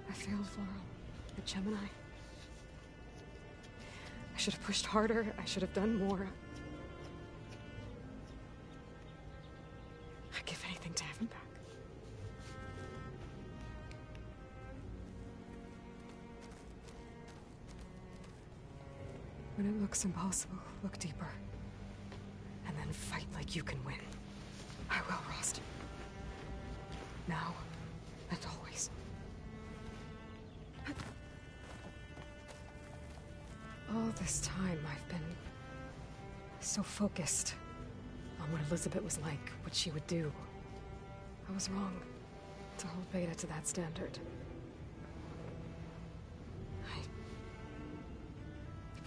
I failed, Laurel. At Gemini. I should have pushed harder. I should have done more. I'd give anything to have him back. When it looks impossible, look deeper. And then fight like you can win. I will, Rost. Now and always. All this time, I've been so focused on what Elizabeth was like, what she would do. I was wrong to hold Beta to that standard. I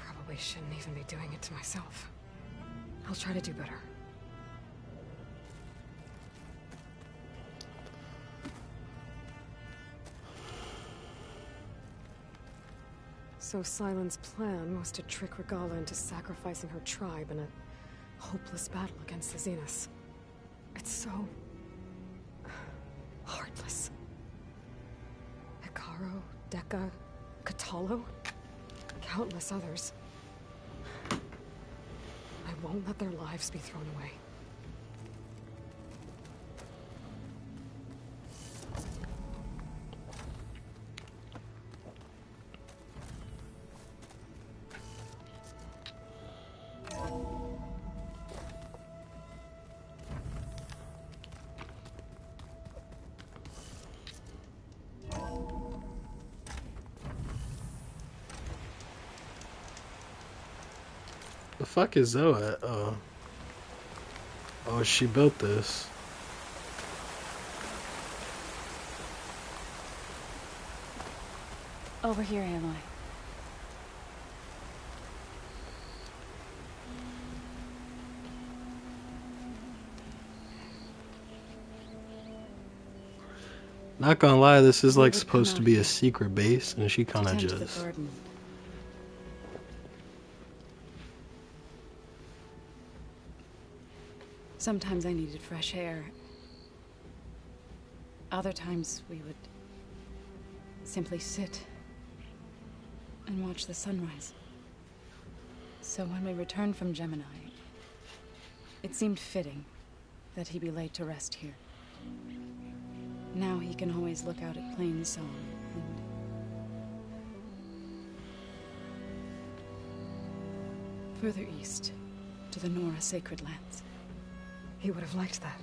probably shouldn't even be doing it to myself. I'll try to do better. So Sylens' plan was to trick Regalla into sacrificing her tribe in a hopeless battle against the Zeniths. It's so... heartless. Hekarro, Dekka, Kotallo, countless others. I won't let their lives be thrown away. The fuck is Zoe at? Oh, she built this. Over here, Aloy. Not gonna lie, this is like supposed to be a secret base, and she kind of just... Sometimes I needed fresh air. Other times we would simply sit and watch the sunrise. So when we returned from Gemini, it seemed fitting that he be laid to rest here. Now he can always look out at Plainsong and... further east, to the Nora Sacred Lands. He would have liked that.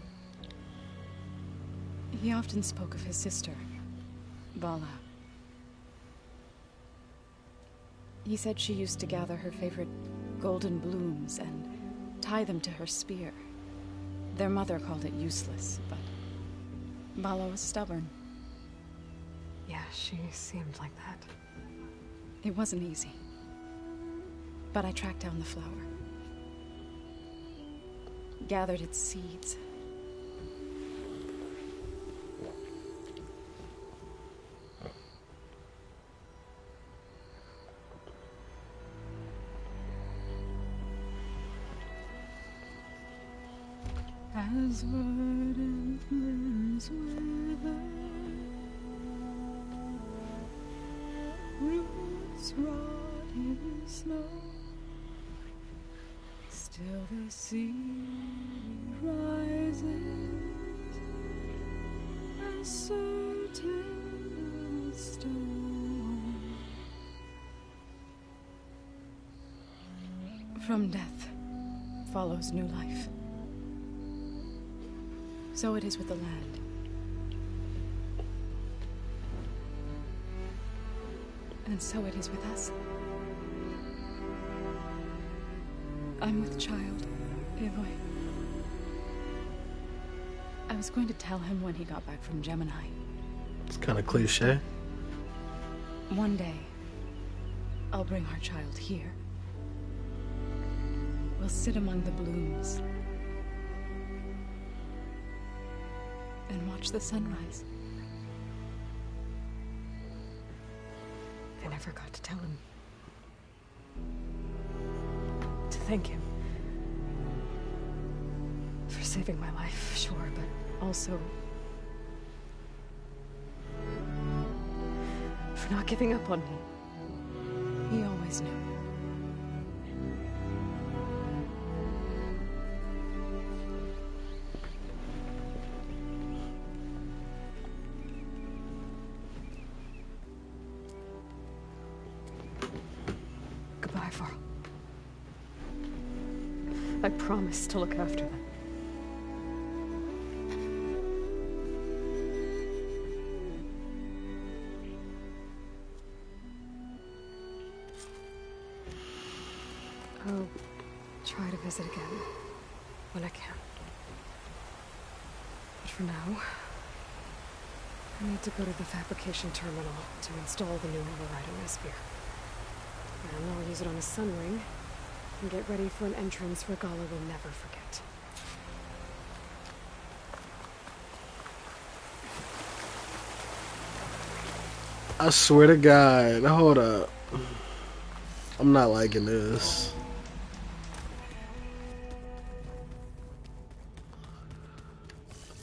He often spoke of his sister, Vala. He said she used to gather her favorite golden blooms and tie them to her spear. Their mother called it useless, but Vala was stubborn. Yeah, she seemed like that. It wasn't easy. But I tracked down the flower. Gathered its seeds. As verdant limbs wither, roots rot in snow, still the sea rises, as certain as stone. From death follows new life. So it is with the land. And so it is with us. I'm with child, Aloy. I was going to tell him when he got back from Gemini. It's kind of cliche. One day, I'll bring our child here. We'll sit among the blooms and watch the sunrise. I never got to tell him. To thank him. For saving my life, sure, but also... for not giving up on me. He always knew. Goodbye, Varl. I promise to look after them. I'll try to visit again when I can. But for now, I need to go to the fabrication terminal to install the new override in my sphere. And I'll use it on a sun ring and get ready for an entrance Regalla will never forget. I swear to God, hold up. I'm not liking this.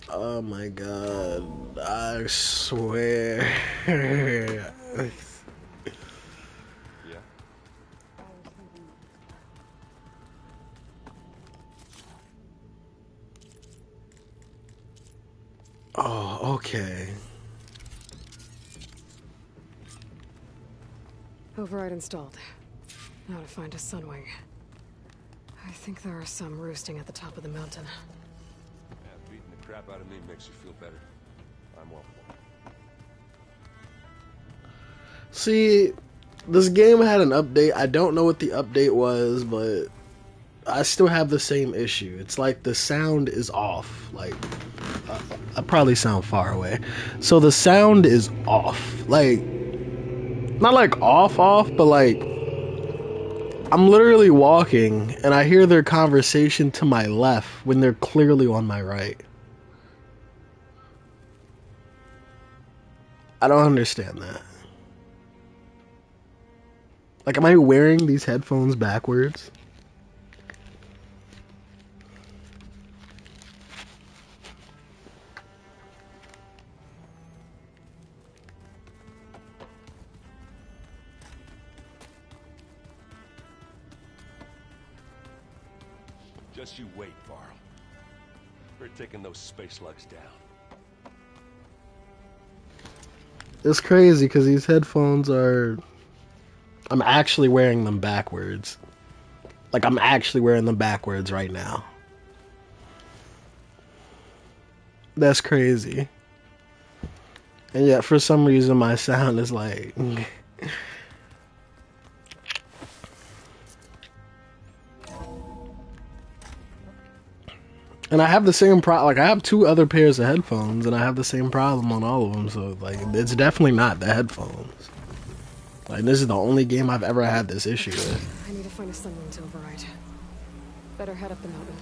Oh my God, I swear. Yeah. Oh, okay. Override installed. Now to find a sunwing. I think there are some roosting at the top of the mountain. Yeah, beating the crap out of me makes you feel better. I'm well. See, this game had an update. I don't know what the update was, but I still have the same issue. It's like the sound is off. Like, I probably sound far away. So the sound is off. Like, not like off, but like, I'm literally walking and I hear their conversation to my left when they're clearly on my right. I don't understand that. Like, am I wearing these headphones backwards? Just you wait, Varl. We're taking those space slugs down. It's crazy because these headphones are... I'm actually wearing them backwards. Like, I'm actually wearing them backwards right now. That's crazy. And yet, for some reason, my sound is like... And I have the same problem. Like, I have two other pairs of headphones, and I have the same problem on all of them. So, like, it's definitely not the headphones. Like, this is the only game I've ever had this issue with. I need to find a sunwing to override. Better head up the mountain.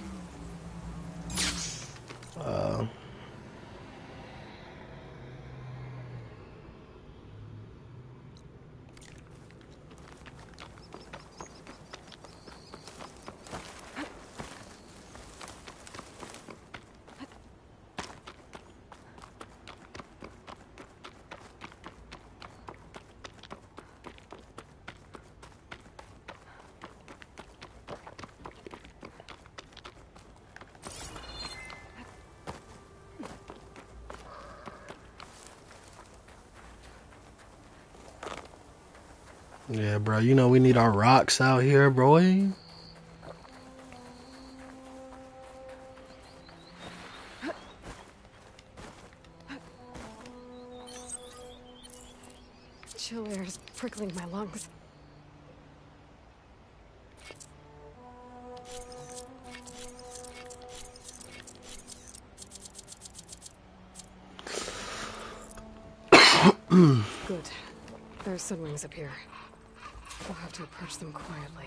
Yeah, bro, you know we need our rocks out here, bro. Chill air is prickling my lungs. Good. There are sunwings up here. We'll have to approach them quietly.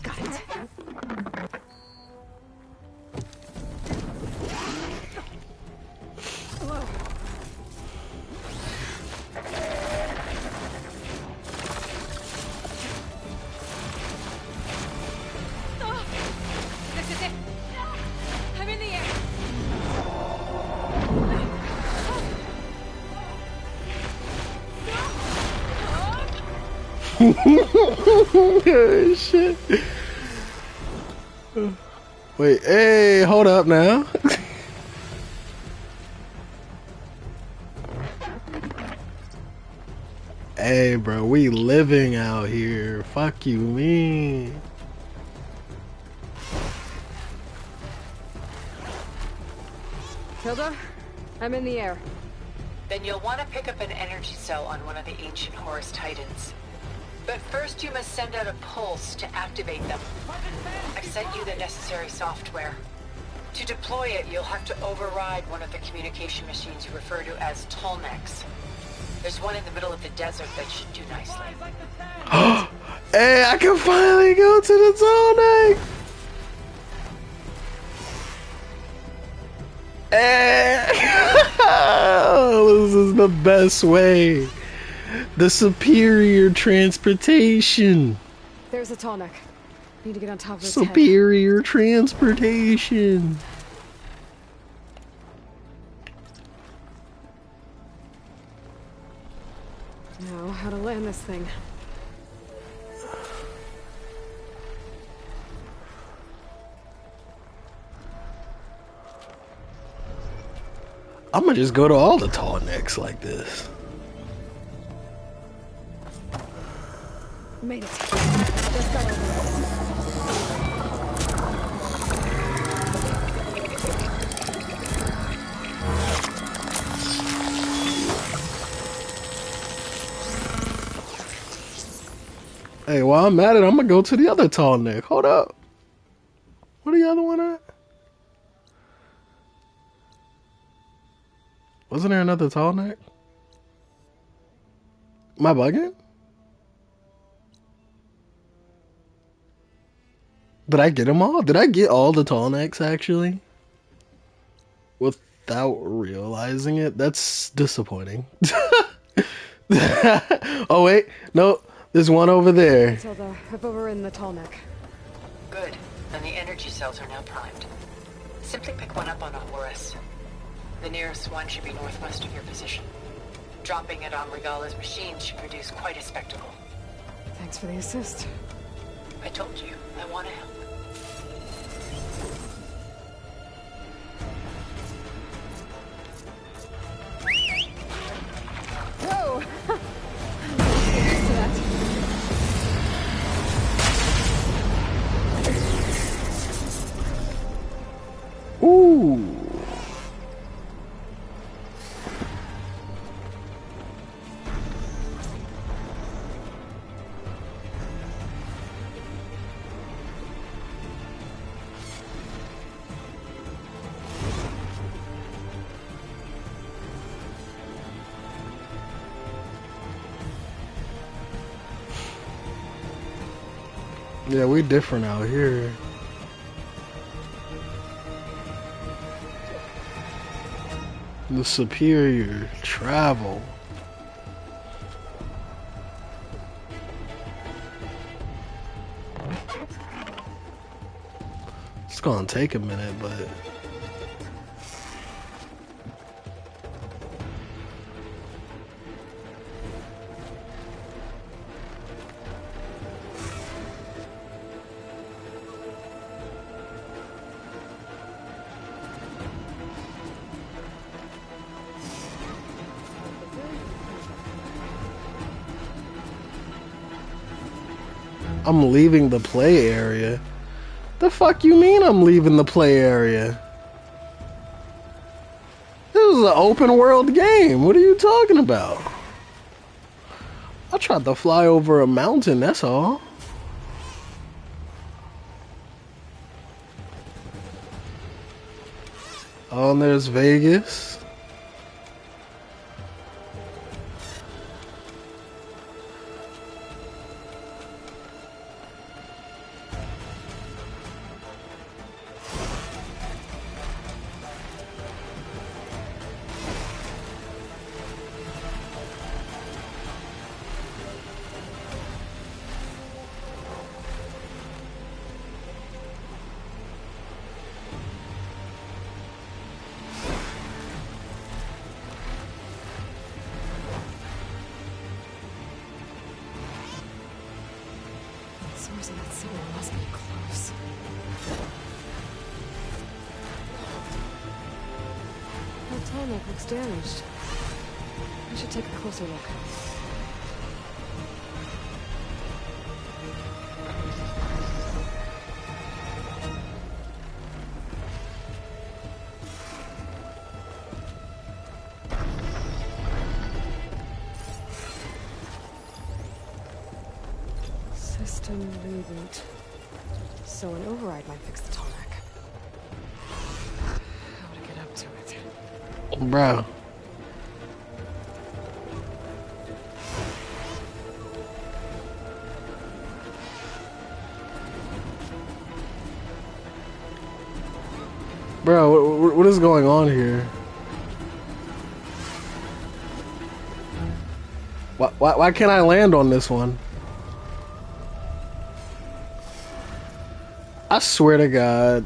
Got it. Whoa. Shit. Wait, hey, hold up now. Hey, bro, we living out here. Fuck you, me. Hilda, I'm in the air. Then you'll want to pick up an energy cell on one of the ancient Horus Titans. But first you must send out a pulse to activate them. I've sent you the necessary software. To deploy it, you'll have to override one of the communication machines you refer to as Tallnecks. There's one in the middle of the desert that should do nicely. Hey, I can finally go to the Tallneck. Hey. This is the best way. The superior transportation. There's a Tallneck. Need to get on top of its Superior transportation. Now, how to land this thing. I'm gonna just go to all the Tallnecks like this. Made it. Just got over it. Hey, while I'm at it, I'm gonna go to the other Tallneck. Hold up. Where the other one at? Wasn't there another Tallneck? Am I bugging? Did I get them all? Did I get all the Tallnecks actually? Without realizing it? That's disappointing. Oh wait, no, there's one over there. Hilda, I've overridden the Tallneck. Good. And the energy cells are now primed. Simply pick one up on a Horus. The nearest one should be northwest of your position. Dropping it on Regala's machine should produce quite a spectacle. Thanks for the assist. I told you, I want to help. Whoa! Get used to that. Ooh. Yeah, we different out here. The superior travel. It's gonna take a minute, but I'm leaving the play area. The fuck you mean I'm leaving the play area? This is an open world game. What are you talking about? I tried to fly over a mountain, that's all. Oh, and there's Vegas. source of that signal must be close. That tonic looks damaged. I should take a closer look. System reboot. So an override might fix the tonic. How to get up to it? Bro. Bro, what is going on here? Why can't I land on this one? I swear to God.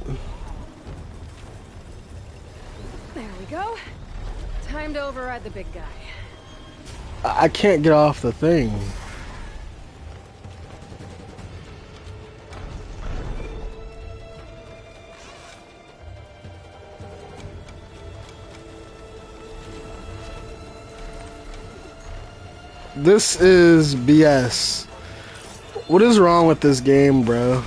There we go. Time to override the big guy. I can't get off the thing. This is BS. What is wrong with this game, bro?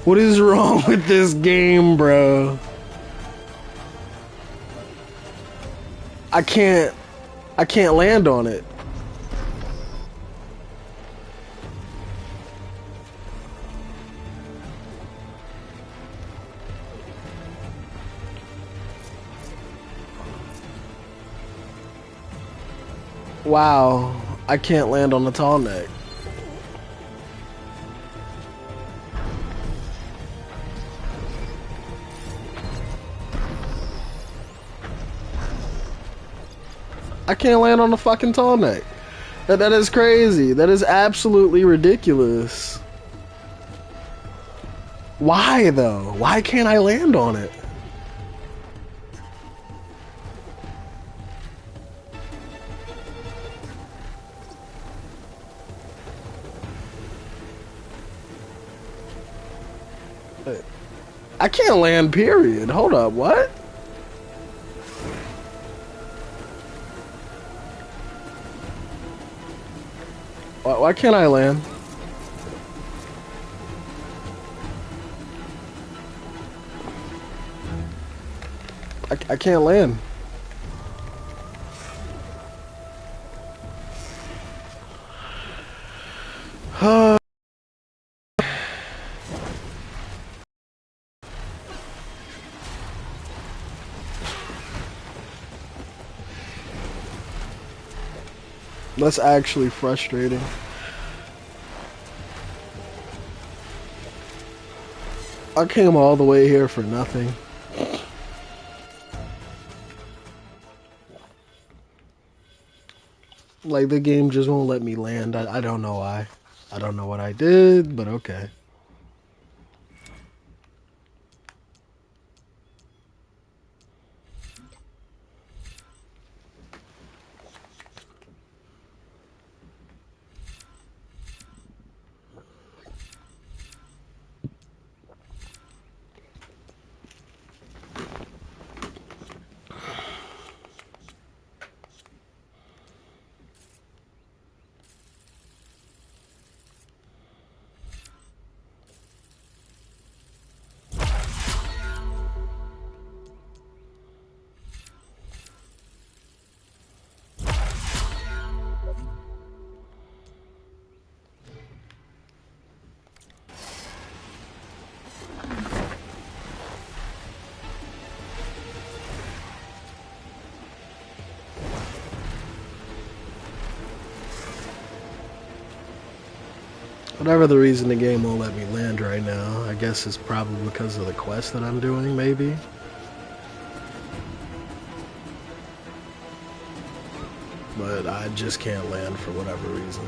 What is wrong with this game, bro? I can't land on it. Wow, I can't land on the tall neck. I can't land on the fucking tall neck. That is crazy. That is absolutely ridiculous. Why though? Why can't I land on it? I can't land, period. Hold up, what? Why can't I land? I can't land. That's actually frustrating. I came all the way here for nothing. Like, the game just won't let me land. I don't know why. I don't know what I did, but okay. Whatever the reason the game won't let me land right now, I guess it's probably because of the quest that I'm doing, maybe. But I just can't land for whatever reason.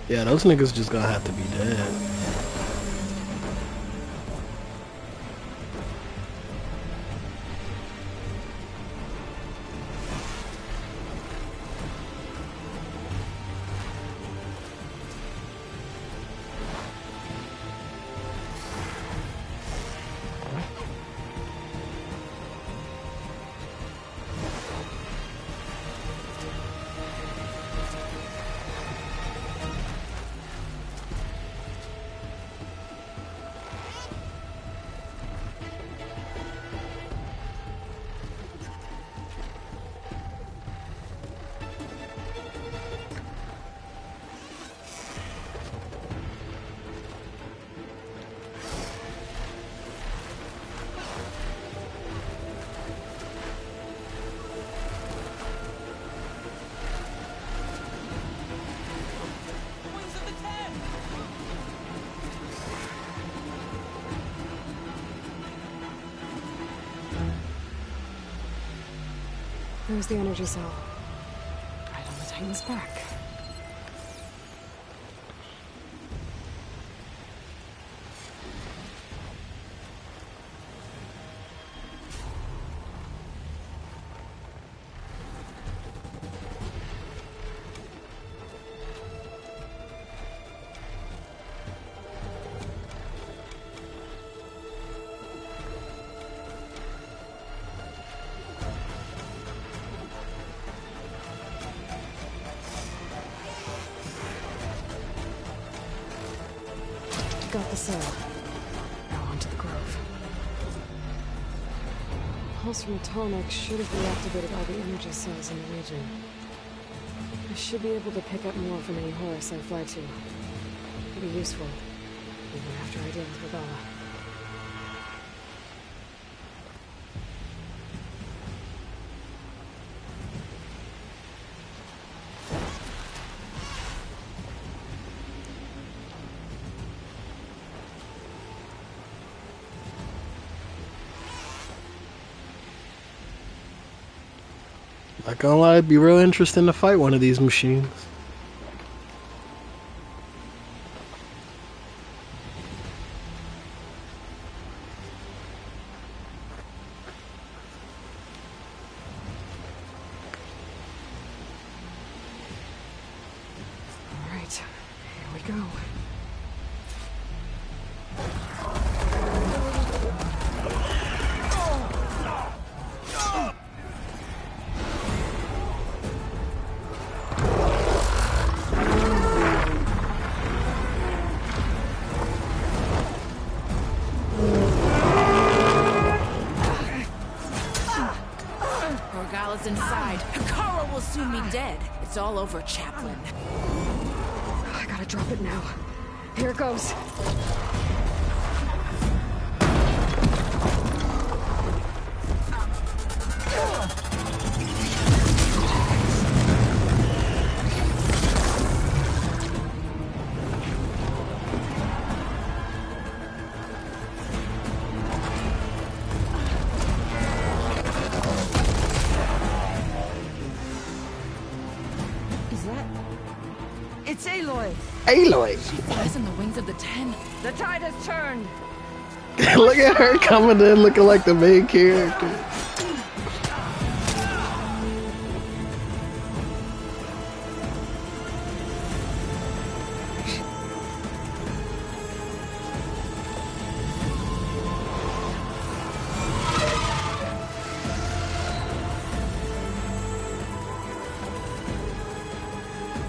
Yeah, those niggas just gonna have to be dead. There's the energy cell. Right on the Titan's back. Got the cell. Now onto the Grove. Pulse from Atomic should have reactivated all the energy cells in the region. I should be able to pick up more from any Horus I fly to. It'll be useful, even after I deal with Regalla. Not gonna lie, it'd be real interesting to fight one of these machines. All right, here we go. Regalla's inside. Hekarro will soon be dead. It's all over, Chaplain. I gotta drop it now. Here it goes. It's Aloy! Aloy! She flies on the wings of the Ten. The tide has turned! Look at her coming in looking like the main character.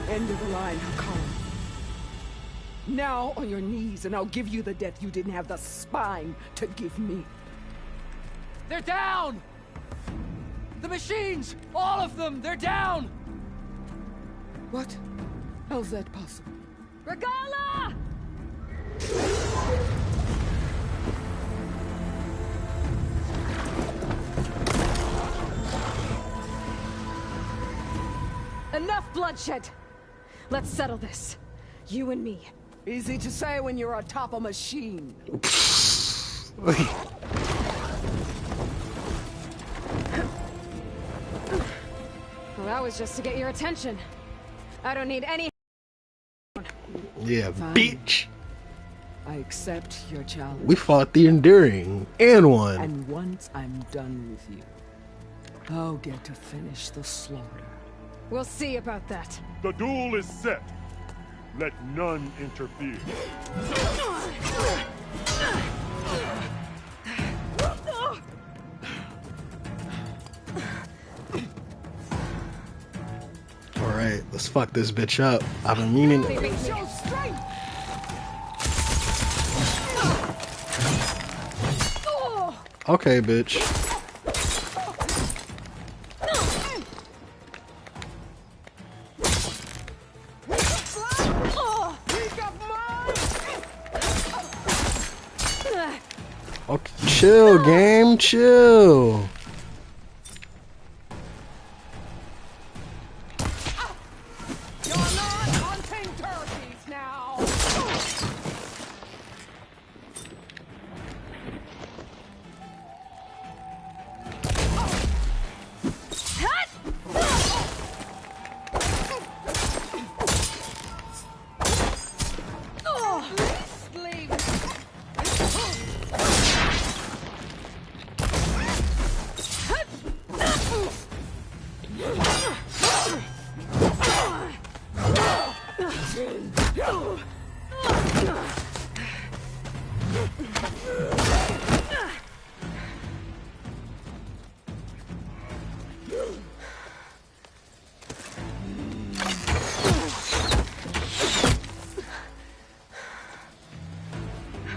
End of the line, Hekarro. Now on your knees, and I'll give you the death you didn't have the spine to give me. They're down! The machines! All of them! They're down! What? How's that possible? Regalla! Enough bloodshed! Let's settle this. You and me. Easy to say when you're atop a machine. Well, that was just to get your attention. I don't need any... Yeah, Fine. bitch. I accept your challenge. We fought the Enduring and won. And once I'm done with you, I'll get to finish the slaughter. We'll see about that. The duel is set. Let none interfere. Alright, let's fuck this bitch up. I've been meaning. Show strength! Okay, bitch. Okay, chill, game, chill. You're not hunting turkeys now!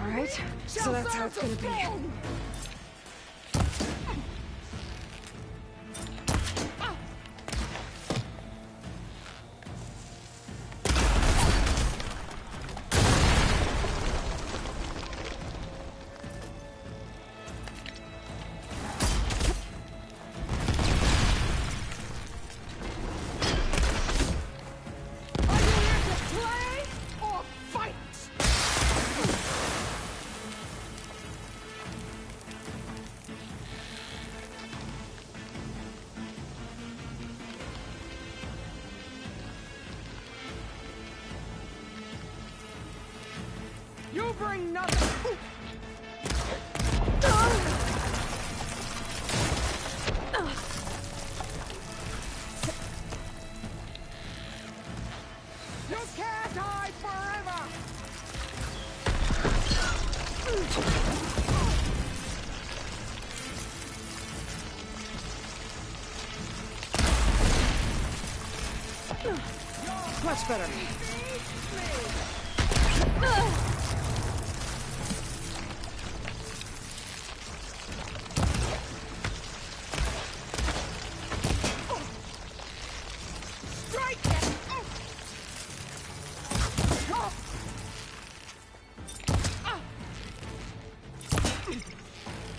Alright, so that's how it's gonna be. You bring nothing! You can't hide forever! Much better.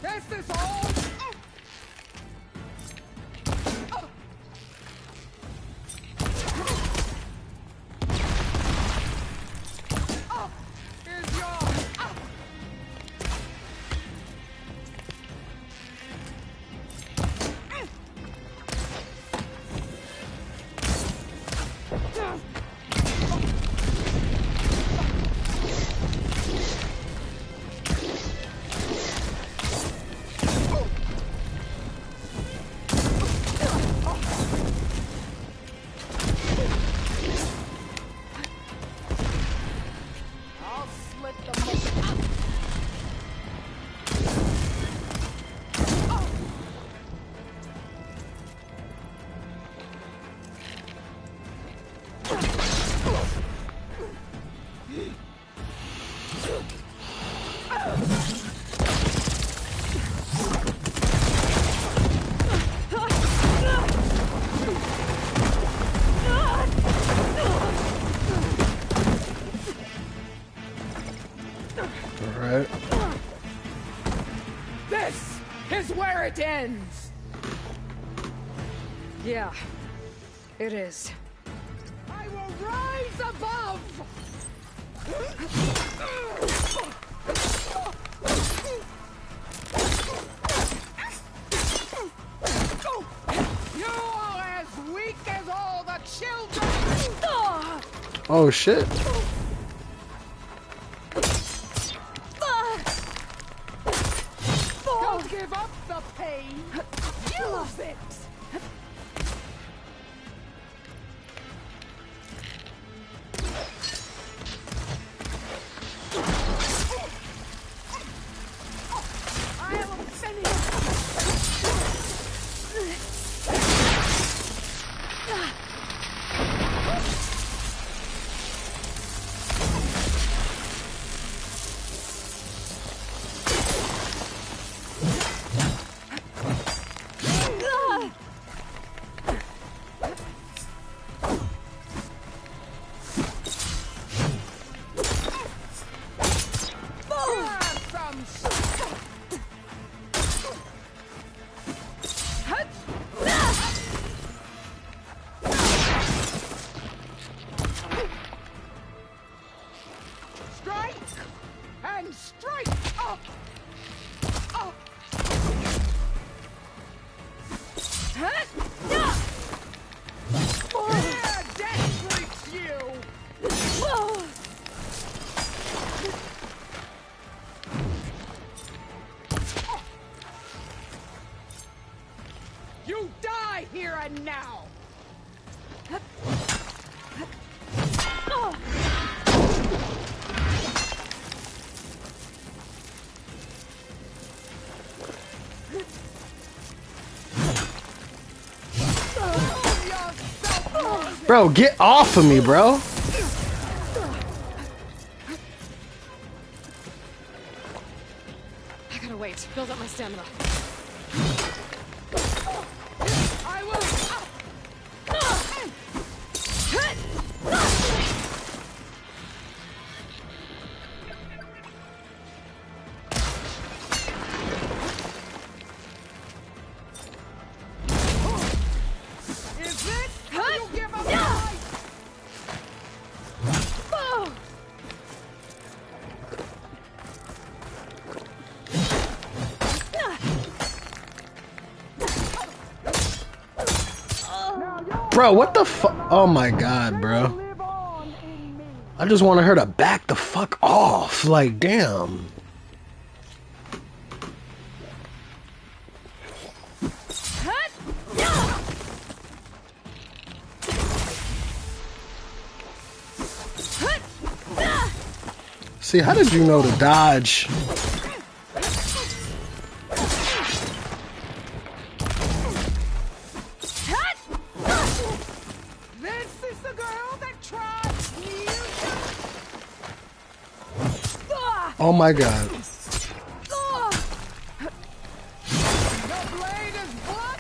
Is this all? Here's yours. I'll slit the most. Alright. This is where it ends. Yeah, it is. I will rise above. You are as weak as all the children. Oh shit. Yeah, that freaks you! You die here and now! Bro, get off of me, bro. I gotta wait. Build up my stamina. I will. Is it? Will you give up your life? Bro, what the fuck? Oh my god, bro. I just wanted her to back the fuck off. Like, damn. See, how did you know to dodge? This is the girl that tried you. Oh my god. The blade is what?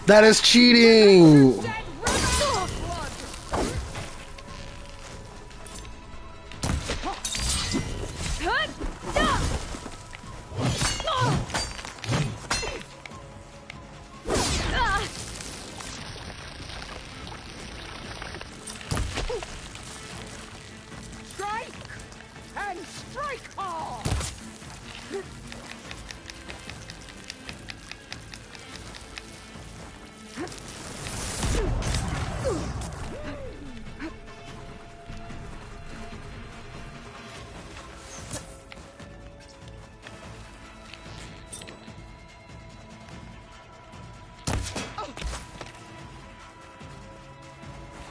That is cheating. Strike and strike hard.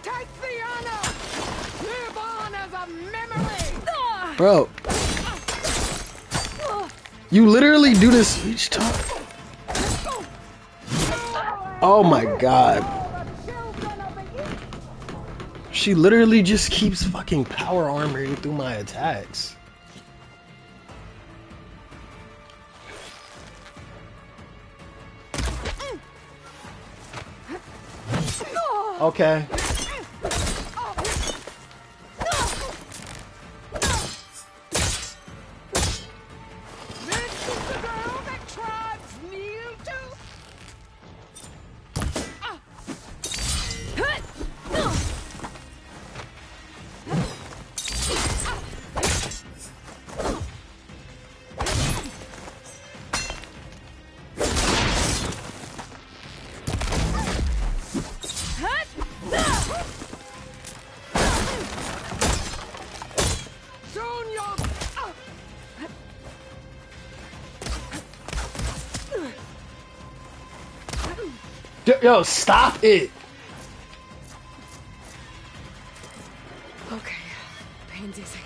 Take the honor. Live on as a memory. Bro. You literally do this each time. Oh my god. She literally just keeps fucking power armoring through my attacks. Okay. This is the girl that tried you too. Soon you'll. Yo, stop it. Okay. Pain's easy.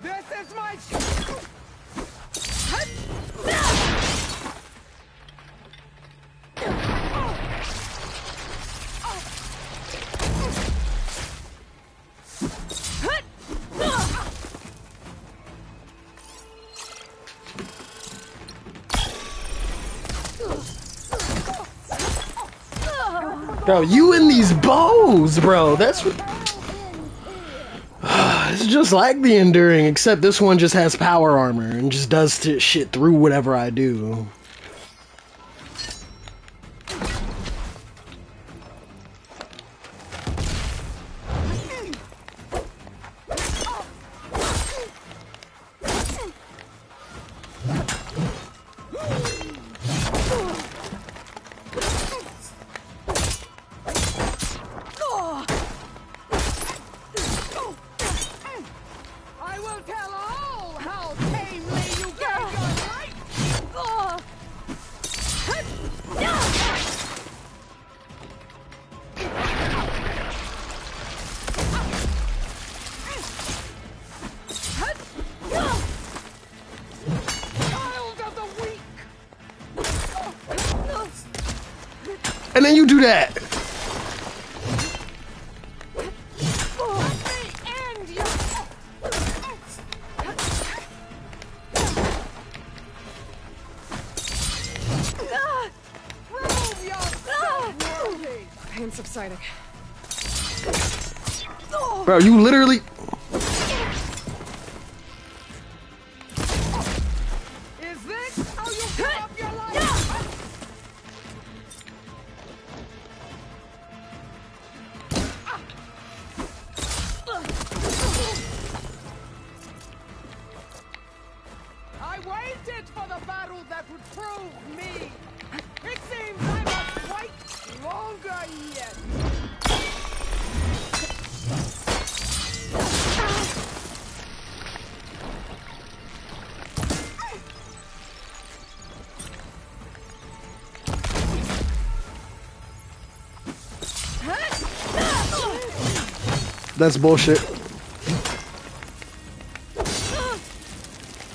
This is my. Bro, you and these bows, bro. That's what. It's just like the Enduring, except this one just has power armor and just does shit through whatever I do. And then you do that. Pain subsiding. Bro, you literally... Is this how you give up your life? I waited for the battle that would prove me. It seems I must wait longer yet. That's bullshit.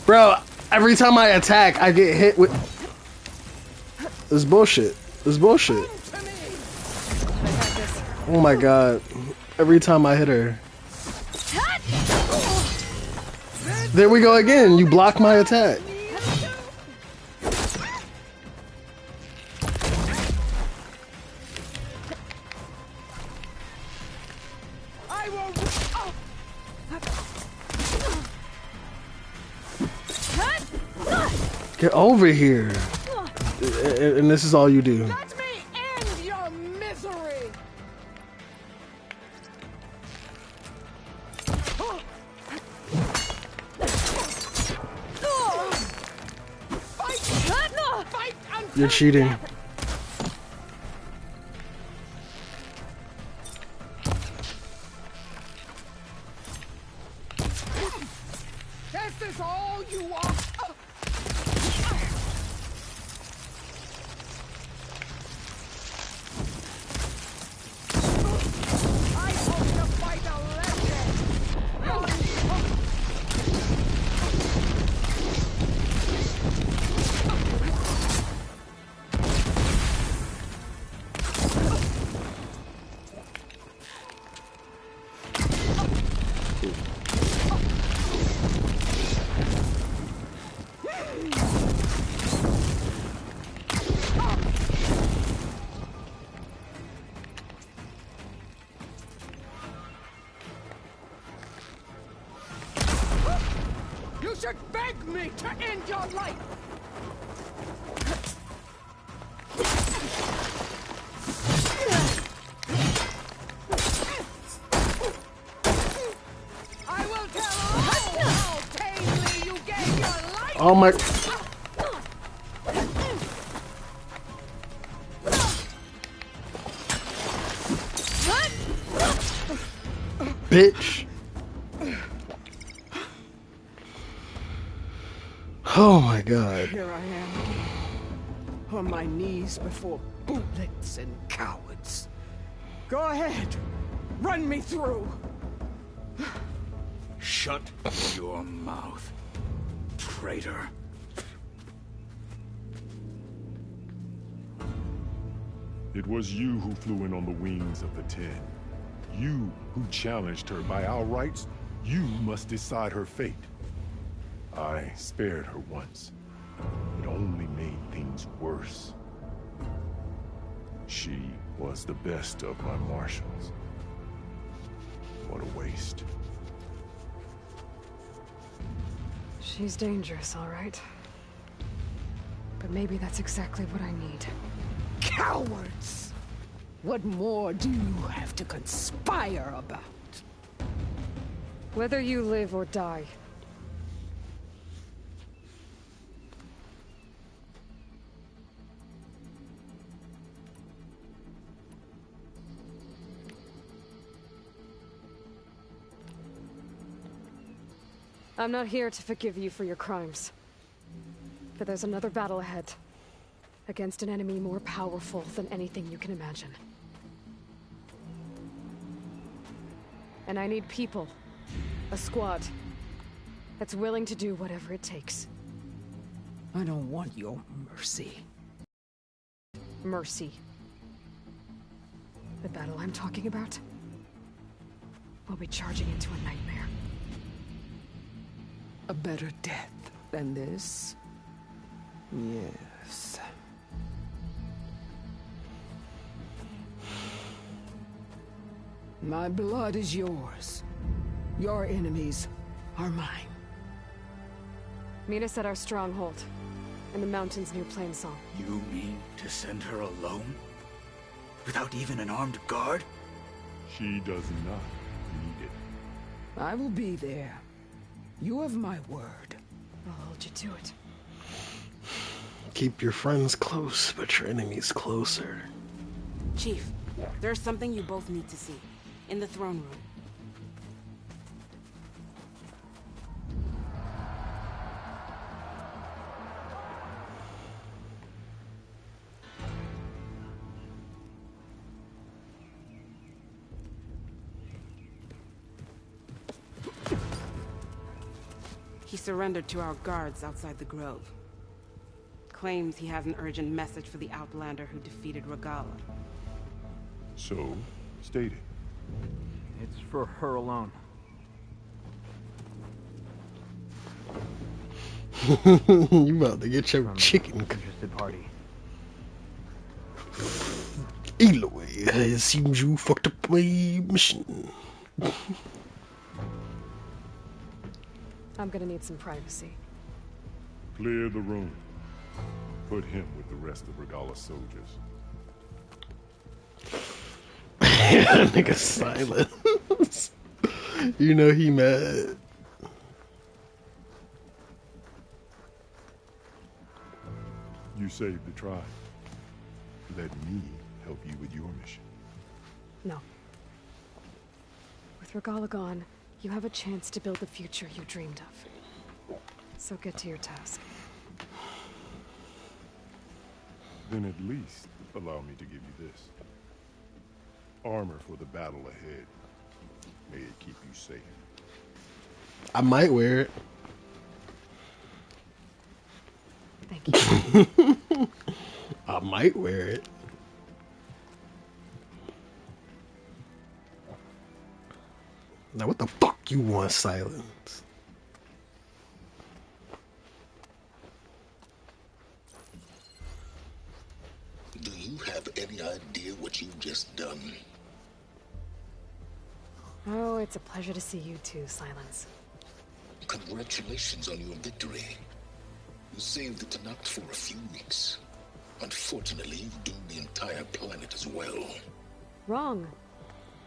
Bro, every time I attack, I get hit with... This bullshit. This bullshit. Oh my god. Every time I hit her. There we go again. You block my attack. Get over here. And this is all you do. Let me end your misery. Fight. You're cheating. Is this all you want? I hope to fight a legend. You should beg me to end your life. I will tell all how tamely you gave your life. Oh my... Bitch. Oh my god. Here I am, on my knees before bootlets and cowards. Go ahead, run me through. Shut your mouth, traitor. It was you who flew in on the wings of the Ten. You who challenged her by our rights. You must decide her fate. I spared her once. It only made things worse. She was the best of my marshals. What a waste. She's dangerous, all right. But maybe that's exactly what I need. Cowards! What more do you have to conspire about? Whether you live or die. I'm not here to forgive you for your crimes. But there's another battle ahead. Against an enemy more powerful than anything you can imagine. And I need people. A squad. That's willing to do whatever it takes. I don't want your mercy. Mercy. The battle I'm talking about? We'll be charging into a nightmare. A better death than this? Yes. My blood is yours. Your enemies are mine. Meet us at our stronghold, in the mountains near Plainsong. You mean to send her alone? Without even an armed guard? She does not need it. I will be there. You have my word. I'll hold you to it. Keep your friends close, but your enemies closer. Chief, there's something you both need to see. In the throne room. He surrendered to our guards outside the grove. Claims he has an urgent message for the Outlander who defeated Regalla. So, state it. It's for her alone. You about to get your chicken. Interested party. Aloy, it seems you fucked up my mission. I'm gonna need some privacy. Clear the room. Put him with the rest of Regalla's soldiers. Nigga silent. You know he mad. You saved the tribe. Let me help you with your mission. No. With Regalla gone, you have a chance to build the future you dreamed of. So get to your task. Then at least allow me to give you this. Armor for the battle ahead. May it keep you safe. I might wear it. Thank you. I might wear it. Now what the fuck you want, Silence? Do you have any idea what you've just done? Oh, it's a pleasure to see you too, Silence. Congratulations on your victory. You saved the Tenakth for a few weeks. Unfortunately, you've doomed the entire planet as well. Wrong.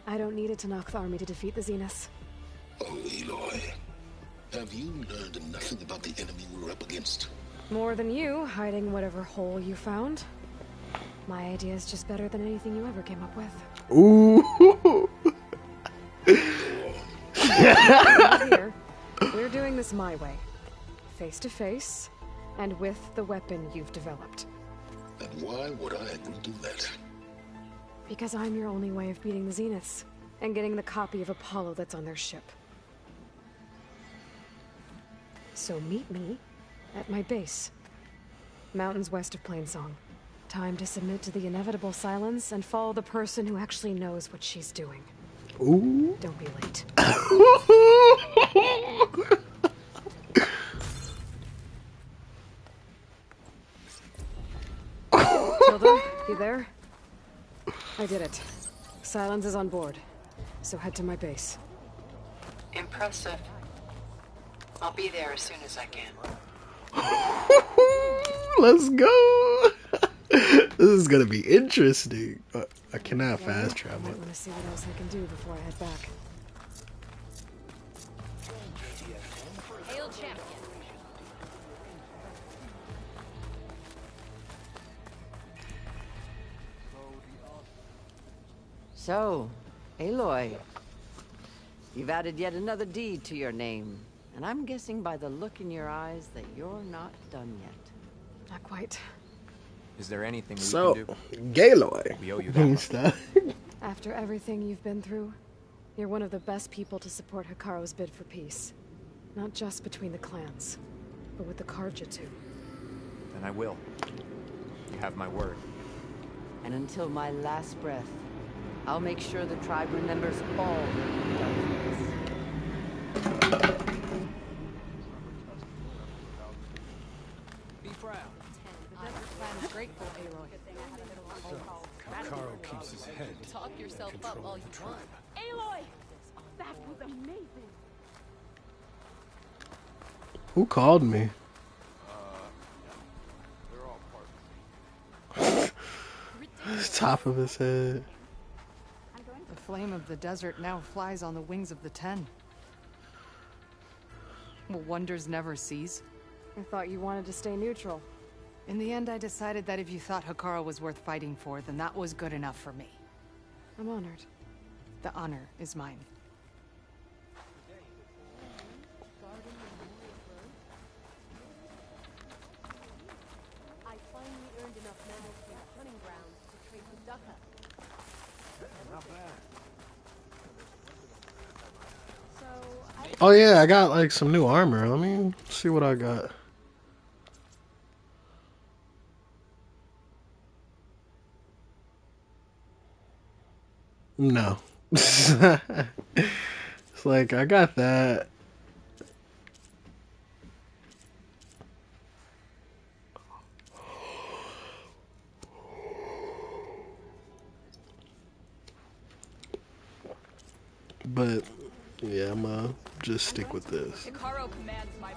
I don't need a Tenakth army to defeat the Zeniths. Oh, Aloy. Have you learned nothing about the enemy we're up against? More than you, hiding whatever hole you found. My idea is just better than anything you ever came up with. Ooh. Here, we're doing this my way. Face to face, and with the weapon you've developed. And why would I agree to that? Because I'm your only way of beating the Zeniths, and getting the copy of Apollo that's on their ship. So meet me at my base. Mountains west of Plainsong. Time to submit to the inevitable silence and follow the person who actually knows what she's doing. Ooh. Don't be late. Tilda, you there? I did it. Silence is on board, so head to my base. Impressive. I'll be there as soon as I can. Let's go. This is gonna be interesting. I cannot fast travel. I want to see what else I can do before I head back. Hail champion. So, Aloy, you've added yet another deed to your name, and I'm guessing by the look in your eyes that you're not done yet. Not quite. Is there anything we So, can do? Galoy. We owe you that. After everything you've been through, you're one of the best people to support Hikaru's bid for peace. Not just between the clans, but with the Carja too. Then I will. You have my word. And until my last breath, I'll make sure the tribe remembers all that you've done for us. Be proud. I'm grateful, Aloy. Hekarro keeps his head. Talk yourself up all you want. Aloy! That was amazing! Who called me? Top of his head. The flame of the desert now flies on the wings of the Ten. Will wonders never cease? I thought you wanted to stay neutral. In the end, I decided that if you thought Hikaru was worth fighting for, then that was good enough for me. I'm honored. The honor is mine. I finally earned enough mana from the hunting grounds to trade with Dukkha. Not bad. Oh yeah, I got like some new armor. Let me see what I got. No. It's like I got that. But yeah, I'm gonna just stick with this. Hikaru commands my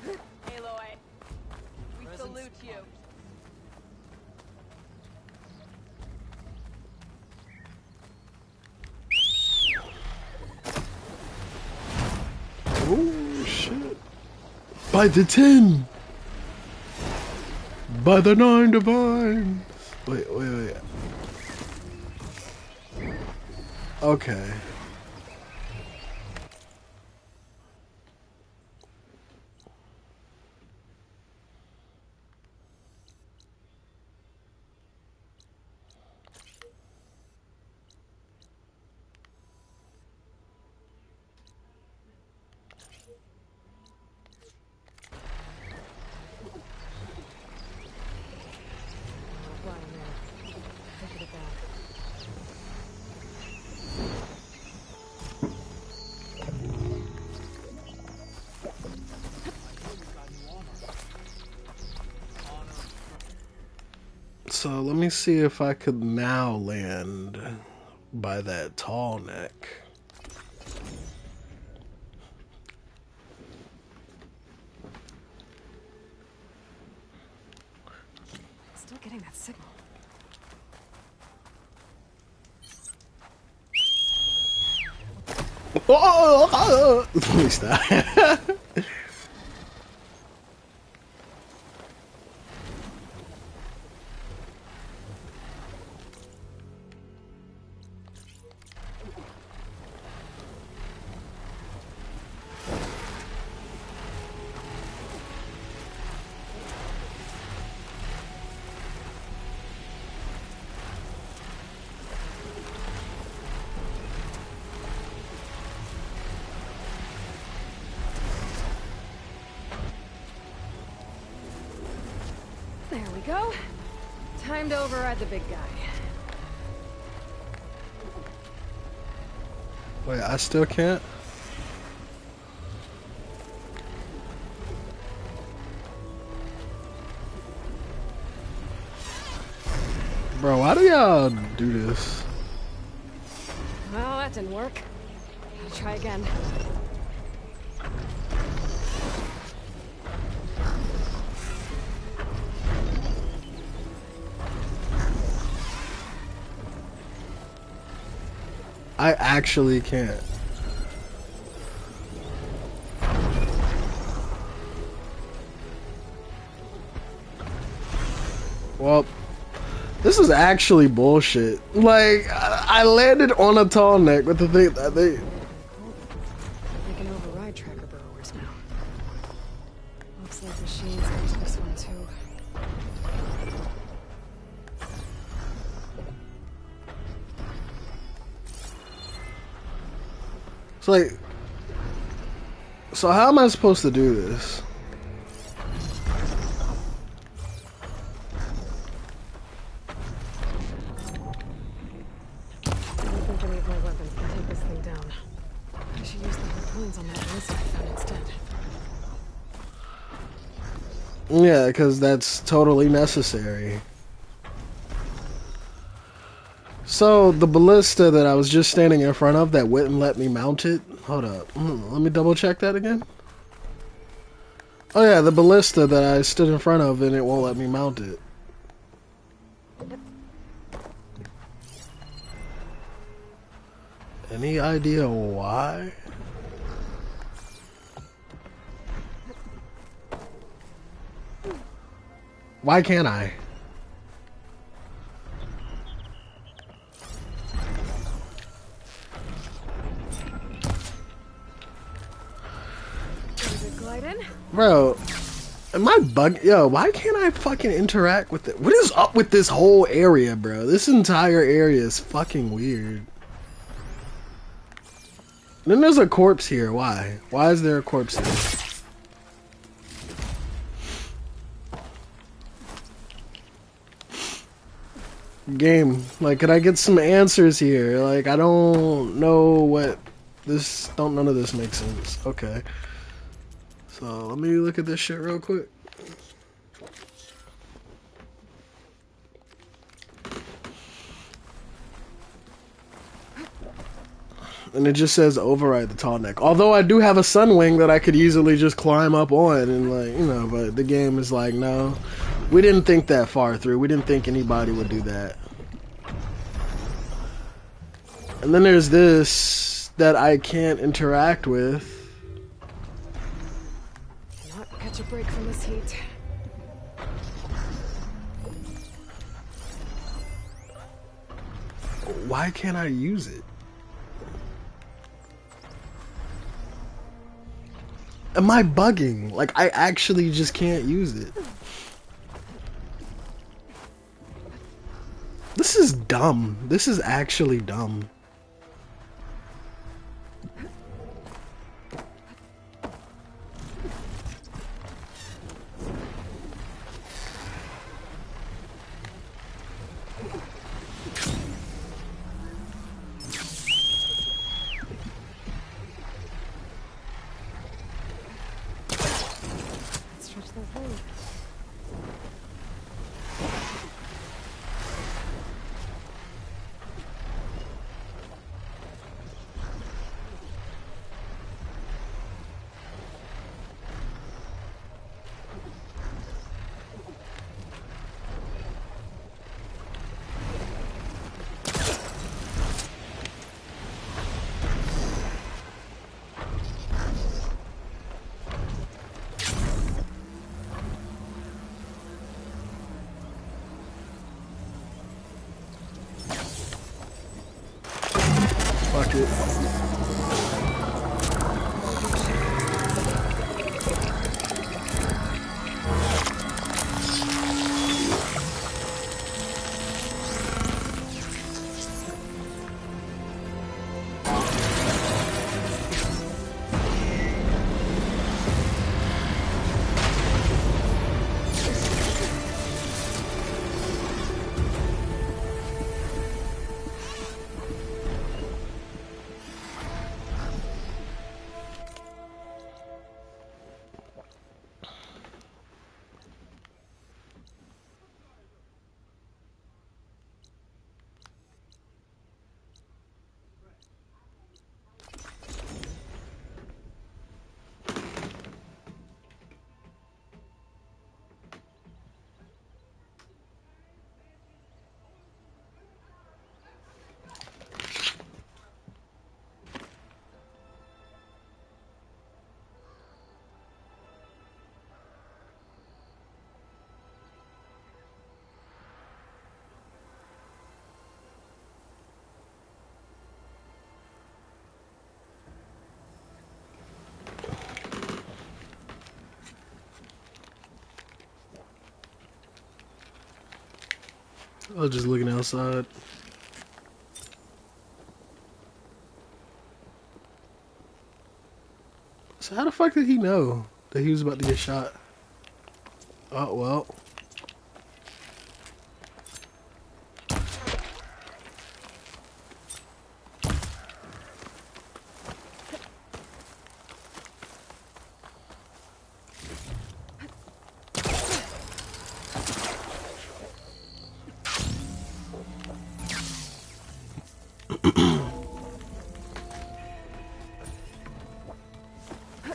blade. Aloy, we salute you. Oh shit! By the 10! By the 9 divines! Wait. Okay. So let me see if I could now land by that tall neck. Still getting that signal. Oh, let me stop. There we go. Time to override the big guy. Wait, I still can't? Bro, why do y'all do this? Well, that didn't work. I'll try again. I actually can't. Well, this is actually bullshit. Like, I landed on a tall neck with the thing that they... They can override tracker burrowers now. Looks like machines use this one too. It's like... So how am I supposed to do this? Yeah, because that's totally necessary. So, the ballista that I was just standing in front of that wouldn't let me mount it... Hold up. Let me double check that again. Oh yeah, the ballista that I stood in front of and it won't let me mount it. Any idea why? Why can't I? Bro, am I bug? Yo, why can't I fucking interact with it? What is up with this whole area, bro? This entire area is fucking weird. Then there's a corpse here. Why? Why is there a corpse here? Game, like, could I get some answers here? Like, I don't know what this. None of this makes sense. Okay. So let me look at this shit real quick. And it just says override the tall neck. Although I do have a sunwing that I could easily just climb up on and, like, you know, but the game is like, no. We didn't think that far through. We didn't think anybody would do that. And then there's this that I can't interact with. Not catch a break from this heat. Why can't I use it? Am I bugging? Like, I actually just can't use it. This is dumb. This is actually dumb. Fuck it. I was just looking outside. So how the fuck did he know that he was about to get shot? Oh, well.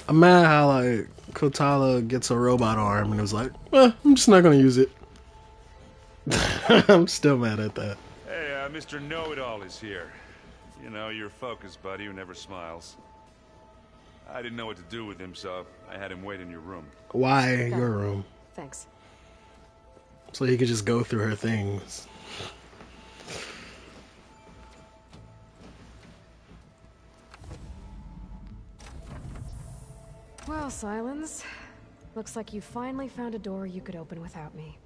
I'm mad how like Kotala gets a robot arm and is like, I'm just not gonna use it. I'm still mad at that. Hey, Mr. Know-It-All is here. You know, your focus buddy who never smiles. I didn't know what to do with him, so I had him wait in your room. Why your room? Thanks. So he could just go through her things. Well, Silence. Looks like you finally found a door you could open without me.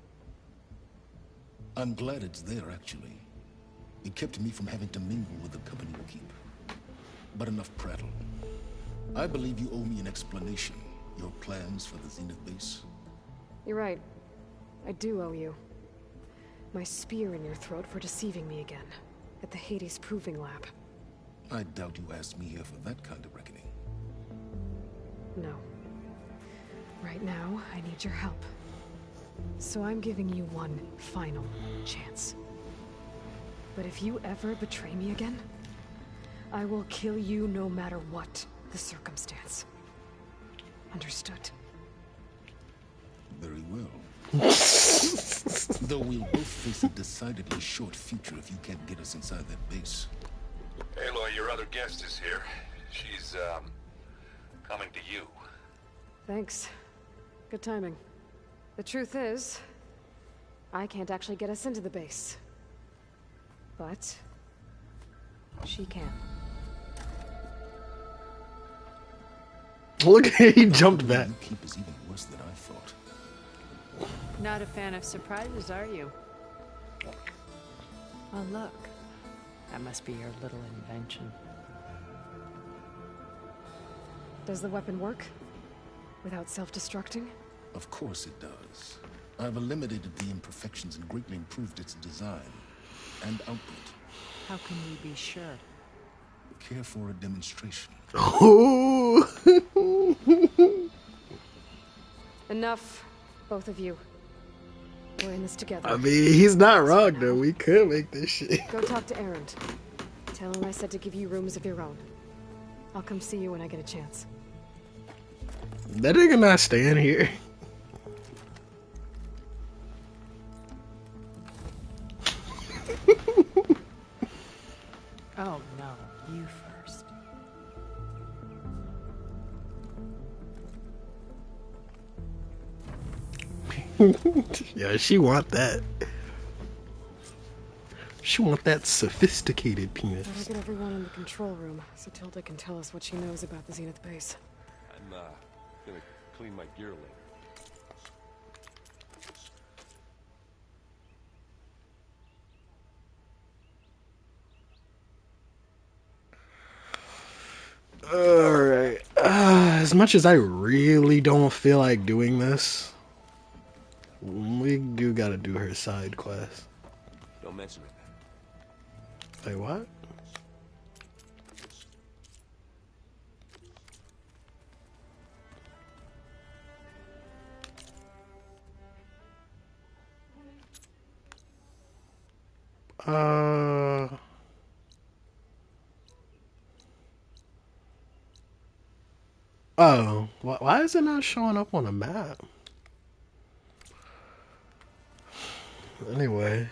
I'm glad it's there, actually. It kept me from having to mingle with the company you keep. But enough prattle. I believe you owe me an explanation. Your plans for the Zenith base. You're right. I do owe you. My spear in your throat for deceiving me again. At the Hades Proving Lab. I doubt you asked me here for that kind of reckoning. No. Right now, I need your help. So I'm giving you one final chance. But if you ever betray me again, I will kill you no matter what the circumstance. Understood? Very well. Though we'll both face a decidedly short future if you can't get us inside that base. Aloy, your other guest is here. She's, coming to you. Thanks. Good timing. The truth is, I can't actually get us into the base. But she can. Look, he jumped back. You keep is even worse than I thought. Not a fan of surprises, are you? Oh, look. That must be your little invention. Does the weapon work? Without self-destructing? Of course it does. I've eliminated the imperfections and greatly improved its design and output. How can we be sure? Care for a demonstration? Enough, both of you. We're in this together. I mean, he's not wrong though. We could make this shit. Go talk to Erend. Tell him I said to give you rooms of your own. I'll come see you when I get a chance. That nigga not staying here. Oh no, you first. Yeah, she want that. She want that sophisticated penis. Better get everyone in the control room so Tilda can tell us what she knows about the Zenith base. I'm, gonna clean my gear later. Alright. As much as I really don't feel like doing this, we do gotta do her side quest. Don't mention it. Wait, what? Oh, why is it not showing up on a map? Anyway.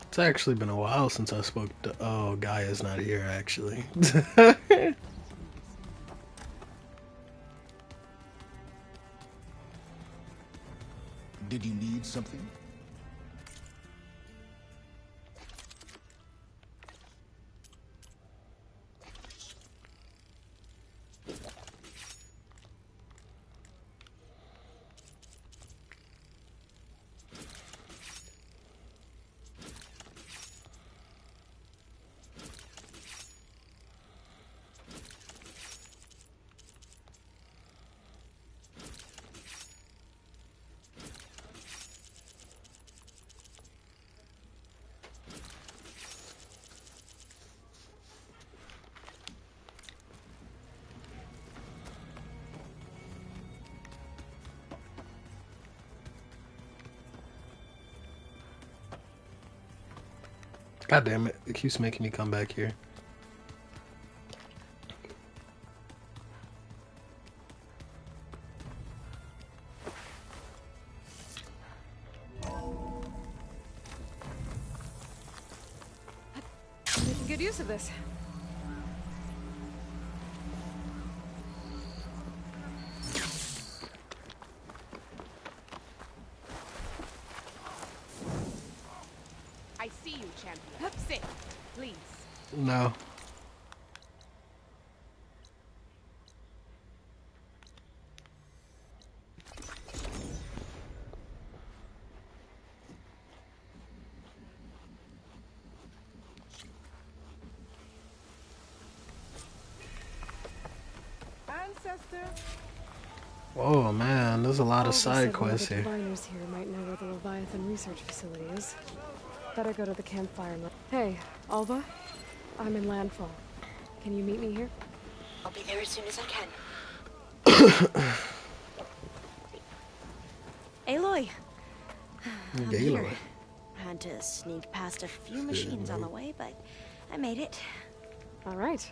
It's actually been a while since I spoke to... Oh, Gaia's not here, actually. Did you need something? God damn it. It keeps making me come back here. Making good use of this. I see you, champion. Sit, please. No. Ancestor. Oh man, there's a lot of side quests The here. diviners here might know where the Leviathan research facility is. Better go to the campfire. Hey, Alva. I'm in Landfall. Can you meet me here? I'll be there as soon as I can. Aloy! I'm here. Had to sneak past a few machines on the way, but I made it. All right.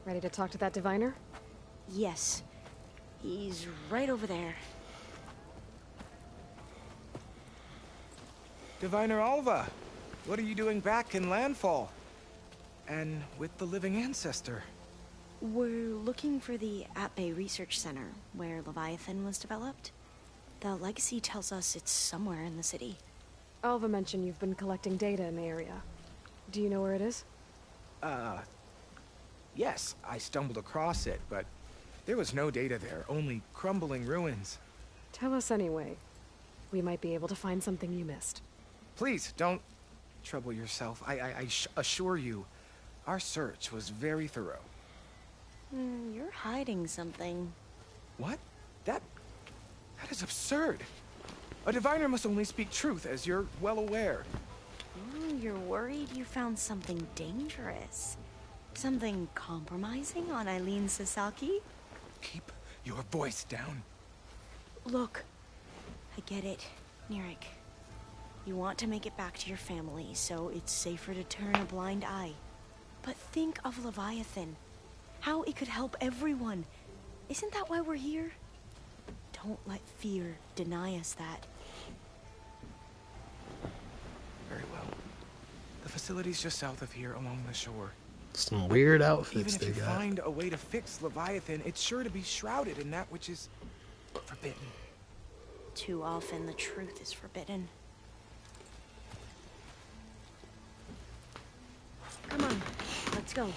Ready to talk to that diviner? Yes. He's right over there. Diviner Alva, what are you doing back in Landfall? And with the living ancestor? We're looking for the At-Bay Research Center, where Leviathan was developed. The legacy tells us it's somewhere in the city. Alva mentioned you've been collecting data in the area. Do you know where it is? Yes, I stumbled across it, but there was no data there, only crumbling ruins. Tell us anyway. We might be able to find something you missed. Please, don't trouble yourself. I assure you, our search was very thorough. You're hiding something. What? That is absurd. A diviner must only speak truth, as you're well aware. You're worried you found something dangerous. Something compromising on Eileen Sasaki? Keep your voice down. Look, I get it, Nirik. You want to make it back to your family, so it's safer to turn a blind eye. But think of Leviathan. How it could help everyone. Isn't that why we're here? Don't let fear deny us that. Very well. The facility's just south of here, along the shore. Some weird outfits Even they if you got. find a way to fix Leviathan, it's sure to be shrouded in that which is forbidden. Too often the truth is forbidden. Come on, let's go.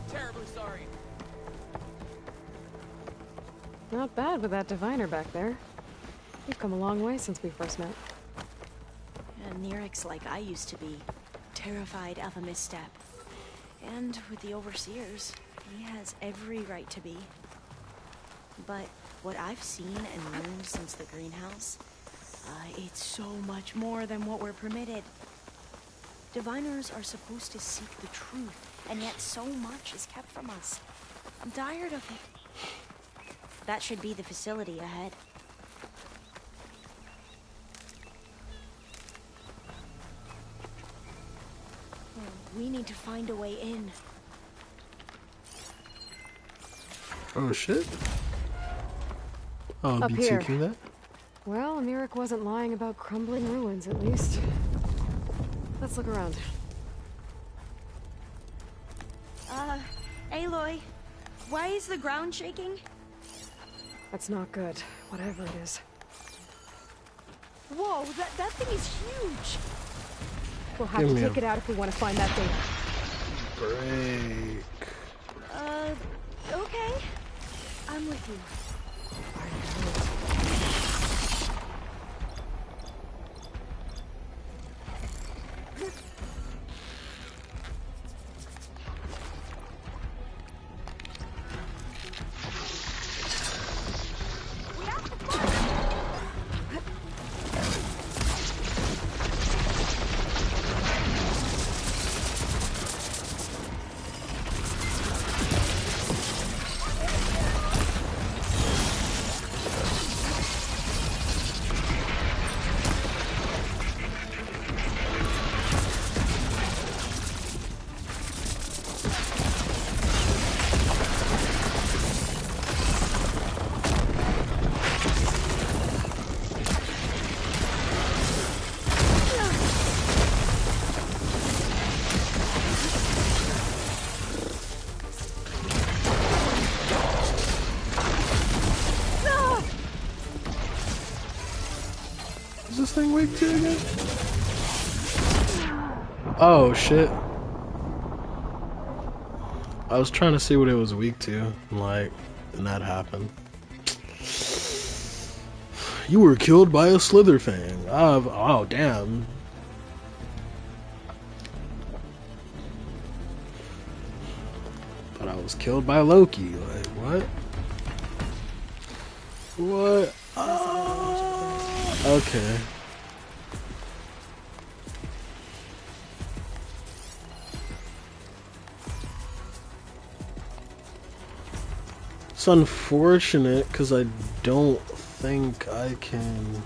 Terribly sorry. Not bad with that diviner back there. You've come a long way since we first met. And Nirik's like I used to be, terrified of a misstep. And with the Overseers, he has every right to be. But what I've seen and learned since the greenhouse, it's so much more than what we're permitted. Diviners are supposed to seek the truth, and yet so much is kept from us. I'm tired of it. That should be the facility ahead. We need to find a way in. Oh shit. Oh, Up BTQ here. that? Well, Nirik wasn't lying about crumbling ruins, at least. Let's look around. Aloy, why is the ground shaking? That's not good, whatever it is. Whoa, that thing is huge! We'll have to take it out if we want to find that thing. Break. Okay. I'm with you. this thing weak to again? Oh shit. I was trying to see what it was weak to, like, and that happened. You were killed by a Slitherfang. Oh damn. But I was killed by Loki. Like, what? What? Okay. It's unfortunate because I don't think I can.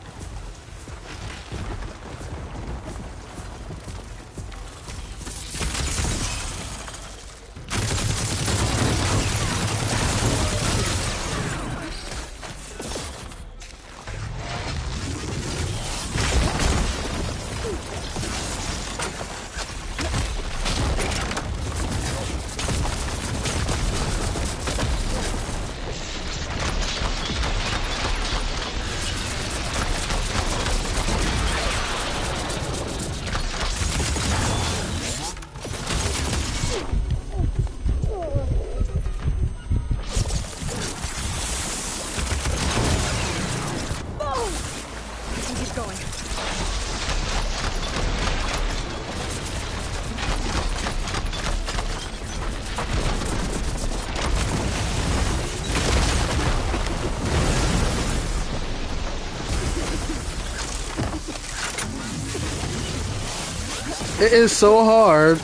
It is so hard.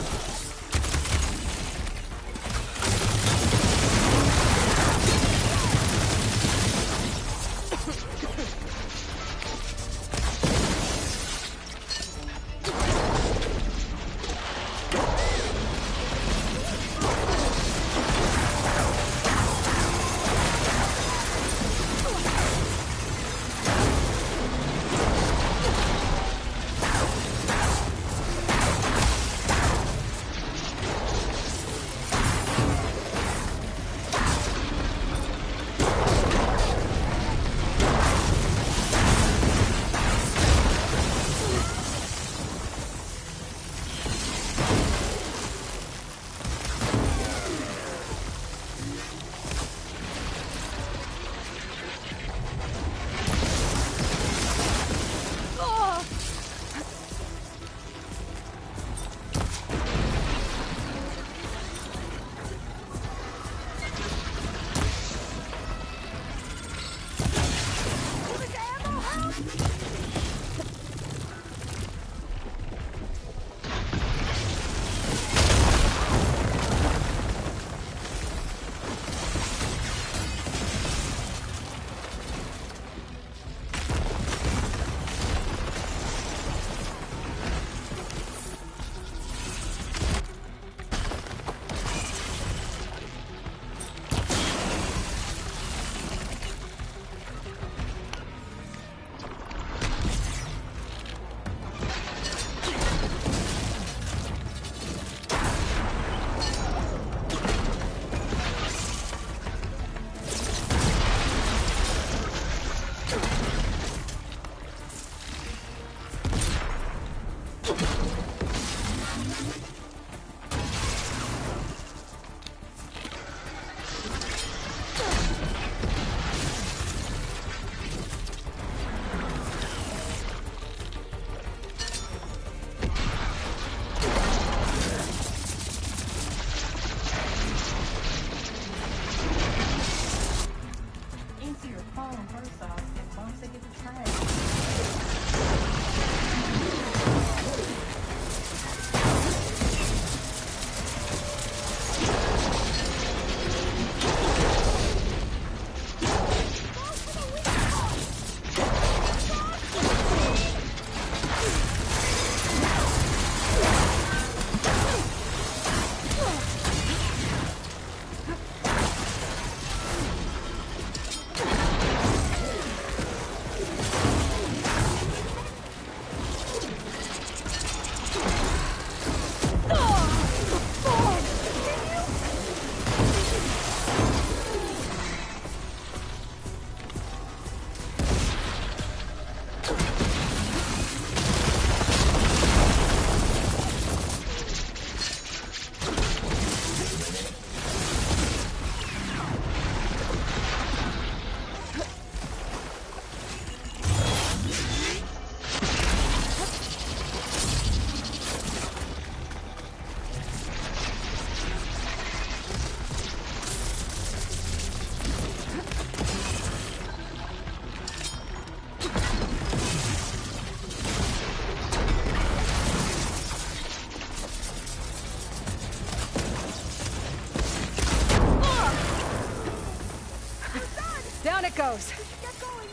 goes. Get going.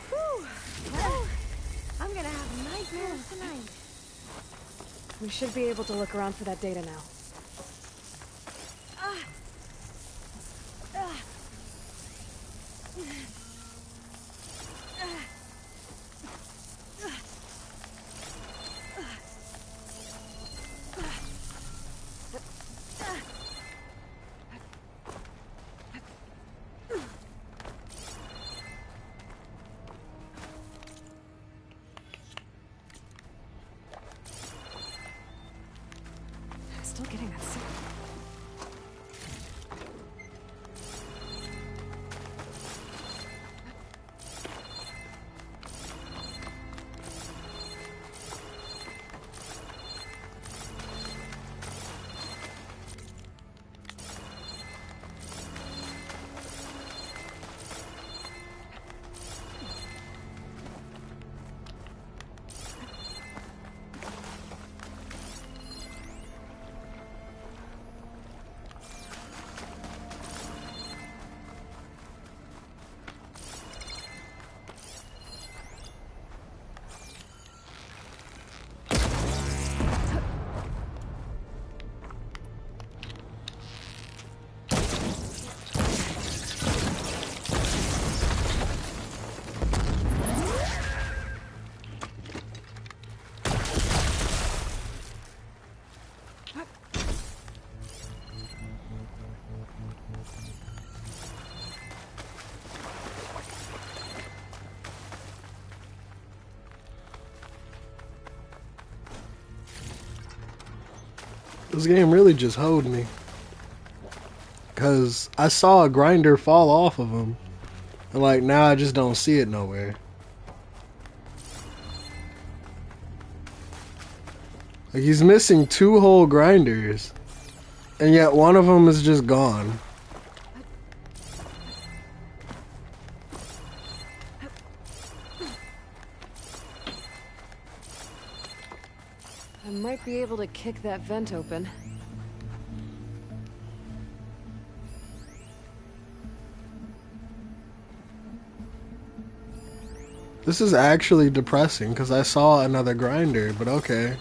Whew. Well, I'm gonna have nightmares tonight. We should be able to look around for that data now. Still getting that signal. This game really just hoed me. Because I saw a grinder fall off of him. And like, now I just don't see it nowhere. Like, he's missing 2 whole grinders. And yet one of them is just gone. I might be able to kick that vent open. This is actually depressing because I saw another grinder, but okay.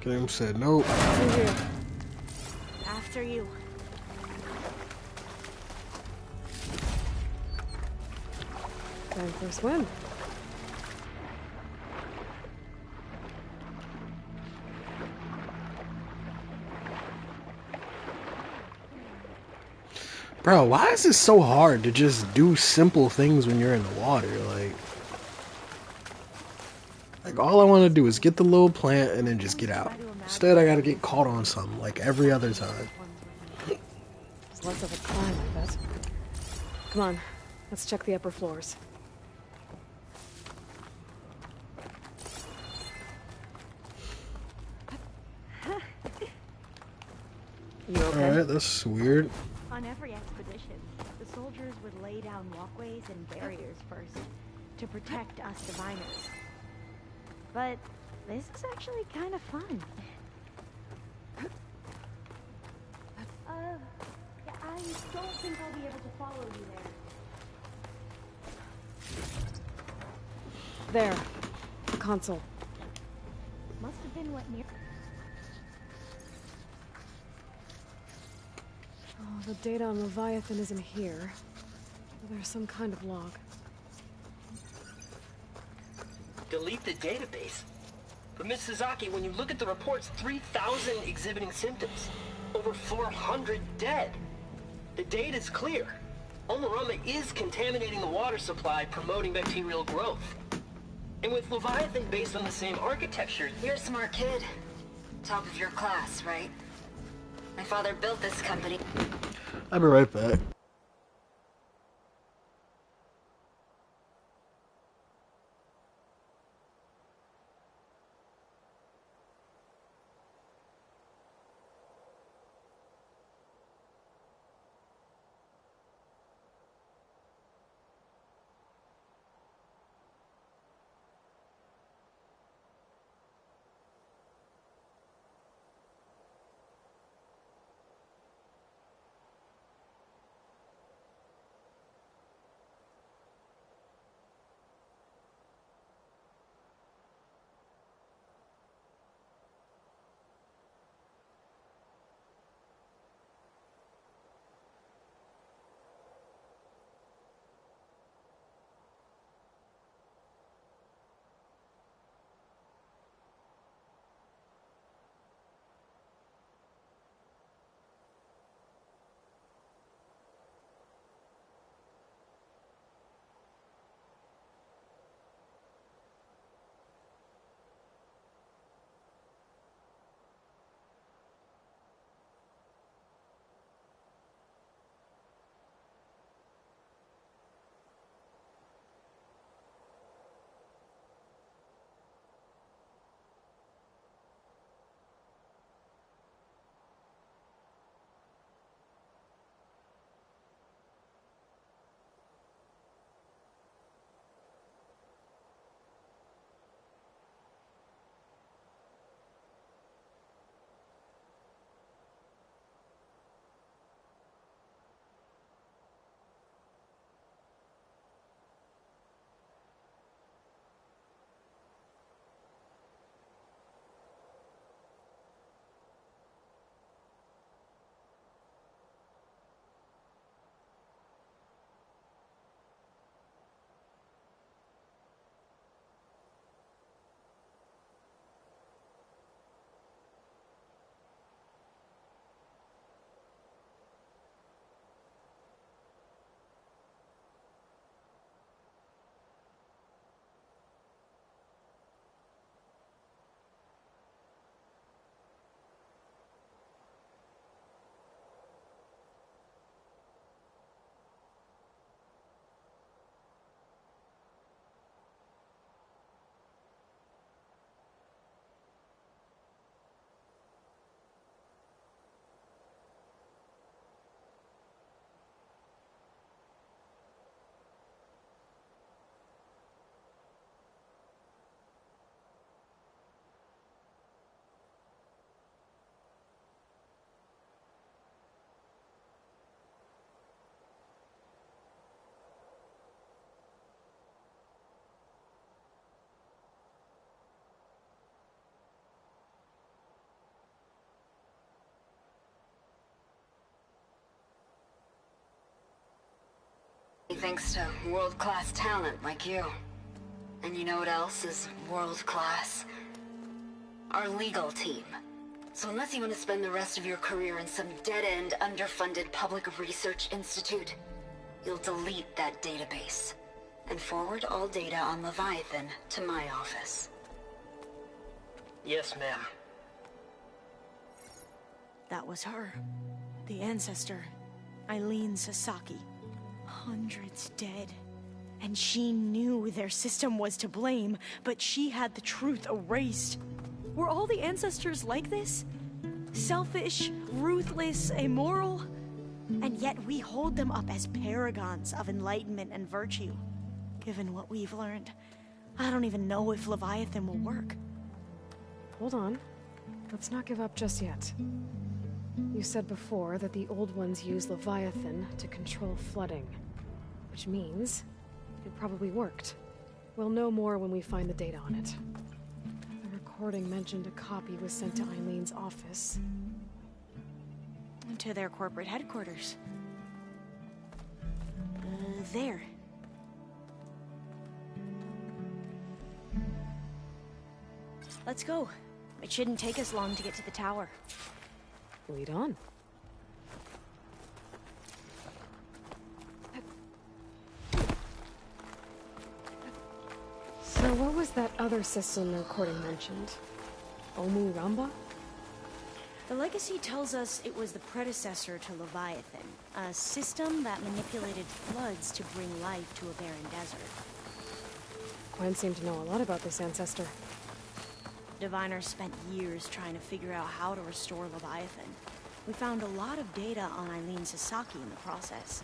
Game said nope. After you. Time for a swim. Bro, why is it so hard to just do simple things when you're in the water? Like all I want to do is get the little plant and then just get out. Instead, I gotta get caught on something like every other time. It's less of a climb, I bet. Come on, let's check the upper floors. You okay? Alright, that's weird. On every expedition, the soldiers would lay down walkways and barriers first to protect us diviners. But this is actually kind of fun. I don't think I'll be able to follow you there. There. The console. Must have been what near. Oh, the data on Leviathan isn't here. There's some kind of log. Delete the database. But Miss Sasaki, when you look at the reports, 3,000 exhibiting symptoms. Over 400 dead. The data's clear. Omarama is contaminating the water supply, promoting bacterial growth. And with Leviathan based on the same architecture... You're a smart kid. Top of your class, right? My father built this company. I'll be right back. thanks to world-class talent like you. And you know what else is world-class? Our legal team. So unless you want to spend the rest of your career in some dead-end, underfunded public research institute, you'll delete that database and forward all data on Leviathan to my office. Yes, ma'am. That was her. The ancestor, Eileen Sasaki. Hundreds dead. And she knew their system was to blame, but she had the truth erased. Were all the ancestors like this? Selfish, ruthless, immoral? And yet we hold them up as paragons of enlightenment and virtue. Given what we've learned, I don't even know if Leviathan will work. Hold on. Let's not give up just yet. You said before that the old ones use Leviathan to control flooding. Which means it probably worked. We'll know more when we find the data on it. The recording mentioned a copy was sent to Eileen's office. To their corporate headquarters. There. Let's go. It shouldn't take us long to get to the tower. Lead on. So what was that other system the recording mentioned? Omu Ramba? The legacy tells us it was the predecessor to Leviathan, a system that manipulated floods to bring life to a barren desert. Gwen seemed to know a lot about this ancestor. Diviner spent years trying to figure out how to restore Leviathan. We found a lot of data on Eileen Sasaki in the process.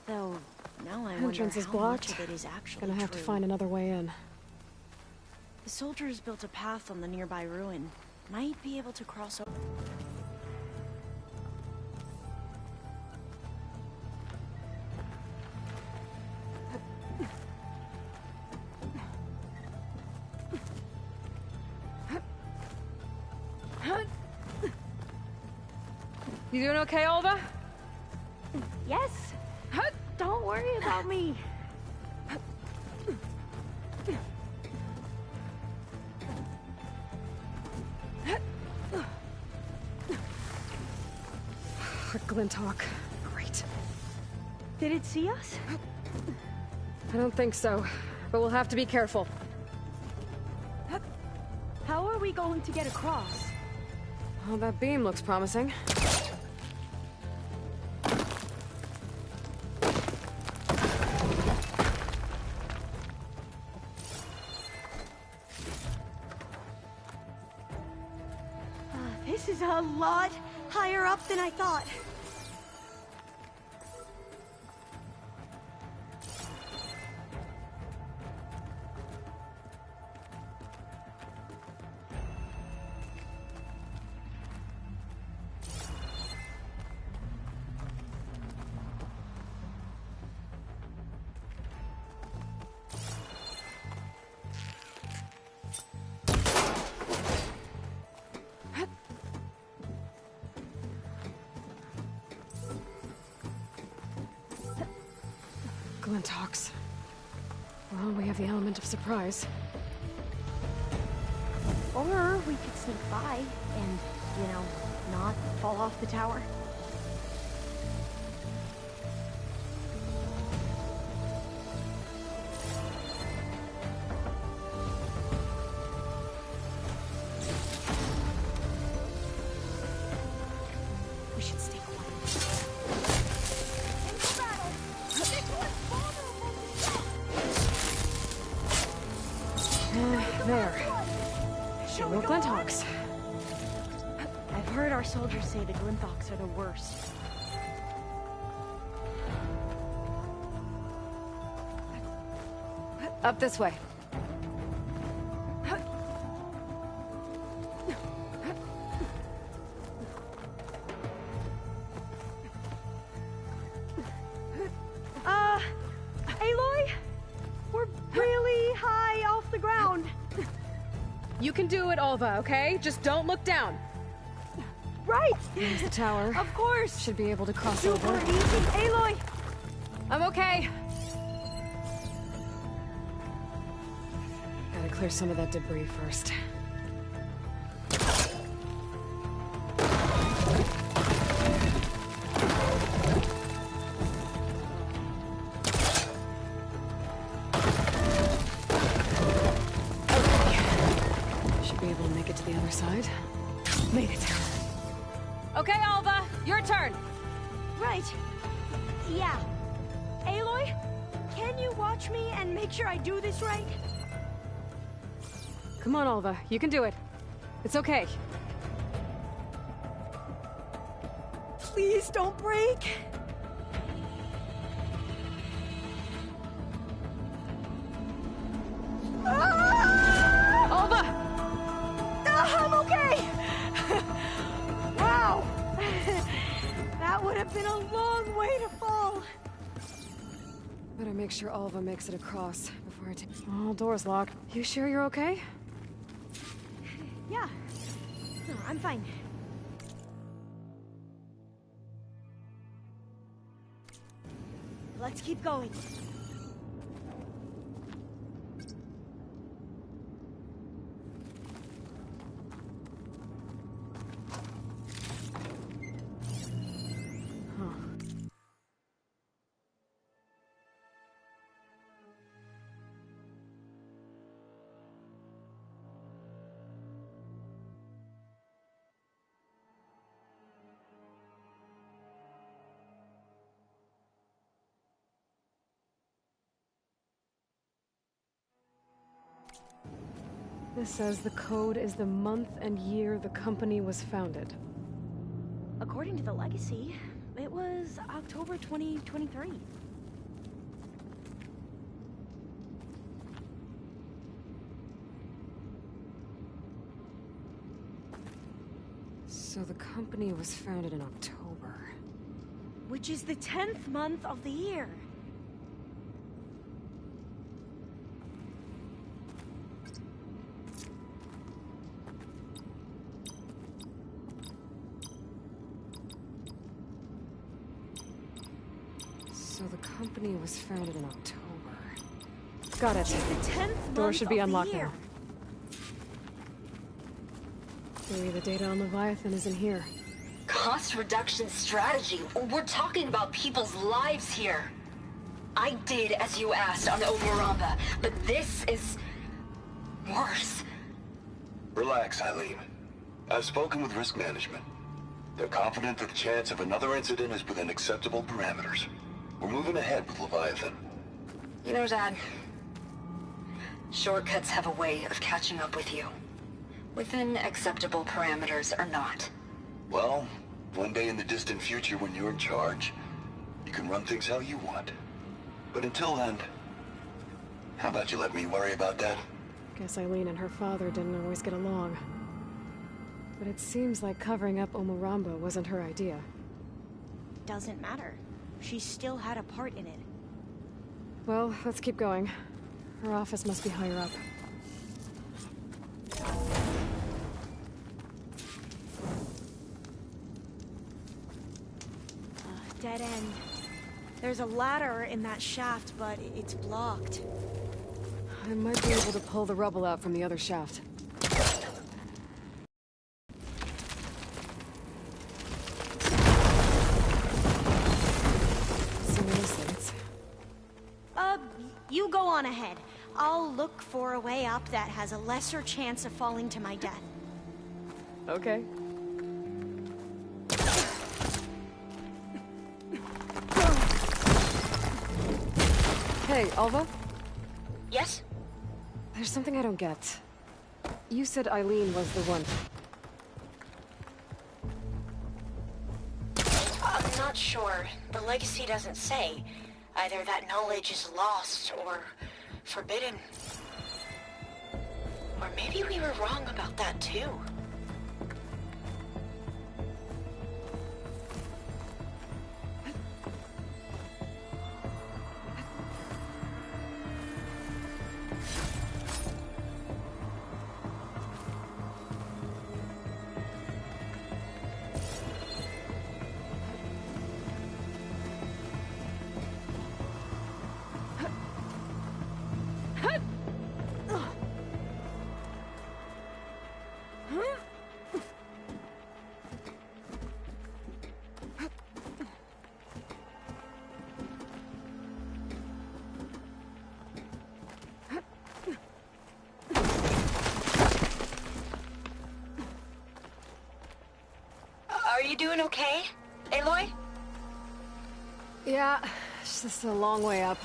Though, now I wonder Entrance is how blocked. much of it is actually Gonna have true. to find another way in. The soldiers built a path on the nearby ruin. Might be able to cross over. You doing okay, Olva? Yes! Don't worry about me. Glinthawk. Great. Did it see us? I don't think so, but we'll have to be careful. How are we going to get across? Oh, that beam looks promising. This is a lot higher up than I thought. Glinthawks. Well, we have the element of surprise. Or we could sneak by and, you know, not fall off the tower. We should stay quiet. There. Show no Glinthawks. I've heard our soldiers say the Glinthawks are the worst. Up this way. Aloy? We're really high off the ground. You can do it, Olva, okay? Just don't look down. Right! There's the tower. Of course! Should be able to cross Super over. easy. Aloy! I'm okay. Gotta clear some of that debris first. To the other side. Made it. Okay, Alva, your turn. Right. Yeah. Aloy, can you watch me and make sure I do this right? Come on, Alva. You can do it. It's okay. Please don't break. Alva! I'm okay! Wow! That would have been a long way to fall. Better make sure Alva makes it across before I take... Oh, door's locked. You sure you're okay? Yeah. No, I'm fine. Let's keep going. This says the code is the month and year the company was founded. According to the legacy, it was October 2023. So the company was founded in October. Which is the 10th month of the year. So the company was founded in October. Got it. The 10th Door month should be of the unlocked year. now. Maybe the data on Leviathan isn't here. Cost reduction strategy? We're talking about people's lives here. I did as you asked on Omaramba, but this is... worse. Relax, Eileen. I've spoken with risk management. They're confident that the chance of another incident is within acceptable parameters. We're moving ahead with Leviathan. You know, Dad, shortcuts have a way of catching up with you. Within acceptable parameters or not. Well, one day in the distant future when you're in charge, you can run things how you want. But until then, how about you let me worry about that? Guess Eileen and her father didn't always get along. But it seems like covering up Omaramba wasn't her idea. Doesn't matter. She still had a part in it. Well, let's keep going. Her office must be higher up. Dead end. There's a ladder in that shaft, but it's blocked. I might be able to pull the rubble out from the other shaft. You go on ahead. I'll look for a way up that has a lesser chance of falling to my death. Okay. Hey, Alva? Yes? There's something I don't get. You said Eileen was the one. I'm not sure. The legacy doesn't say. Either that knowledge is lost or forbidden. Or maybe we were wrong about that too. okay? Aloy? Yeah, it's just a long way up.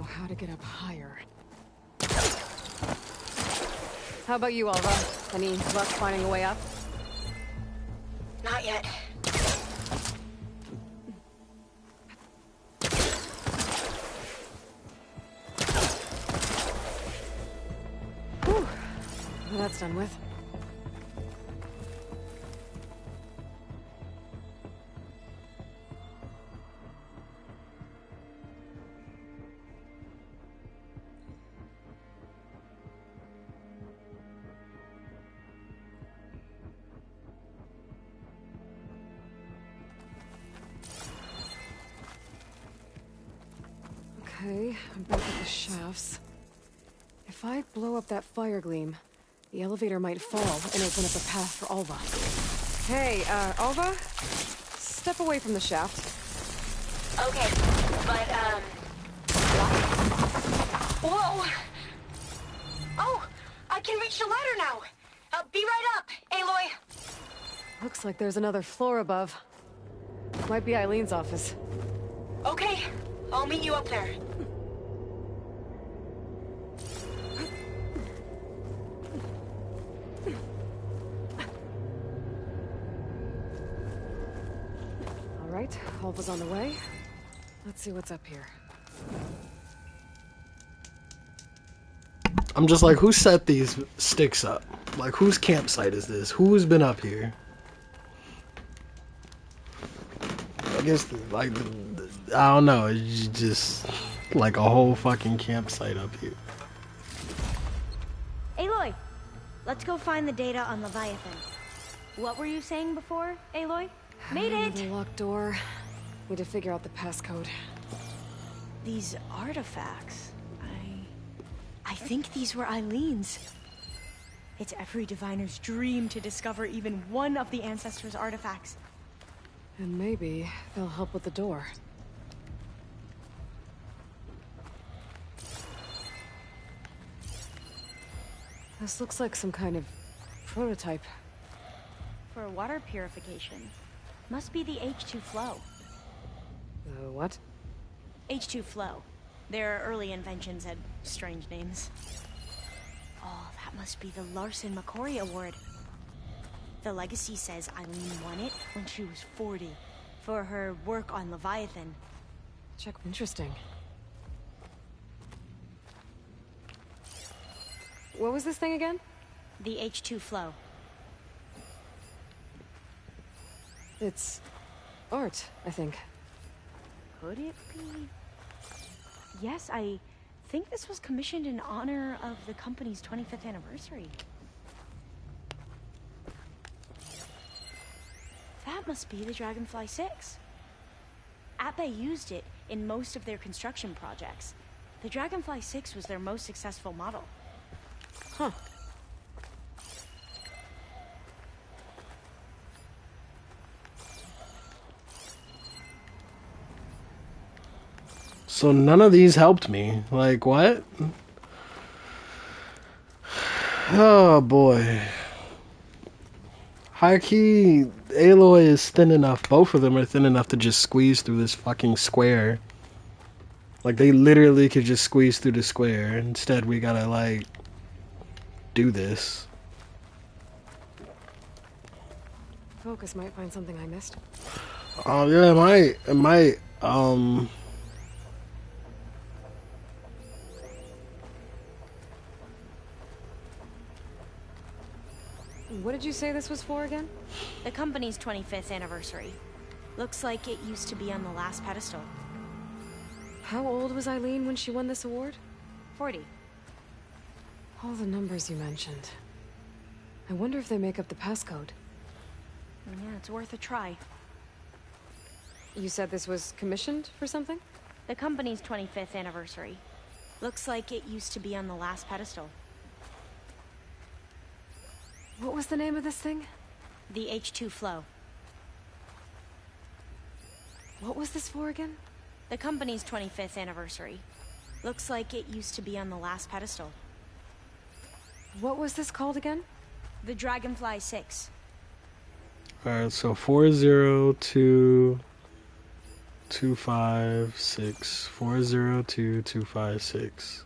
How to get up higher. How about you, Alva? Any luck finding a way up? Not yet. Whew. Well, that's done with. Okay, I'm back at the shafts. If I blow up that fire gleam, the elevator might fall and open up a path for Alva. Hey, Alva? Step away from the shaft. Okay. But, Whoa! Oh! I can reach the ladder now! Be right up, Aloy! Looks like there's another floor above. Might be Eileen's office. Okay, I'll meet you up there. All right, Alva's on the way. Let's see what's up here. I'm just like, who set these sticks up? Like, whose campsite is this? Who's been up here? I guess, like, I don't know. It's just like a whole fucking campsite up here. Aloy, let's go find the data on Leviathan. What were you saying before, Aloy? Made it! The locked door. Need to figure out the passcode. These artifacts... I think these were Eileen's. It's every diviner's dream to discover even one of the Ancestors' artifacts. And maybe they'll help with the door. This looks like some kind of prototype. For water purification. Must be the H2 flow. What? H2 flow. Their early inventions had strange names. Oh, that must be the Larson McCory Award. The legacy says Eileen won it when she was 40 for her work on Leviathan. Check. Interesting. What was this thing again? The H2 flow. It's art, I think. Could it be? Yes, I think this was commissioned in honor of the company's 25th anniversary. That must be the Dragonfly 6. Ape used it in most of their construction projects. The Dragonfly 6 was their most successful model. Huh. So none of these helped me. Like, what? Oh, boy. High key, Aloy is thin enough. Both of them are thin enough to just squeeze through this fucking square. Like, they literally could just squeeze through the square. Instead, we gotta, like, do this. Focus might find something I missed. Oh, yeah, it might, What did you say this was for again? The company's 25th anniversary. Looks like it used to be on the last pedestal. How old was Eileen when she won this award? 40. All the numbers you mentioned. I wonder if they make up the passcode. Yeah, it's worth a try. You said this was commissioned for something? The company's 25th anniversary. Looks like it used to be on the last pedestal. What was the name of this thing? The H2 flow. What was this for again? The company's 25th anniversary. Looks like it used to be on the last pedestal. What was this called again? The Dragonfly 6. Alright, so 402256. 402256.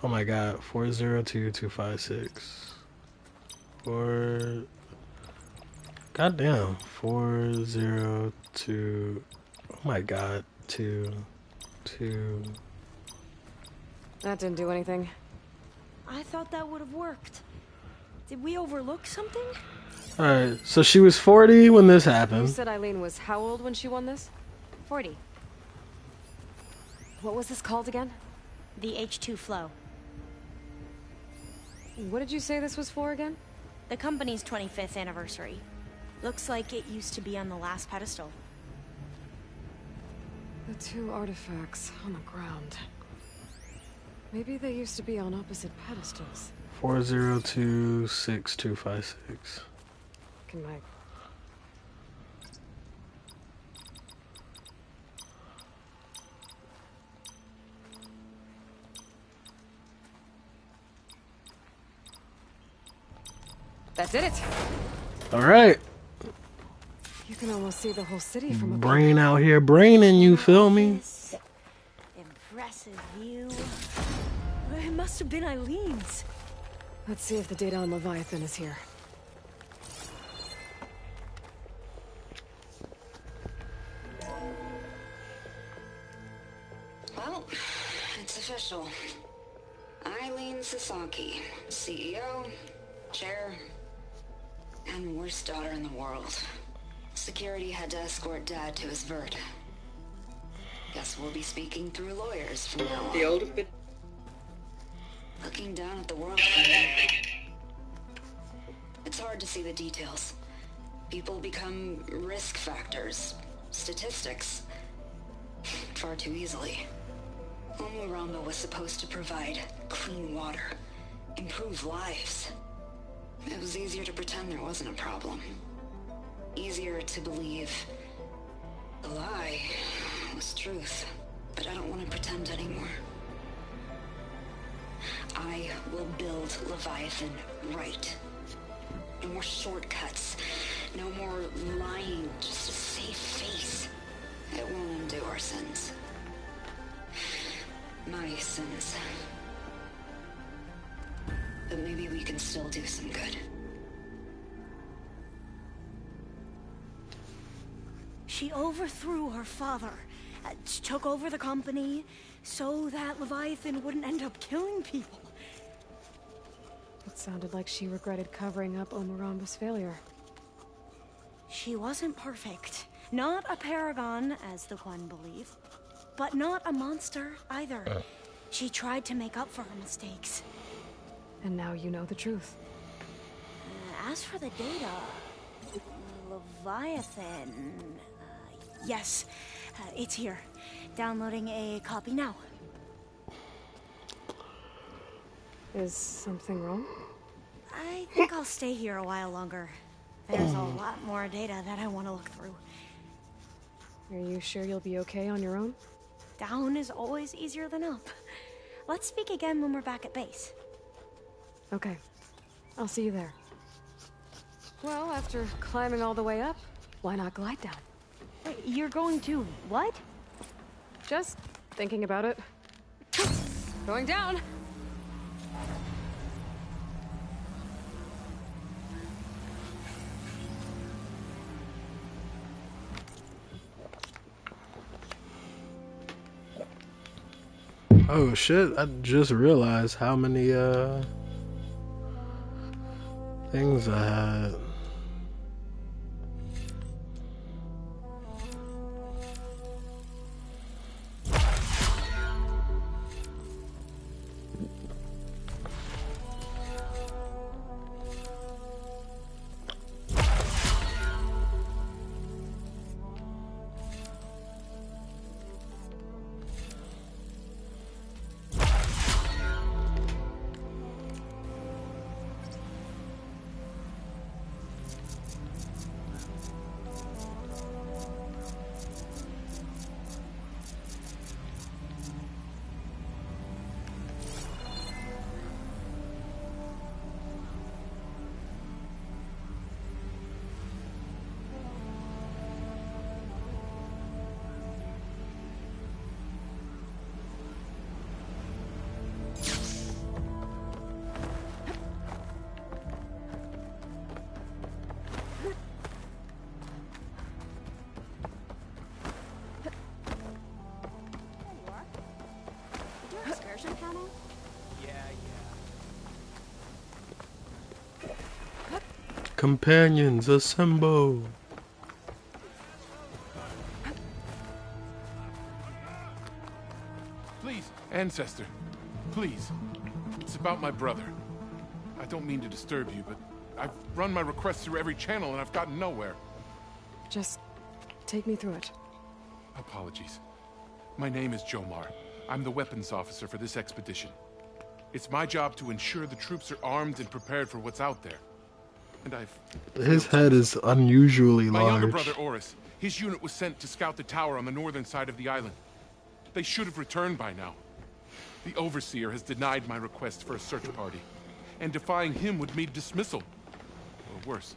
Oh my god, 402256. Goddamn, 402. Oh my god, 2. That didn't do anything. I thought that would have worked. Did we overlook something? Alright, so she was 40 when this happened. You said Eileen was how old when she won this? 40. What was this called again? The H2 flow. What did you say this was for again? The company's 25th anniversary. Looks like it used to be on the last pedestal. The two artifacts on the ground. Maybe they used to be on opposite pedestals. 4026256. Can I... That did it! Alright. You can almost see the whole city from above. Brain out here braining, you feel me? Impressive view. It must have been Eileen's. Let's see if the data on Leviathan is here. Well, it's official. Eileen Sasaki, CEO, chair, and worst daughter in the world. Security had to escort Dad to his vert. Guess we'll be speaking through lawyers from now on. The oldest bit. Looking down at the world from here. It's hard to see the details. People become risk factors, statistics, far too easily. Omuramba was supposed to provide clean water, improve lives. It was easier to pretend there wasn't a problem. Easier to believe the lie was truth. But I don't want to pretend anymore. I will build Leviathan right. No more shortcuts. No more lying just to save face. It won't undo our sins. My sins. But maybe we can still do some good. She overthrew her father, took over the company, so that Leviathan wouldn't end up killing people. It sounded like she regretted covering up Omuramba's failure. She wasn't perfect. Not a paragon, as the Quan believe. But not a monster, either. She tried to make up for her mistakes. And now you know the truth. As for the data... Leviathan... yes, it's here. Downloading a copy now. Is something wrong? I think I'll stay here a while longer. There's a lot more data that I want to look through. Are you sure you'll be okay on your own? Down is always easier than up. Let's speak again when we're back at base. Okay. I'll see you there. Well, after climbing all the way up, why not glide down? Wait, you're going to what? Just thinking about it. Going down! Oh shit, I just realized how many things I had. Companions, assemble! Please, Ancestor, please. It's about my brother. I don't mean to disturb you, but I've run my requests through every channel and I've gotten nowhere. Just take me through it. Apologies. My name is Jomar. I'm the weapons officer for this expedition. It's my job to ensure the troops are armed and prepared for what's out there. and I've... His head is unusually My large. younger brother, Oris, his unit was sent to scout the tower on the northern side of the island. They should have returned by now. The Overseer has denied my request for a search party, and defying him would mean dismissal. Or worse.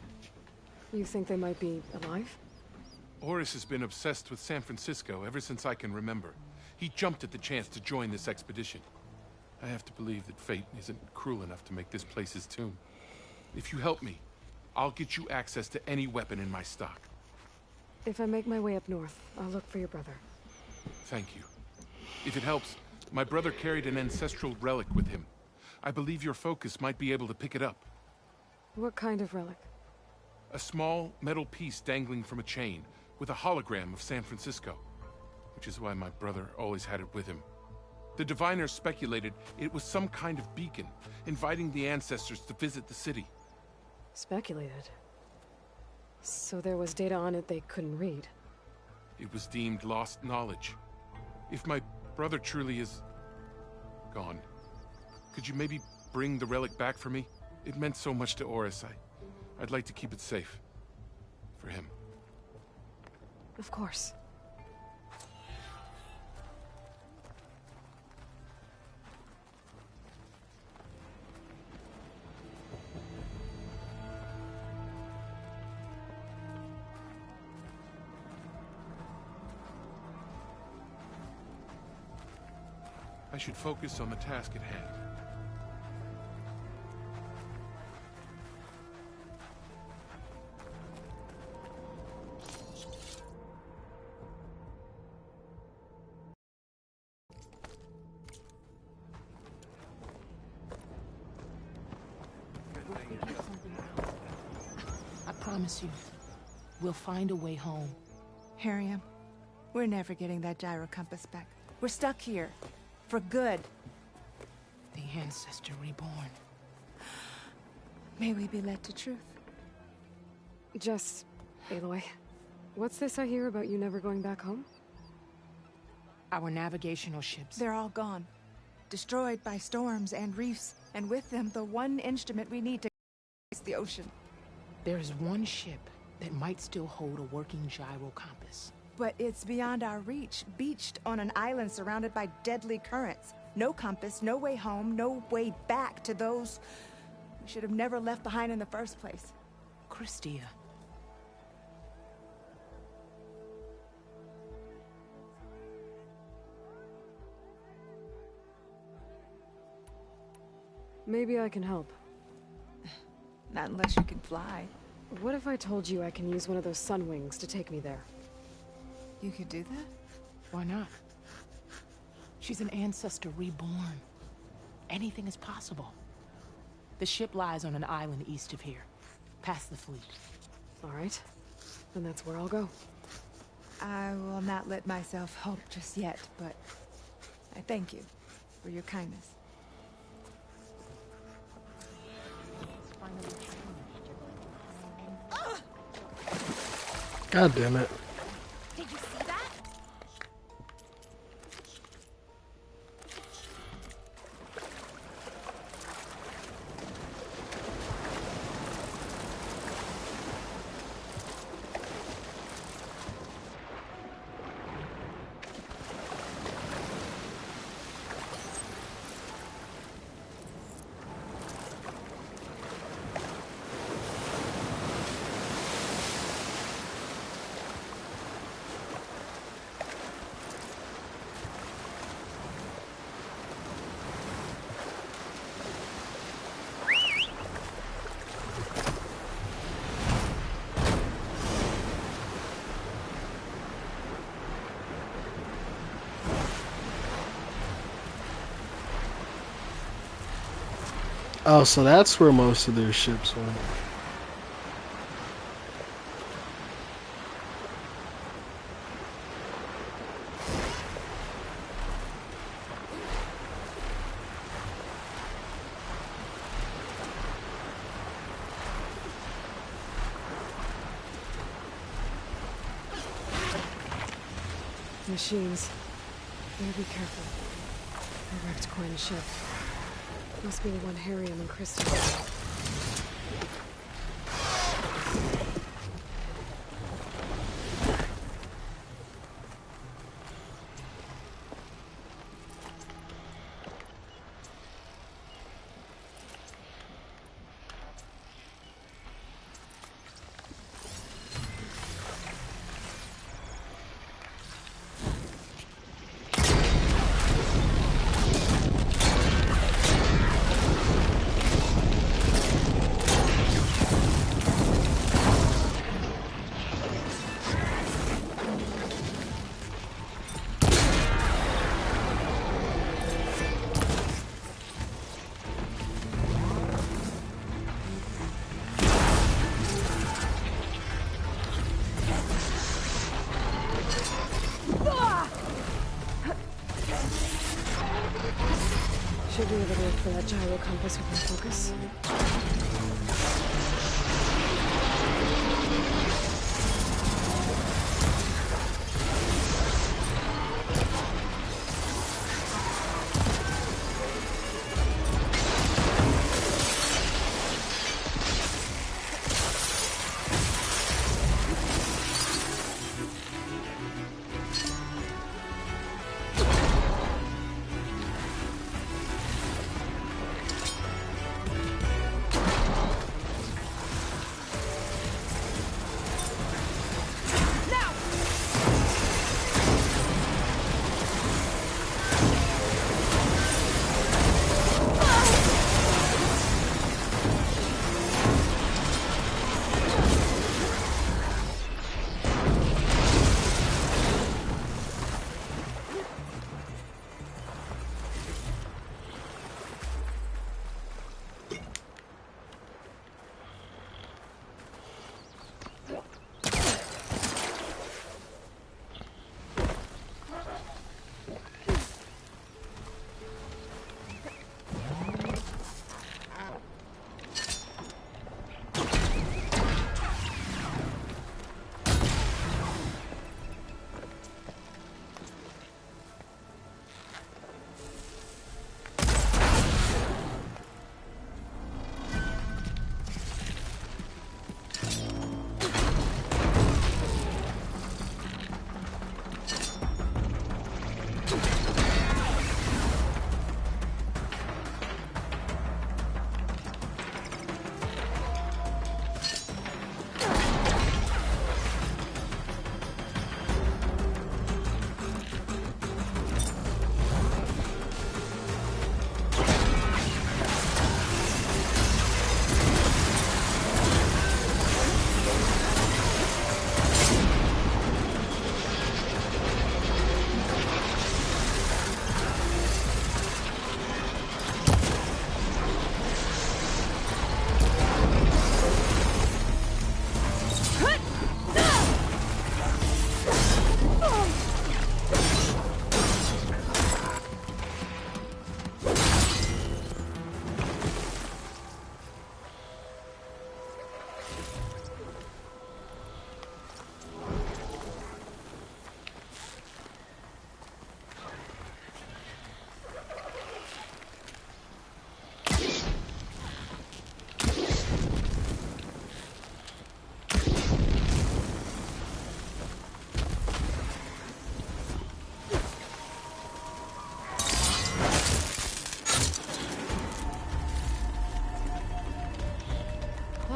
You think they might be alive? Oris has been obsessed with San Francisco ever since I can remember. He jumped at the chance to join this expedition. I have to believe that fate isn't cruel enough to make this place his tomb. If you help me, I'll get you access to any weapon in my stock. If I make my way up north, I'll look for your brother. Thank you. If it helps, my brother carried an ancestral relic with him. I believe your focus might be able to pick it up. What kind of relic? A small metal piece dangling from a chain, with a hologram of San Francisco. Which is why my brother always had it with him. The diviners speculated it was some kind of beacon, inviting the ancestors to visit the city. Speculated? So there was data on it they couldn't read? It was deemed lost knowledge. If my brother truly is... gone, could you maybe bring the relic back for me? It meant so much to Oris. I'd like to keep it safe. For him. Of course. I should focus on the task at hand. I promise you, we'll find a way home. Harriam, we're never getting that gyro compass back. We're stuck here. For good. The Ancestor reborn. May we be led to truth. Just, Aloy, what's this I hear about you never going back home? Our navigational ships. They're all gone. Destroyed by storms and reefs, and with them the one instrument we need to cross the ocean. There is one ship that might still hold a working gyro compass. But it's beyond our reach, beached on an island surrounded by deadly currents. No compass, no way home, no way back to those we should have never left behind in the first place. Christia. Maybe I can help. Not unless you can fly. What if I told you I can use one of those sun wings to take me there? You could do that? Why not? She's an Ancestor reborn. Anything is possible. The ship lies on an island east of here, past the fleet. All right. Then that's where I'll go. I will not let myself hope just yet, but I thank you for your kindness. God damn it. Did you see that? Oh, so that's where most of their ships went. Machines. Better be careful. A wrecked Quen ship. Must be the one Harriam and Christia. should be able to look for that gyro compass with my focus.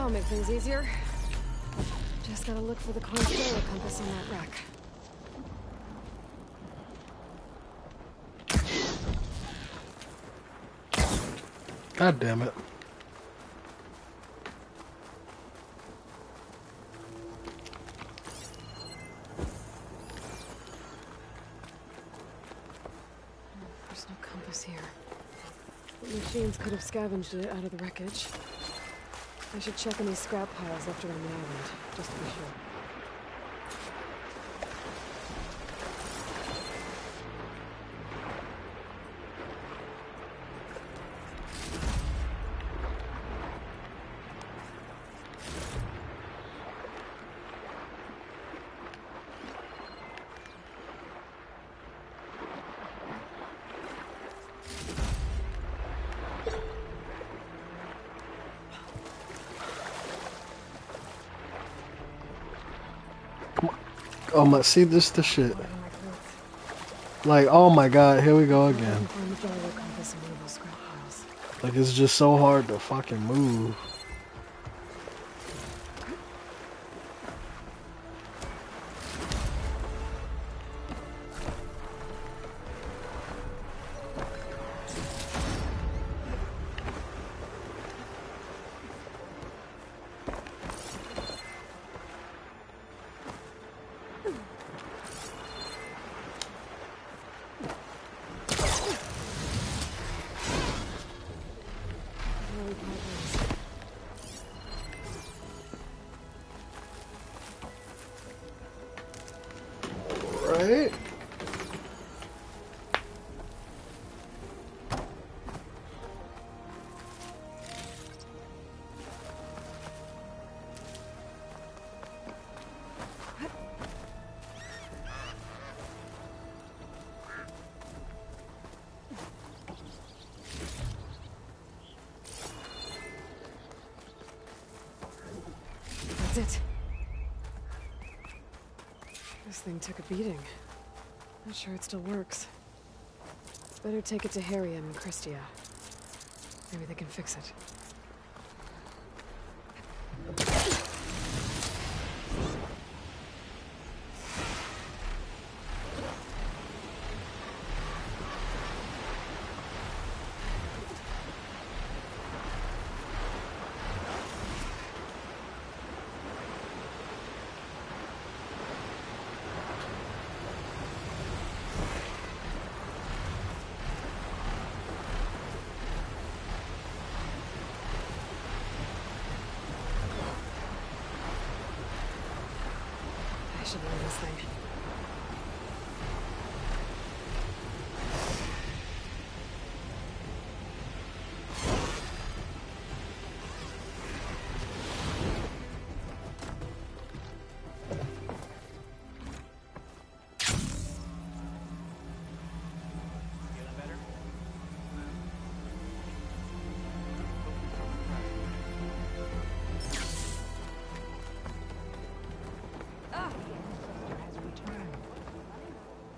That'll make things easier. Just gotta look for the Constello compass on that rack. God damn it. There's no compass here. The machines could have scavenged it out of the wreckage. I should check any scrap piles left around the island, just to be sure. Oh my, see this the shit. Like, oh my god, here we go again. Like, it's just so hard to fucking move. That's it. This thing took a beating. Not sure it still works. Better take it to Harry and Christia. Maybe they can fix it. I should learn this thing.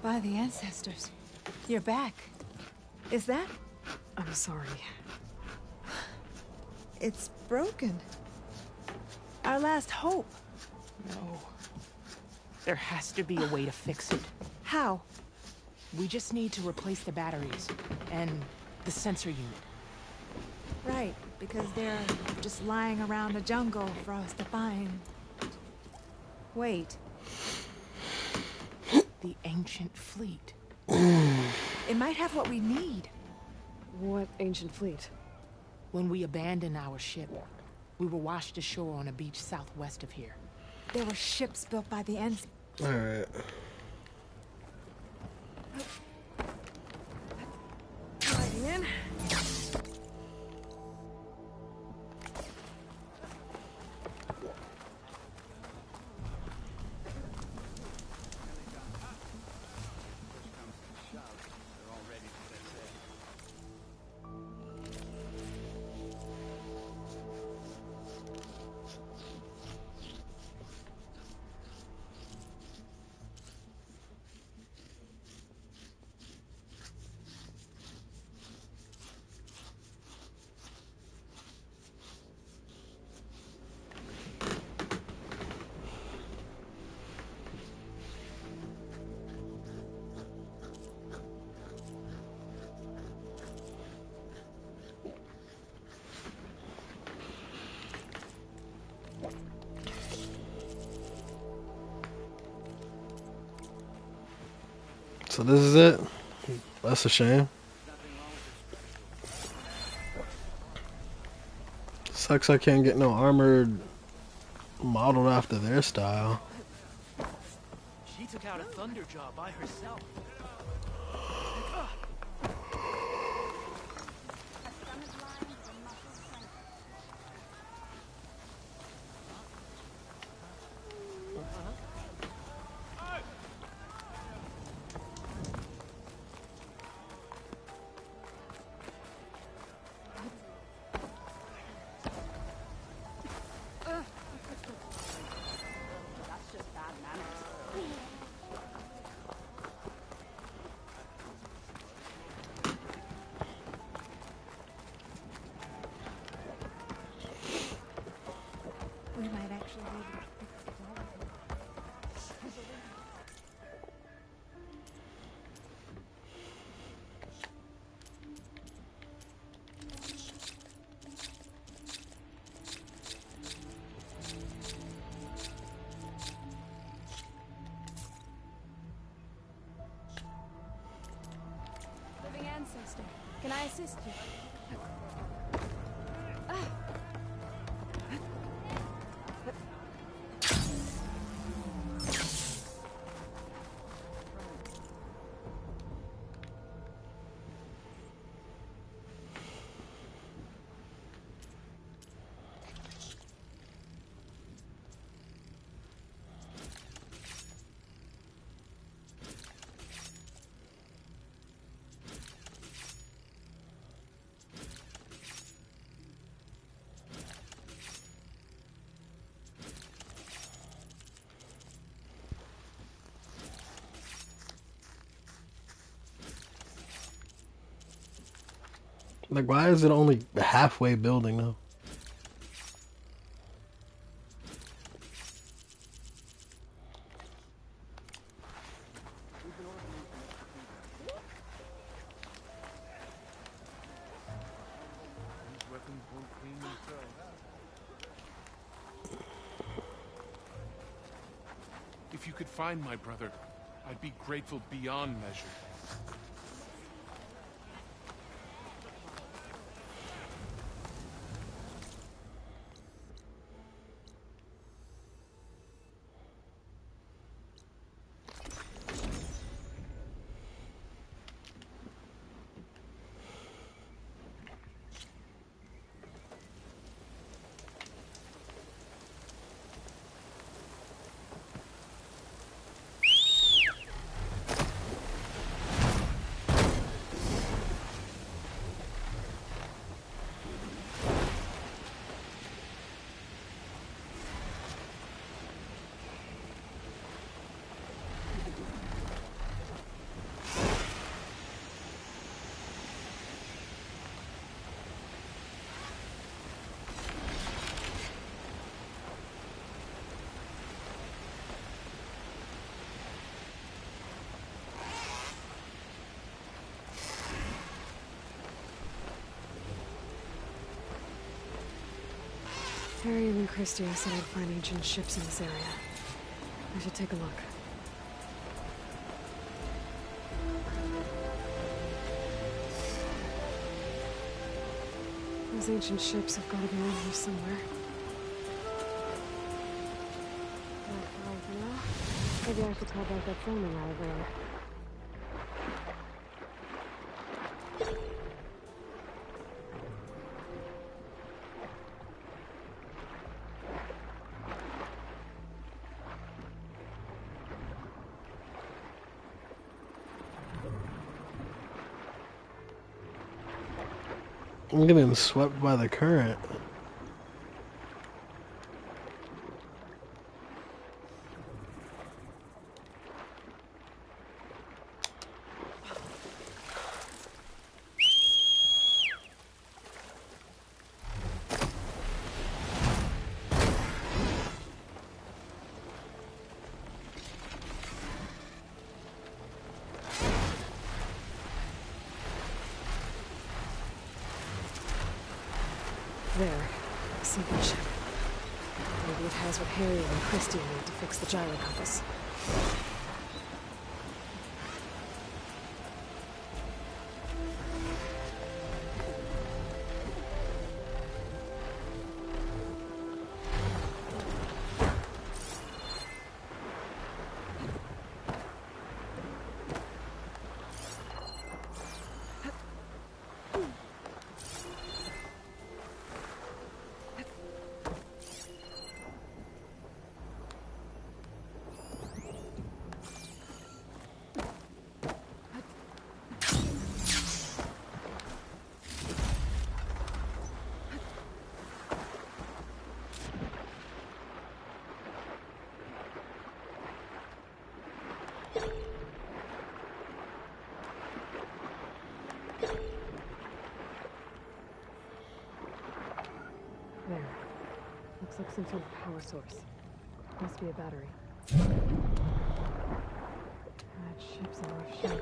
By the ancestors. You're back. Is that? I'm sorry. It's broken. Our last hope. No. There has to be a way to fix it. How? We just need to replace the batteries and the sensor unit. Right, because they're just lying around the jungle for us to find. Wait. The ancient fleet. It might have what we need. What ancient fleet? When we abandoned our ship, we were washed ashore on a beach southwest of here. There were ships built by the ancestors. Alright. Sliding in. So this is it? That's a shame. Sucks I can't get no armored modeled after their style. She took out a Thunderjaw by herself. We might actually be able to fix the problem. Living ancestor, can I assist you? Like, why is it only the halfway building though? If you could find my brother, I'd be grateful beyond measure. Harriet and Christia said I'd find ancient ships in this area. I should take a look. Those ancient ships have got to be around here somewhere. Maybe I should call back that filming I was in. I'm getting swept by the current. There. A sinking ship. Maybe it has what Harry and Christie need to fix the gyro compass. There. Looks like some sort of power source. Must be a battery. That ship's in rough shape.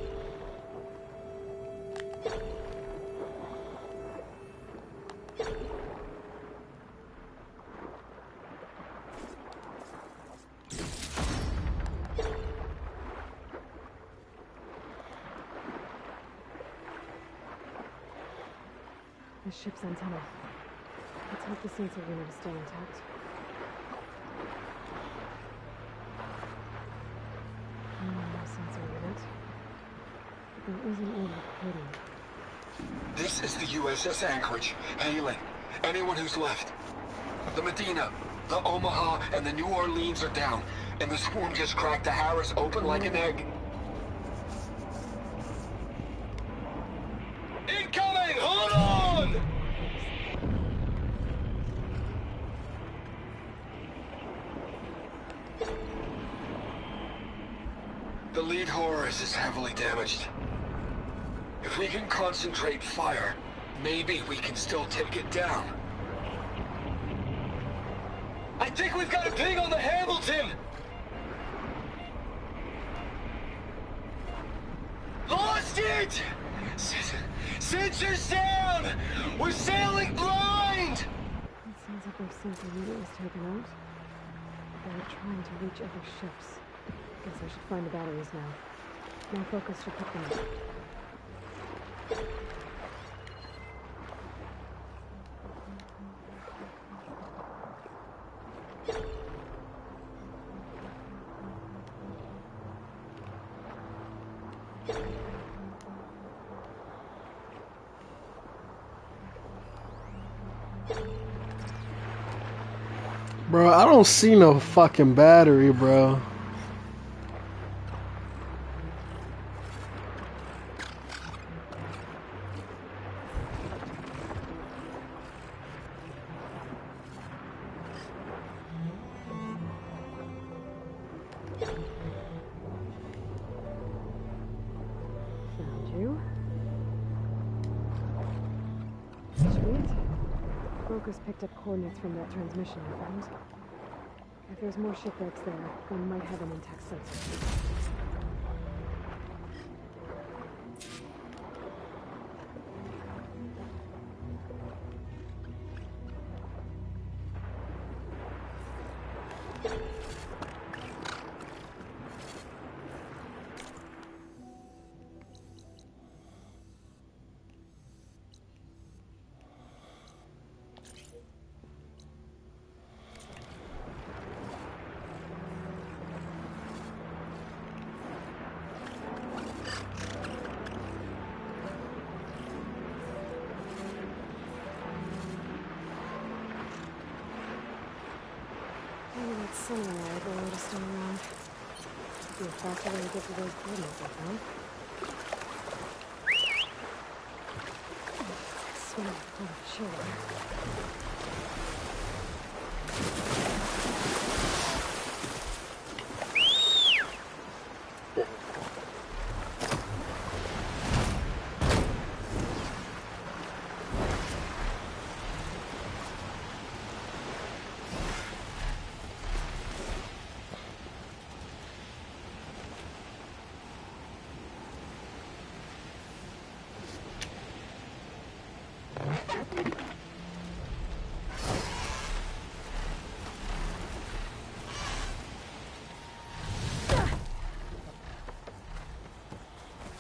The ship's antenna. Let's hope the sensor unit is still intact. No sensor unit. There is an order coding. This is the USS Anchorage. Hailing anyone who's left. The Medina, the Omaha, and the New Orleans are down, and the swarm just cracked the Harris open like an egg. Incoming! Hold on! The lead Horus is heavily damaged. If we can concentrate fire, Maybe we can still take it down. I think we've got a ping on the Hamilton! Lost it! Sensors down! We're sailing blind! It sounds like their sensor unit was taken out. They were trying to reach other ships. Guess I should find the batteries now. My focus should pick them up. Bro, I don't see no fucking battery, bro. Found you. Sweet. Focus picked up coordinates from that transmission I found. If there's more shipwrecks there, one might have an intact sensor. Maybe that sunlight will let us stay around. It'd be a faster way to get to those coordinates, I found. Smell full of chill.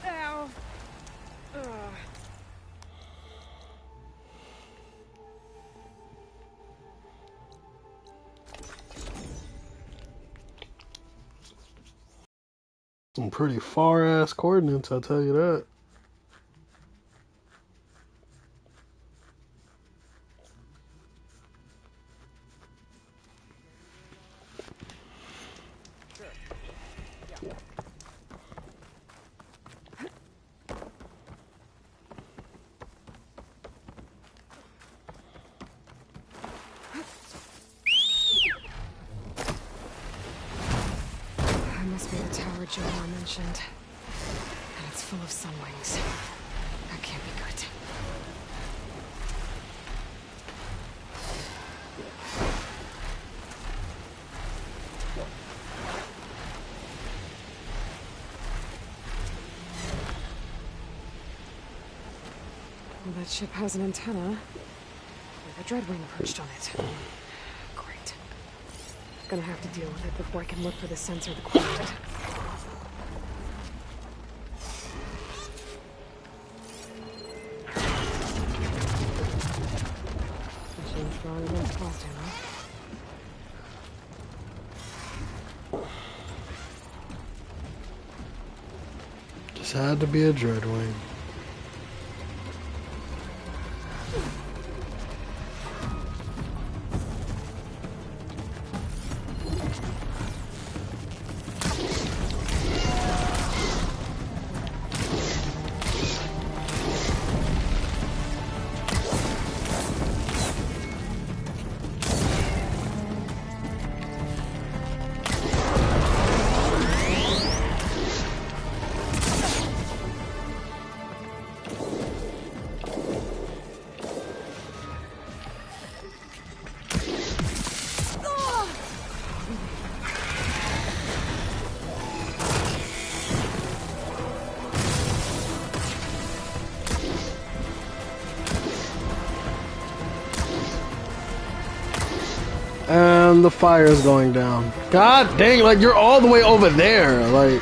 Ow. Ugh. Some pretty far ass coordinates, I'll tell you that. That must be the tower Joanna mentioned. And it's full of sunwings. That can't be good. Well, that ship has an antenna with a dreadwing perched on it. Great. Gonna have to deal with it before I can look for the sensor the coordinate. Machine strong against costume, huh? Just had to be a dreadwing. And the fire is going down. God dang, like you're all the way over there. Like.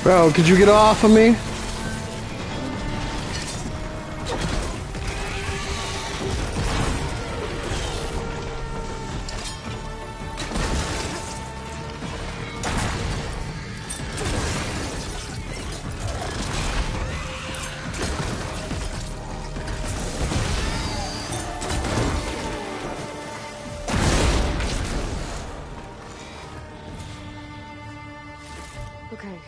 Bro, could you get off of me? Okay,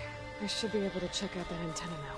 I should be able to check out that antenna now.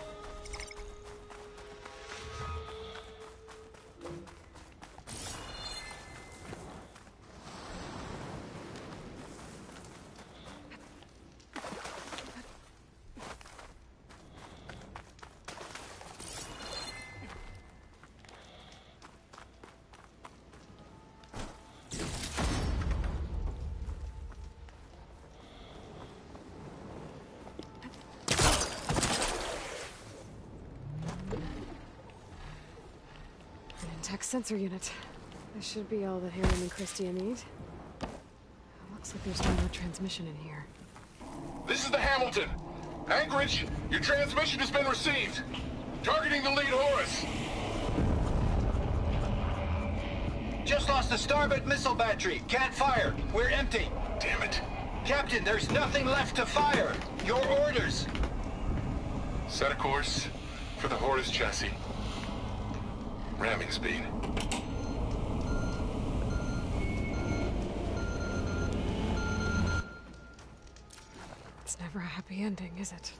Tech sensor unit. This should be all that Harriman and Christia need. Looks like there's no more transmission in here. This is the Hamilton. Anchorage, your transmission has been received. Targeting the lead Horus. Just lost the starboard missile battery. Can't fire. We're empty. Damn it. Captain, there's nothing left to fire. Your orders. Set a course for the Horus chassis. Ramming speed. It's never a happy ending, is it?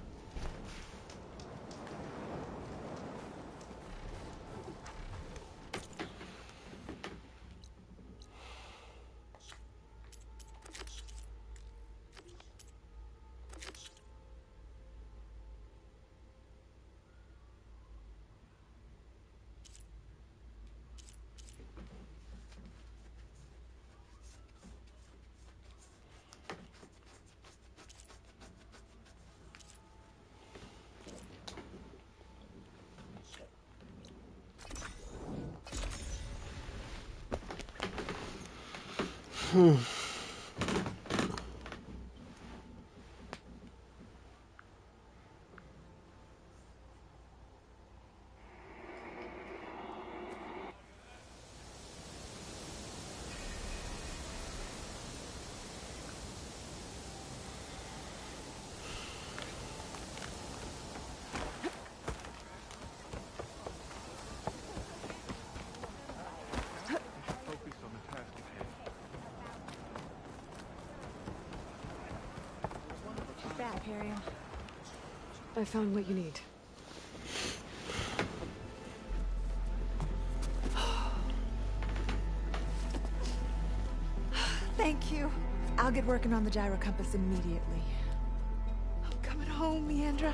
Back, Harry. I found what you need. Thank you. I'll get working on the gyro compass immediately. I'm coming home, Leandra.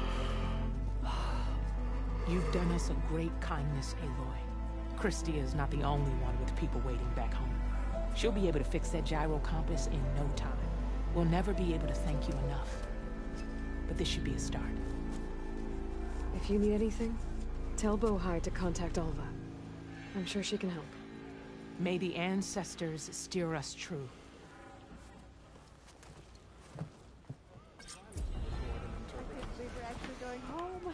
You've done us a great kindness, Aloy. Christia is not the only one with people waiting back home. She'll be able to fix that gyro compass in no time. We'll never be able to thank you enough. But this should be a start. If you need anything, tell Bohai to contact Alva. I'm sure she can help. May the ancestors steer us true. We were actually going home.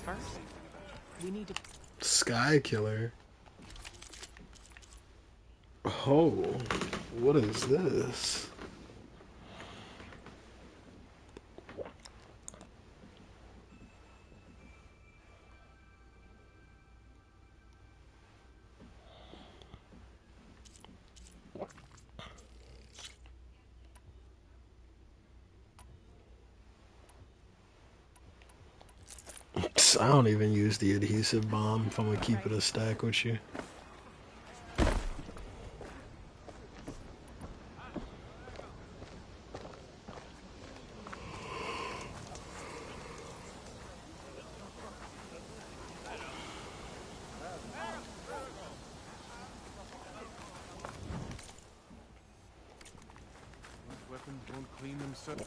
First, we need to... Sky Killer. Oh, what is this? I don't even use the adhesive bomb if I'm gonna keep it a stack with you. Weapons won't clean themselves.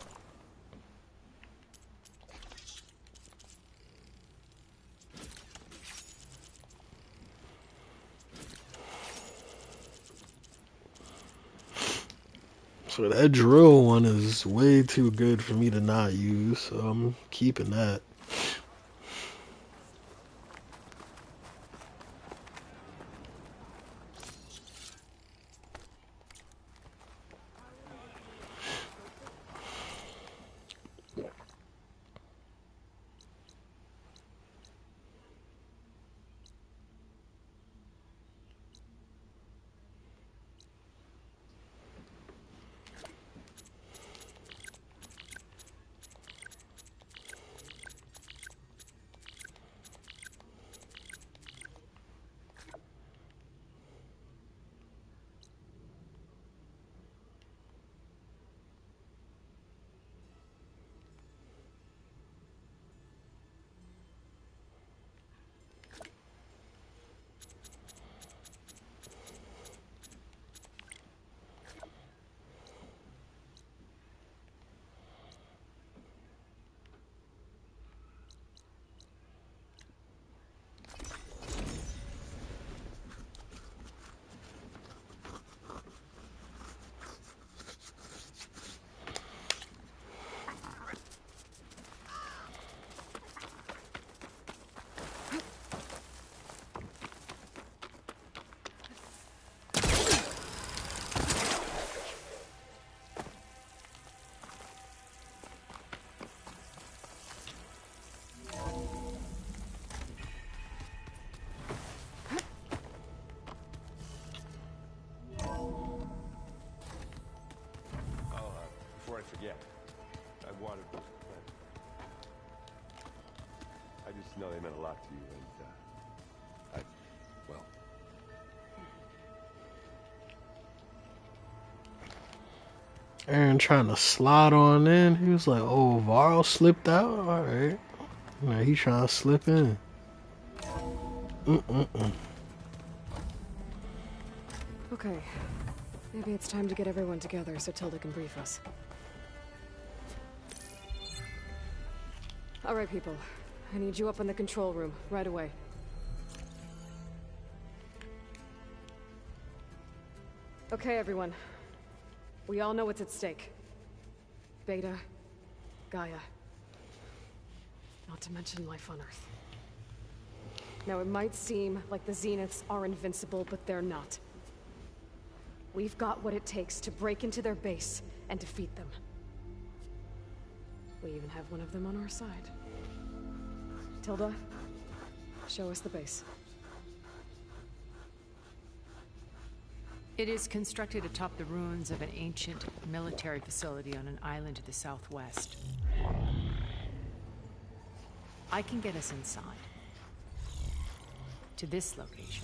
So that drill one is way too good for me to not use, so I'm keeping that. Before I forget, I wanted... I just know they meant a lot to you, and, well... Aaron trying to slide on in. He was like, oh, Varl slipped out? Alright. Now he trying to slip in. Okay. Maybe it's time to get everyone together so Tilda can brief us. Alright, people. I need you up in the control room, right away. Okay, everyone. We all know what's at stake. Beta, Gaia. Not to mention life on Earth. Now, it might seem like the Zeniths are invincible, but they're not. We've got what it takes to break into their base and defeat them. We even have one of them on our side. Tilda, show us the base. It is constructed atop the ruins of an ancient military facility on an island to the southwest. I can get us inside. To this location.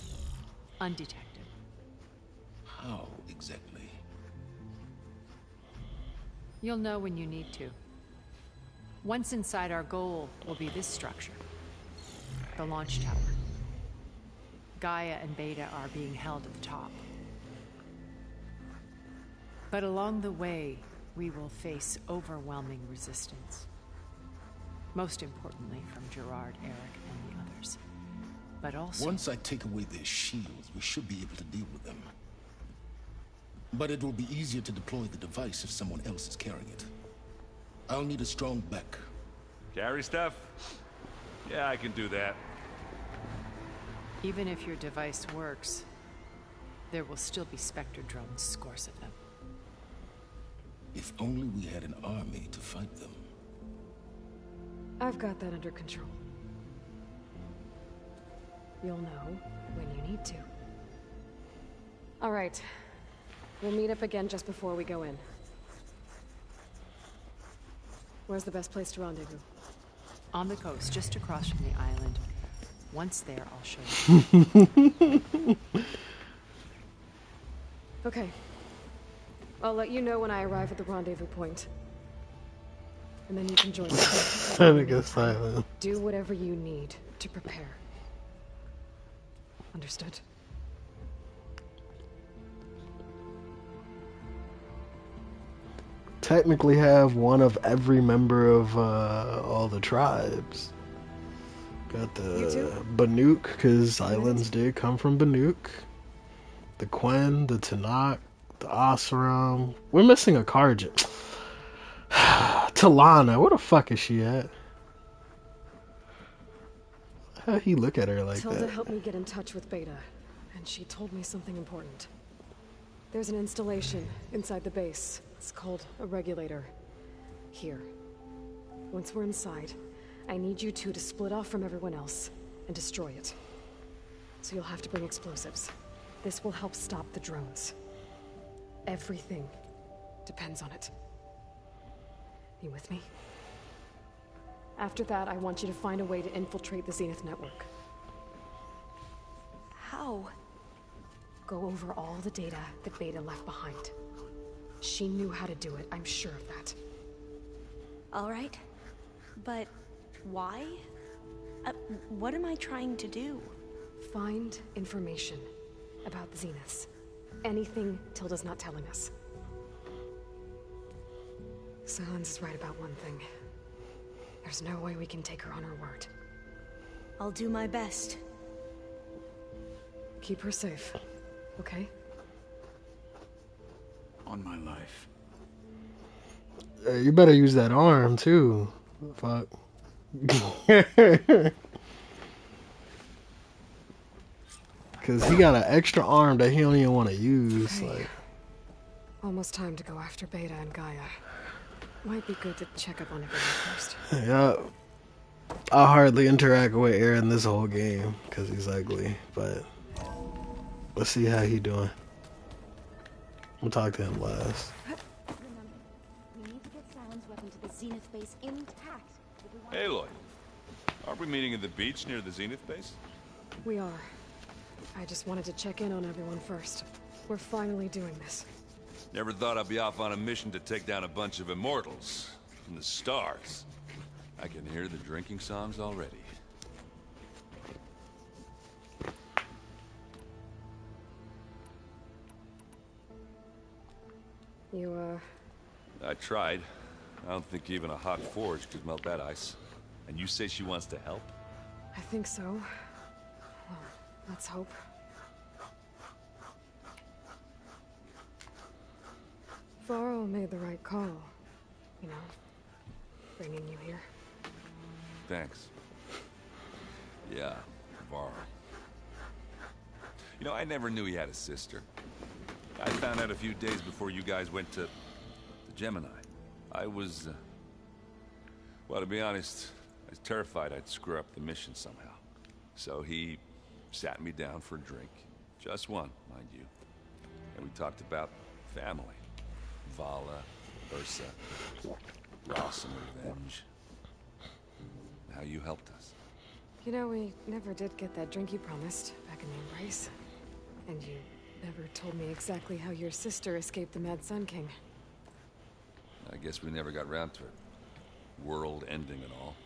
Undetected. How exactly? You'll know when you need to. Once inside, our goal will be this structure. The launch tower. Gaia and Beta are being held at the top. But along the way, we will face overwhelming resistance. Most importantly from Gerard, Eric, and the others. But also... Once I take away their shields, we should be able to deal with them. But it will be easier to deploy the device if someone else is carrying it. I'll need a strong back. Carry stuff? Yeah, I can do that. Even if your device works, there will still be Spectre drones, scores of them. If only we had an army to fight them. I've got that under control. You'll know when you need to. All right. We'll meet up again just before we go in. Where's the best place to rendezvous? On the coast, just across from the island. Once there, I'll show you. Okay. I'll let you know when I arrive at the rendezvous point. And then you can join me. Trying to get silent. Do whatever you need to prepare. Understood? Technically have one of every member of all the tribes. Got the Banuk, because islands did come from Banuk. The Quen, the Tanakh, the Oseram. We're missing a Khajiit. Talana, where the fuck is she at? How'd he look at her like Tilda that? helped me get in touch with Beta, and she told me something important. There's an installation inside the base. It's called a regulator. Here. Once we're inside, I need you two to split off from everyone else and destroy it. So you'll have to bring explosives. This will help stop the drones. Everything depends on it. You with me? After that, I want you to find a way to infiltrate the Zenith network. How? Go over all the data that Beta left behind. She knew how to do it, I'm sure of that. All right. But why? What am I trying to do? Find information about the Zeniths. Anything Tilda's not telling us. Sylens is right about one thing. There's no way we can take her on her word. I'll do my best. Keep her safe, okay? On my life. You better use that arm too. Fuck. Cause he got an extra arm that he don't even want to use. Okay. Like, almost time to go after Beta and Gaia. Might be good to check up on everyone first. yeah. I hardly interact with Aaron this whole game because he's ugly, but let's see how he doing. We'll talk to him last. Remember, we need to get Sylens' weapon to the Zenith base intact. Aloy, aren't we meeting at the beach near the Zenith base? We are. I just wanted to check in on everyone first. We're finally doing this. Never thought I'd be off on a mission to take down a bunch of immortals from the stars. I can hear the drinking songs already. You, I tried. I don't think even a hot forge could melt that ice. And you say she wants to help? I think so. Well, let's hope. Varl made the right call. You know, bringing you here. Thanks. Yeah, Varl. You know, I never knew he had a sister. I found out a few days before you guys went to Gemini. I was, well, to be honest, I was terrified I'd screw up the mission somehow. So he sat me down for a drink. Just one, mind you. And we talked about family. Vala, Ursa, loss and revenge. How you helped us. You know, we never did get that drink you promised back in the Embrace. And you never told me exactly how your sister escaped the Mad Sun King. I guess we never got round to it. World ending and all.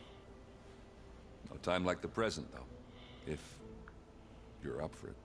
No time like the present, though. If you're up for it.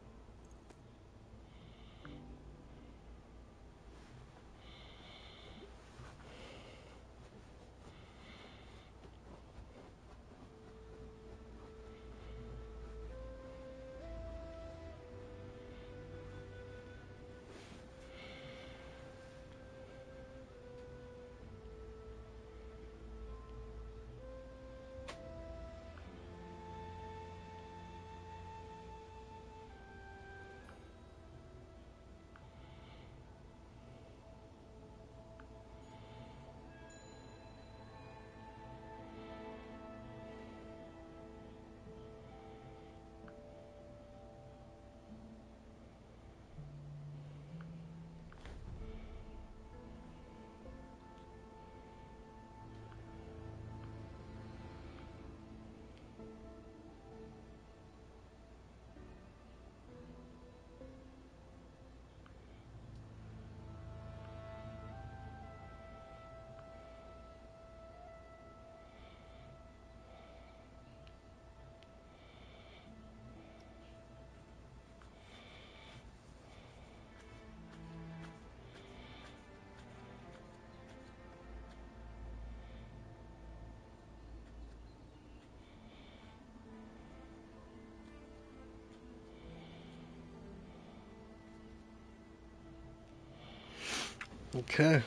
Okay.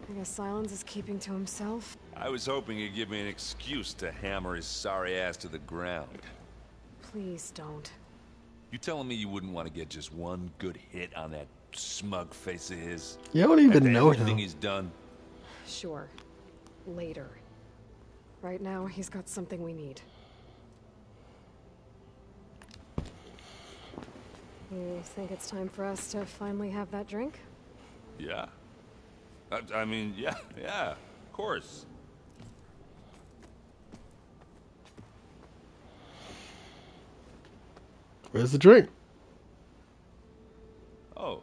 I guess Silence is keeping to himself. I was hoping he'd give me an excuse to hammer his sorry ass to the ground. Please don't. You telling me you wouldn't want to get just one good hit on that smug face of his? You don't even After know everything him. he's done? Sure. Later. Right now, he's got something we need. You think it's time for us to finally have that drink? Yeah. I mean, yeah, of course. Where's the drink? Oh.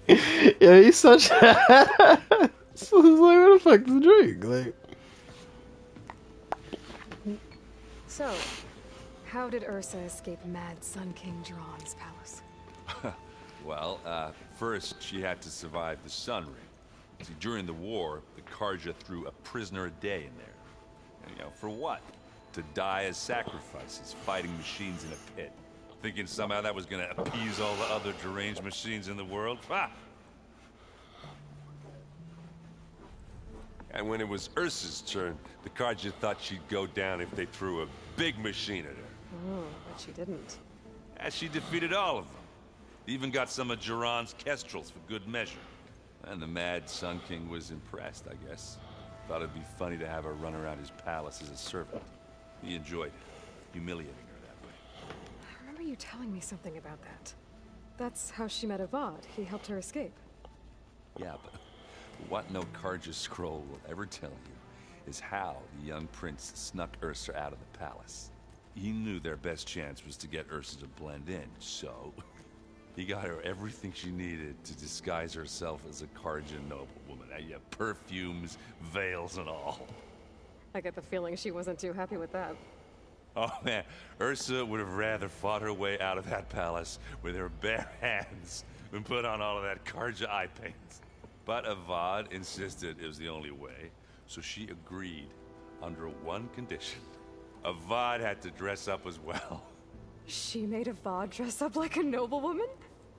Yeah, he's such. So it's like, where the fuck is the drink? Like. So, how did Ursa escape Mad Sun King Jiran's palace? Well, first she had to survive the Sun Ring. See, during the war, the Carja threw a prisoner a day in there. And, you know, for what? To die as sacrifices, fighting machines in a pit. Thinking somehow that was gonna appease all the other deranged machines in the world? Ah! And when it was Ursa's turn, the Carja thought she'd go down if they threw a big machine at her. Oh, but she didn't. And she defeated all of them. Even got some of Jiran's kestrels for good measure. And the Mad Sun King was impressed, I guess. Thought it'd be funny to have her run around his palace as a servant. He enjoyed it, humiliating her that way. I remember you telling me something about that. That's how she met Avad. He helped her escape. Yeah, but what no Carja scroll will ever tell you is how the young prince snuck Ursa out of the palace. He knew their best chance was to get Ursa to blend in, so he got her everything she needed to disguise herself as a Carja noblewoman. Yeah, perfumes, veils, and all. I get the feeling she wasn't too happy with that. Oh man, Ursa would have rather fought her way out of that palace with her bare hands than put on all of that Carja eye paint. But Avad insisted it was the only way, so she agreed under one condition. Avad had to dress up as well. She made Avad dress up like a noblewoman?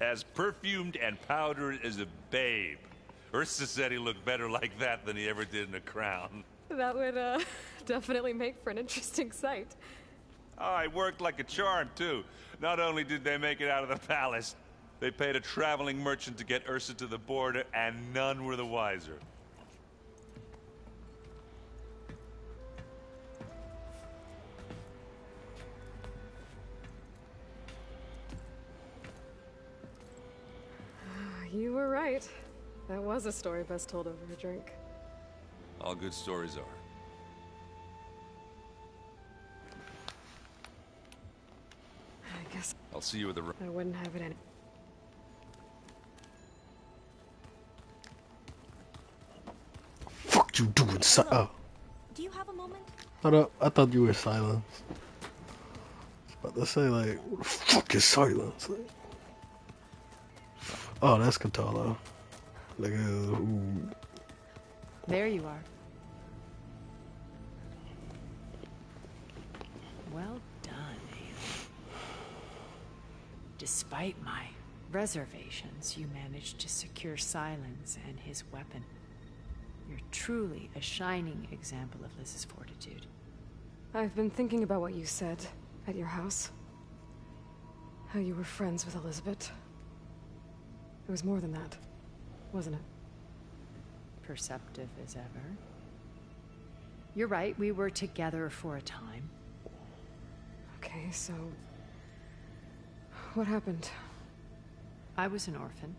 As perfumed and powdered as a babe. Ursa said he looked better like that than he ever did in a crown. That would, definitely make for an interesting sight. Oh, it worked like a charm, too. Not only did they make it out of the palace, they paid a traveling merchant to get Ursa to the border, and none were the wiser. You were right. That was a story best told over a drink. All good stories are. I guess I'll see you at the... I wouldn't have it any. Fuck you doing, oh. Do you have a moment? Hold up, I thought you were silence. I was about to say, like, what the fuck is silence? Like, oh, that's Katala. Like, ooh. There you are. Well done, Aloy. Despite my reservations, you managed to secure Silence and his weapon. You're truly a shining example of Liz's fortitude. I've been thinking about what you said at your house. How you were friends with Elizabeth. It was more than that, wasn't it? Perceptive as ever. You're right, we were together for a time. Okay, so... what happened? I was an orphan.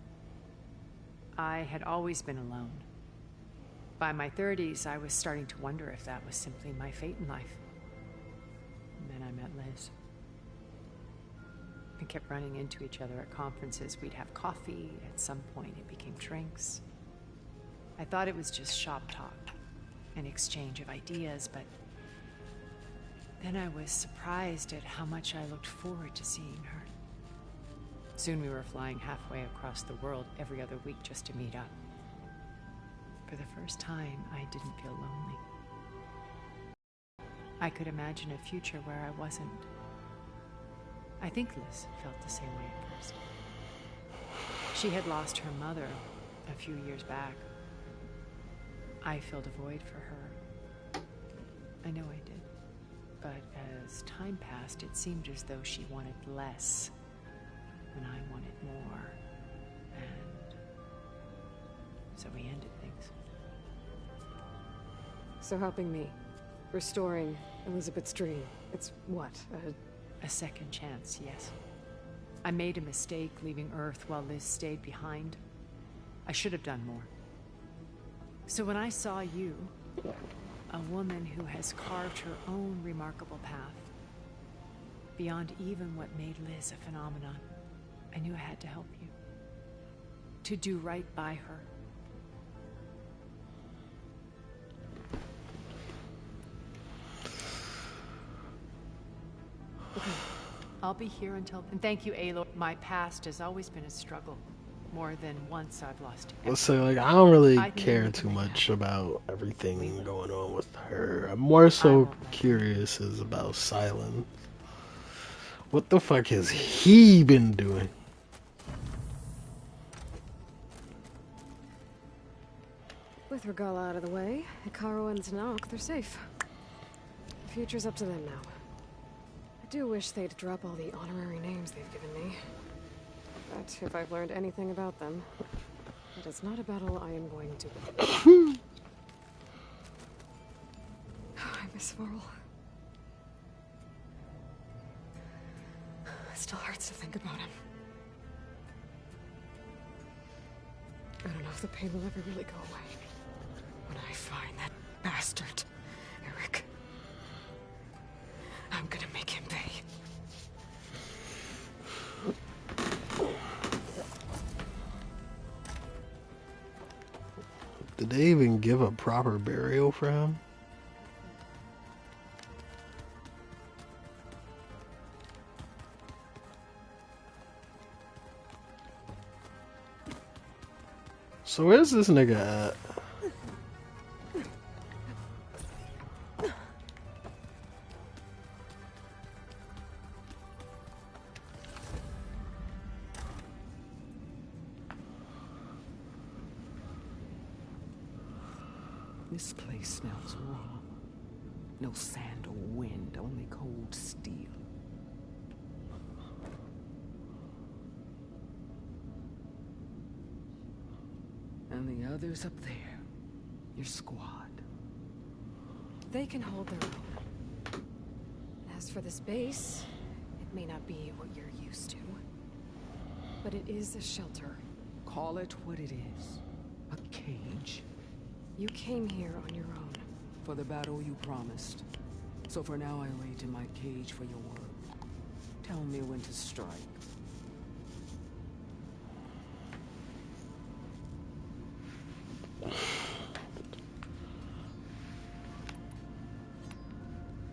I had always been alone. By my 30s, I was starting to wonder if that was simply my fate in life. And then I met Liz. We kept running into each other at conferences. We'd have coffee. At some point, it became drinks. I thought it was just shop talk, an exchange of ideas, but then I was surprised at how much I looked forward to seeing her. Soon we were flying halfway across the world every other week just to meet up. For the first time, I didn't feel lonely. I could imagine a future where I wasn't. I think Liz felt the same way at first. She had lost her mother a few years back. I filled a void for her. I know I did. But as time passed, it seemed as though she wanted less when I wanted more. And so we ended things. So helping me. Restoring Elizabeth's dream. It's what? A second chance, yes. I made a mistake leaving Earth while Liz stayed behind. I should have done more. So when I saw you, a woman who has carved her own remarkable path, beyond even what made Liz a phenomenon, I knew I had to help you. To do right by her. I'll be here until... And thank you, Aloy. My past has always been a struggle. More than once I've lost everything. Let's say, like, I don't really care too much about everything going on with her. I'm more so curious is about Silence. What the fuck has he been doing? With Regalla out of the way, Hekarro and Zanok, they're safe. The future's up to them now. I do wish they'd drop all the honorary names they've given me. But if I've learned anything about them, it is not a battle I am going to win. I miss Varl. It still hurts to think about him. I don't know if the pain will ever really go away. When I find that bastard, Eric, I'm gonna make him pay. Did they even give a proper burial for him? So where's this nigga at? This place smells raw. No sand or wind, only cold steel. And the others up there, your squad. They can hold their own. As for this base, it may not be what you're used to. But it is a shelter. Call it what it is. A cage. You came here on your own. For the battle you promised. So for now I wait in my cage for your word. Tell me when to strike.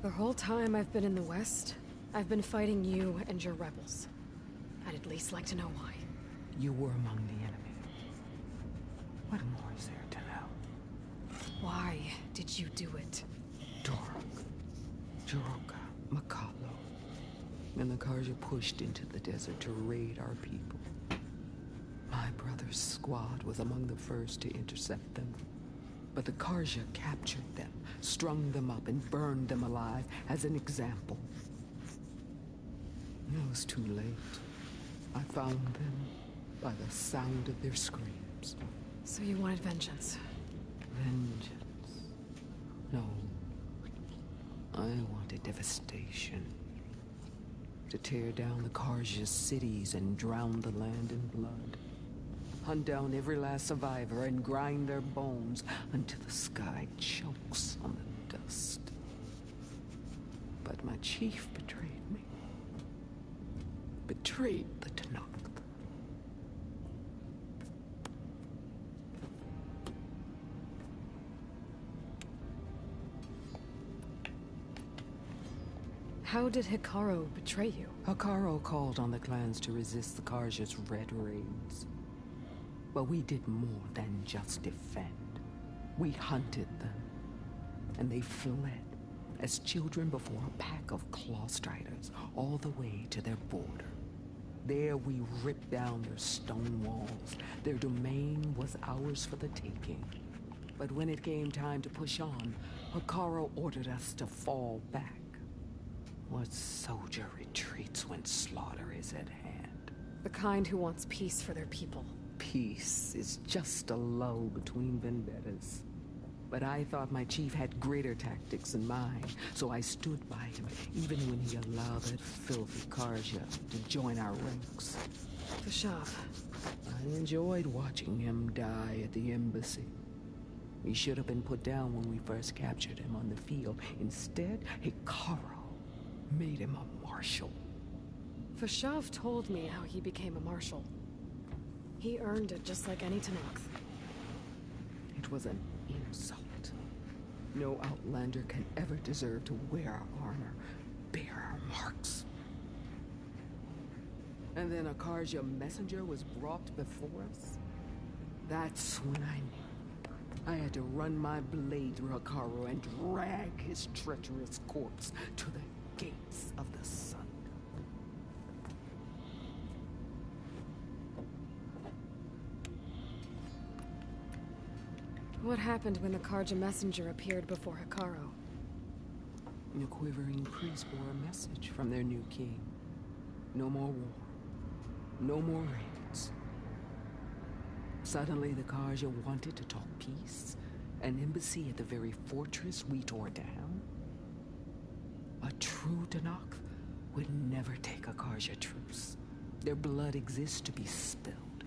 The whole time I've been in the West, I've been fighting you and your rebels. I'd at least like to know why. You were among the enemy. What more is there to know? Why did you do it? Torok, Jiroka, Makalo, and the Karja pushed into the desert to raid our people. My brother's squad was among the first to intercept them. But the Karja captured them, strung them up, and burned them alive as an example. It was too late. I found them by the sound of their screams. So you wanted vengeance? Vengeance? No. I wanted devastation. To tear down the Karja's cities and drown the land in blood. Hunt down every last survivor and grind their bones until the sky chokes on the dust. But my chief betrayed me. Betrayed the Tenakth. How did Hekarro betray you? Hekarro called on the clans to resist the Karja's red raids. But we did more than just defend. We hunted them. And they fled, as children before a pack of claw striders, all the way to their border. There we ripped down their stone walls. Their domain was ours for the taking. But when it came time to push on, Hekarro ordered us to fall back. What soldier retreats when slaughter is at hand? The kind who wants peace for their people. Peace is just a lull between vendettas. But I thought my chief had greater tactics in mind, so I stood by him, even when he allowed that filthy Karja to join our ranks. Fashav. I enjoyed watching him die at the embassy. He should have been put down when we first captured him on the field. Instead, Hekarro made him a marshal. Fashav told me how he became a marshal. He earned it just like any Tenakth. It was an insult. No Outlander can ever deserve to wear our armor, bear our marks. And then a Karja messenger was brought before us. That's when I knew. I had to run my blade through Hekarro and drag his treacherous corpse to the gates of the sun. What happened when the Karja messenger appeared before Hekarro? The quivering priests bore a message from their new king. No more war. No more raids. Suddenly the Karja wanted to talk peace. An embassy at the very fortress we tore down. A true Tenakth would never take a Karja truce. Their blood exists to be spilled.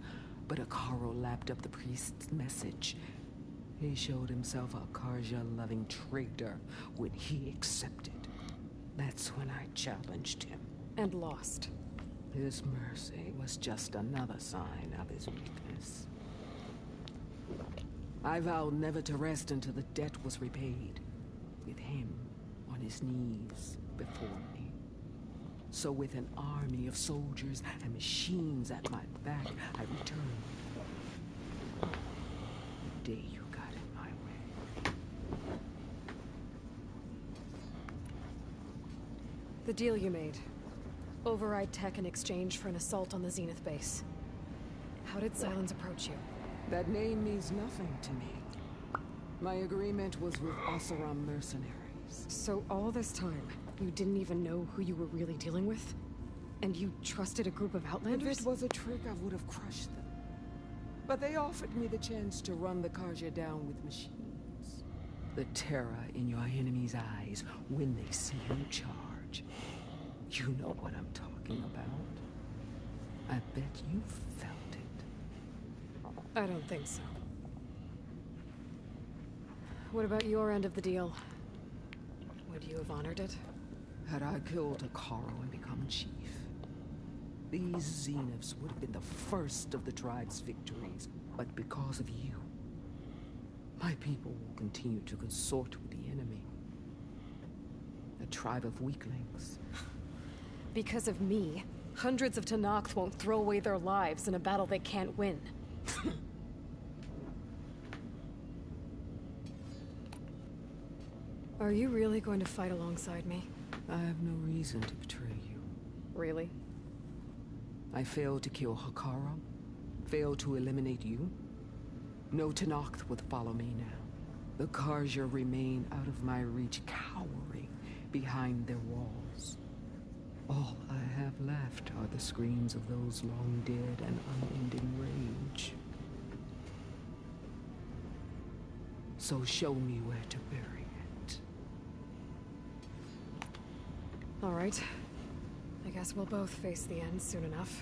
But Hekarro lapped up the priest's message. He showed himself a Karja-loving traitor when he accepted. That's when I challenged him. And lost. His mercy was just another sign of his weakness. I vowed never to rest until the debt was repaid, with him on his knees before me. So with an army of soldiers and machines at my back, I returned. The day you got in my way. The deal you made. Override tech in exchange for an assault on the Zenith base. How did Sylens approach you? That name means nothing to me. My agreement was with Oseram mercenaries. So all this time, you didn't even know who you were really dealing with? And you trusted a group of Outlanders? If it was a trick, I would have crushed them. But they offered me the chance to run the Carja down with machines. The terror in your enemy's eyes when they see you charge. You know what I'm talking about. I bet you felt it. I don't think so. What about your end of the deal? Would you have honored it? Had I killed Hekarro and become chief, these Zeniths would have been the first of the tribe's victories. But because of you, my people will continue to consort with the enemy. A tribe of weaklings. Because of me, hundreds of Tenakth won't throw away their lives in a battle they can't win. Are you really going to fight alongside me? I have no reason to betray you. Really? I failed to kill Hekarro, failed to eliminate you. No Tenakth would follow me now. The Carja remain out of my reach, cowering behind their walls. All I have left are the screams of those long dead and unending rage. So show me where to bury it. All right. I guess we'll both face the end soon enough.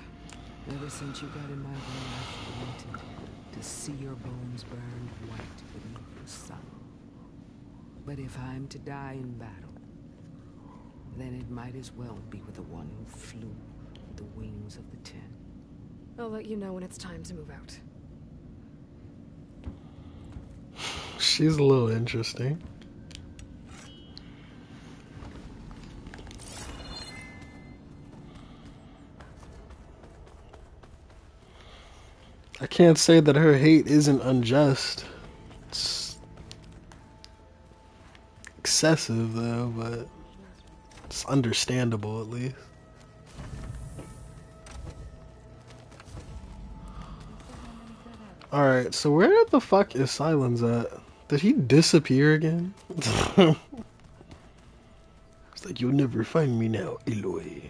Ever since you got in my way, I've wanted to see your bones burned white beneath the sun. But if I'm to die in battle, then it might as well be with the one who flew with the wings of the Ten. I'll let you know when it's time to move out. She's a little interesting. I can't say that her hate isn't unjust. It's excessive though, but it's understandable at least. Alright, so where the fuck is Sylens at? Did he disappear again? It's like, you'll never find me now, Aloy.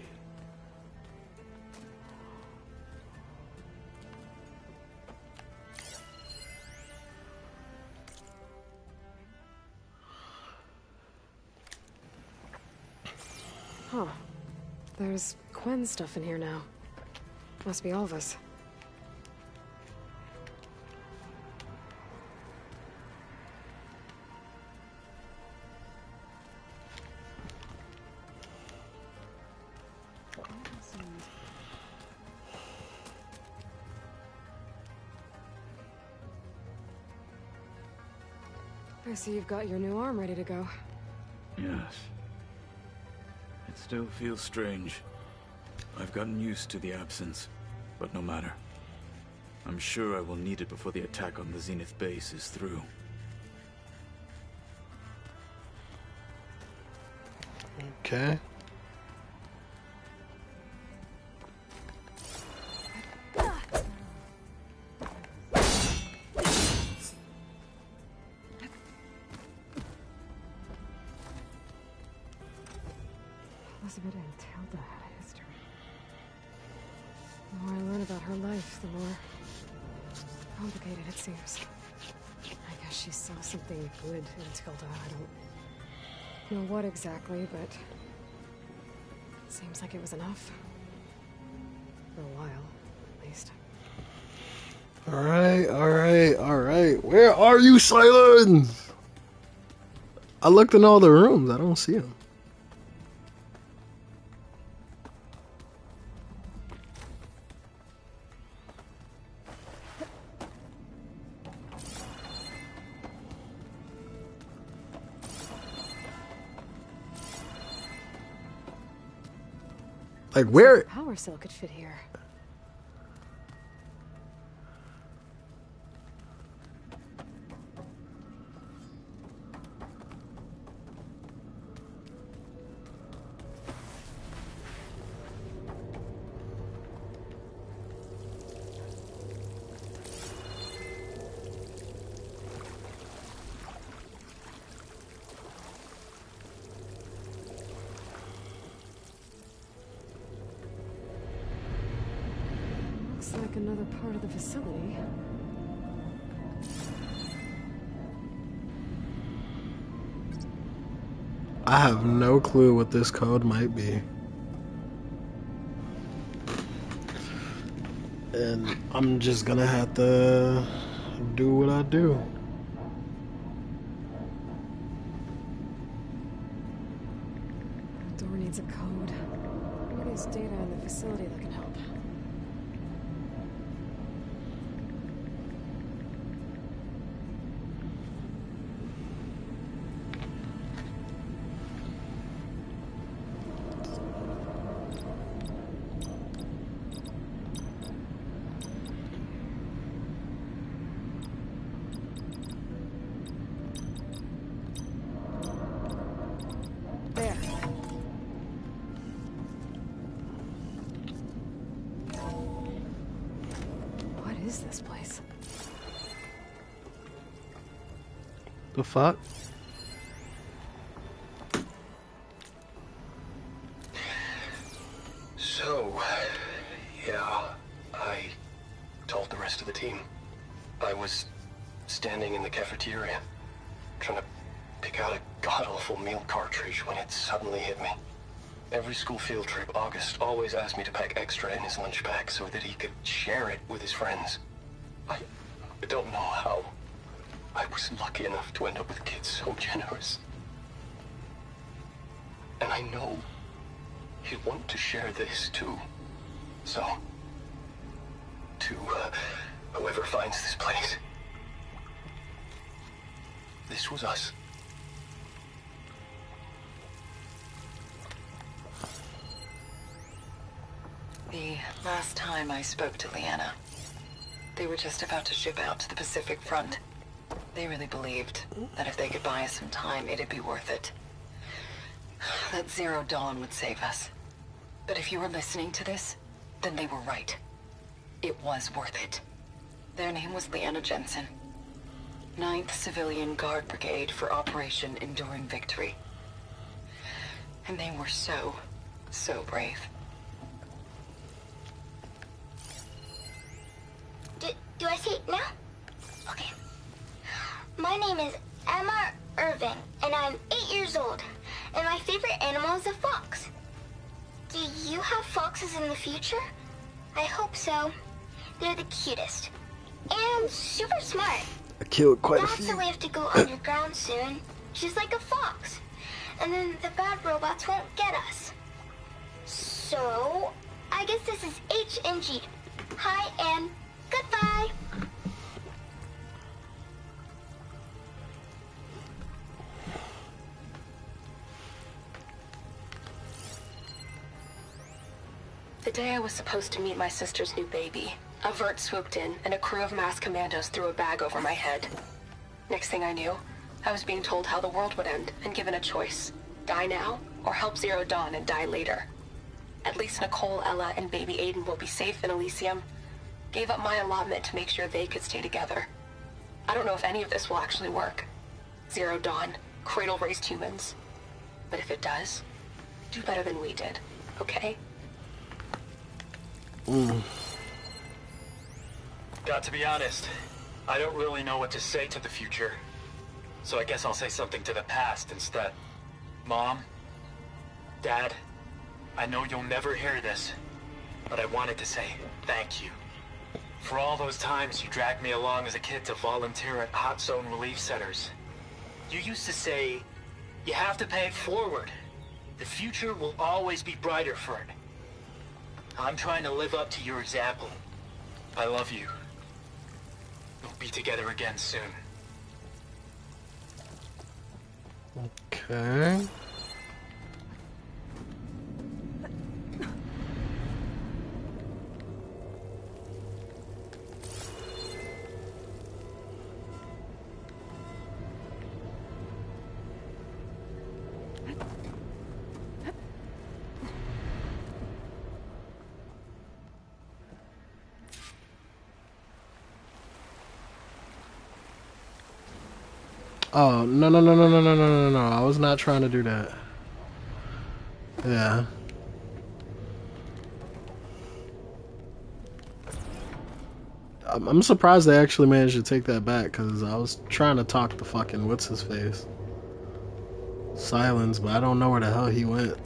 Huh. There's Qwen's stuff in here now. Must be Alva's. I see you've got your new arm ready to go. Yes. It still feels strange. I've gotten used to the absence, but no matter. I'm sure I will need it before the attack on the Zenith base is through. Okay. Elizabeth and Tilda had a history. The more I learn about her life, the more complicated it seems. I guess she saw something good in Tilda. I don't know what exactly, but it seems like it was enough. For a while, at least. Alright. Where are you, Sylens? I looked in all the rooms. I don't see him. Like where? Power cell could fit here. Looks like another part of the facility. I have no clue what this code might be. And I'm just gonna have to do what I do. The door needs a code. Maybe there's data in the facility that can help. The fuck? So, yeah, I told the rest of the team. I was standing in the cafeteria, trying to pick out a god-awful meal cartridge when it suddenly hit me. Every school field trip, August always asked me to pack extra in his lunch bag so that he could share it with his friends. I don't know how. I was lucky enough to end up with kids so generous. And I know he'd want to share this too. So, to whoever finds this place, this was us. The last time I spoke to Leanna, they were just about to ship out to the Pacific Front. They really believed that if they could buy us some time, it'd be worth it. That Zero Dawn would save us. But if you were listening to this, then they were right. It was worth it. Their name was Leanna Jensen. 9th Civilian Guard Brigade for Operation Enduring Victory. And they were so brave. Do I say it now? Okay. My name is Emma Irving, and I'm 8 years old, and my favorite animal is a fox. Do you have foxes in the future? I hope so. They're the cutest. And super smart. I killed quite a Dad few. said we have to go underground soon, just like a fox. And then the bad robots won't get us. So, I guess this is H and G. Hi and goodbye. The day I was supposed to meet my sister's new baby, a vert swooped in and a crew of masked commandos threw a bag over my head. Next thing I knew, I was being told how the world would end and given a choice. Die now, or help Zero Dawn and die later. At least Nicole, Ella, and baby Aiden will be safe in Elysium. Gave up my allotment to make sure they could stay together. I don't know if any of this will actually work. Zero Dawn, cradle-raised humans. But if it does, do better than we did, okay? Got to be honest, I don't really know what to say to the future. So I guess I'll say something to the past instead. Mom, Dad, I know you'll never hear this, but I wanted to say thank you. For all those times you dragged me along as a kid to volunteer at hot zone relief centers. You used to say, you have to pay it forward. The future will always be brighter for it. I'm trying to live up to your example. I love you. We'll be together again soon. Okay. Oh, no. I was not trying to do that. Yeah. I'm surprised they actually managed to take that back, because I was trying to talk to fucking what's his face, Silence, but I don't know where the hell he went.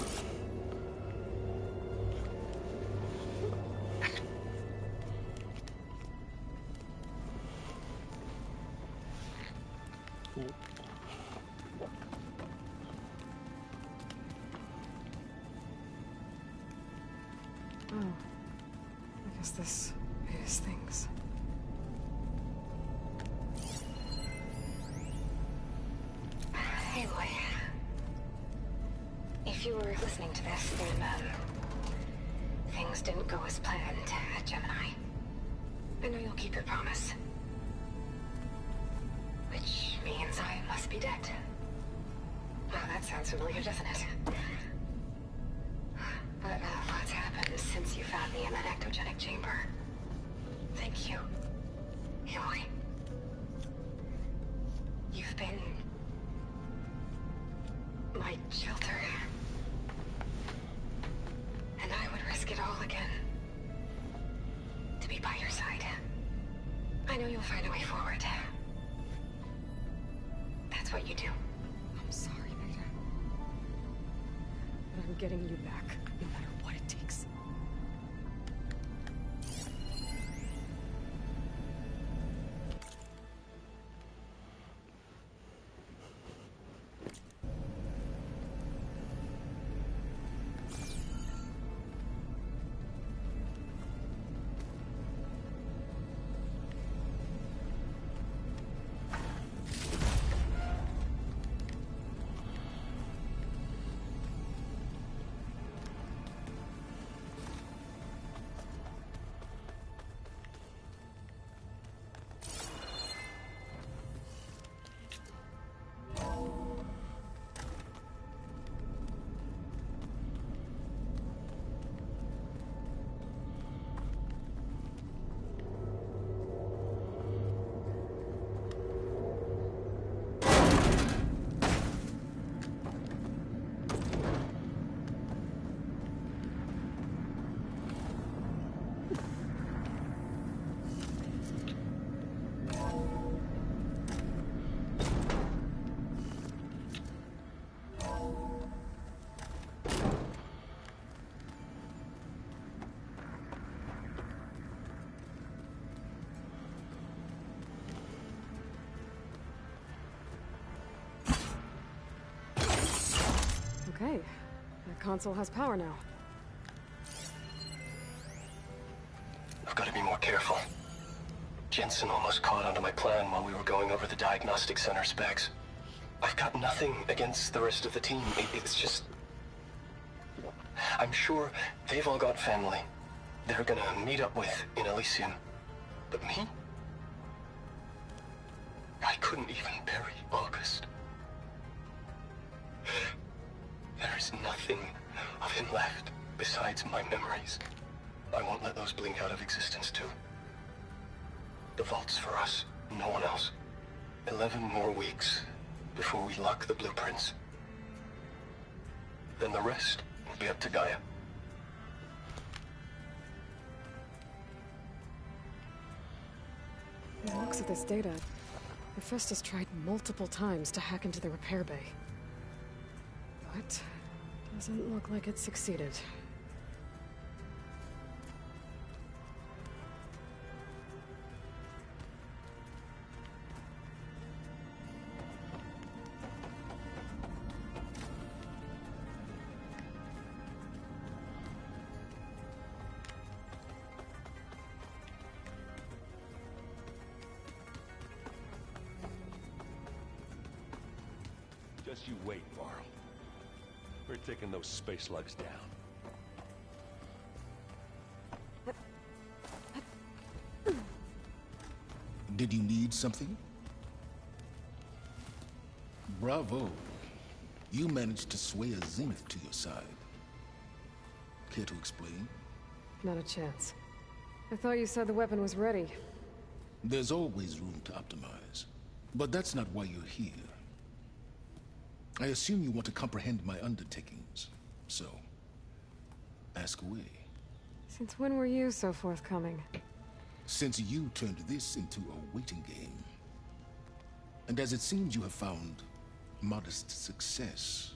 Oh, I guess this is things. Hey, Aloy. If you were listening to this, then, things didn't go as planned at Gemini. I know you'll keep your promise. Which means I must be dead. Well, that sounds familiar, doesn't it? But a lot's happened since you found me in that ectogenic chamber. Thank you, Aloy. You've been my shelter. And I would risk it all again to be by your side. I know you'll find a way forward. That's what you do. I'm sorry, Beta. But I'm getting you back, no matter what it takes. Okay, that console has power now. I've got to be more careful. Jensen almost caught onto my plan while we were going over the diagnostic center specs. I've got nothing against the rest of the team. It's just... I'm sure they've all got family they're gonna meet up with in Elysium. But me? I couldn't even bury August. There is nothing of him left besides my memories. I won't let those blink out of existence too. The vault's for us, no one else. 11 more weeks before we lock the blueprints. Then the rest will be up to Gaia. From the looks of this data, Hephaestus tried multiple times to hack into the repair bay. But doesn't look like it succeeded. Just you wait, Varl. We're taking those space slugs down. Did you need something? Bravo. You managed to sway a Zenith to your side. Care to explain? Not a chance. I thought you said the weapon was ready. There's always room to optimize. But that's not why you're here. I assume you want to comprehend my undertakings. So, ask away. Since when were you so forthcoming? Since you turned this into a waiting game, and as it seems you have found modest success,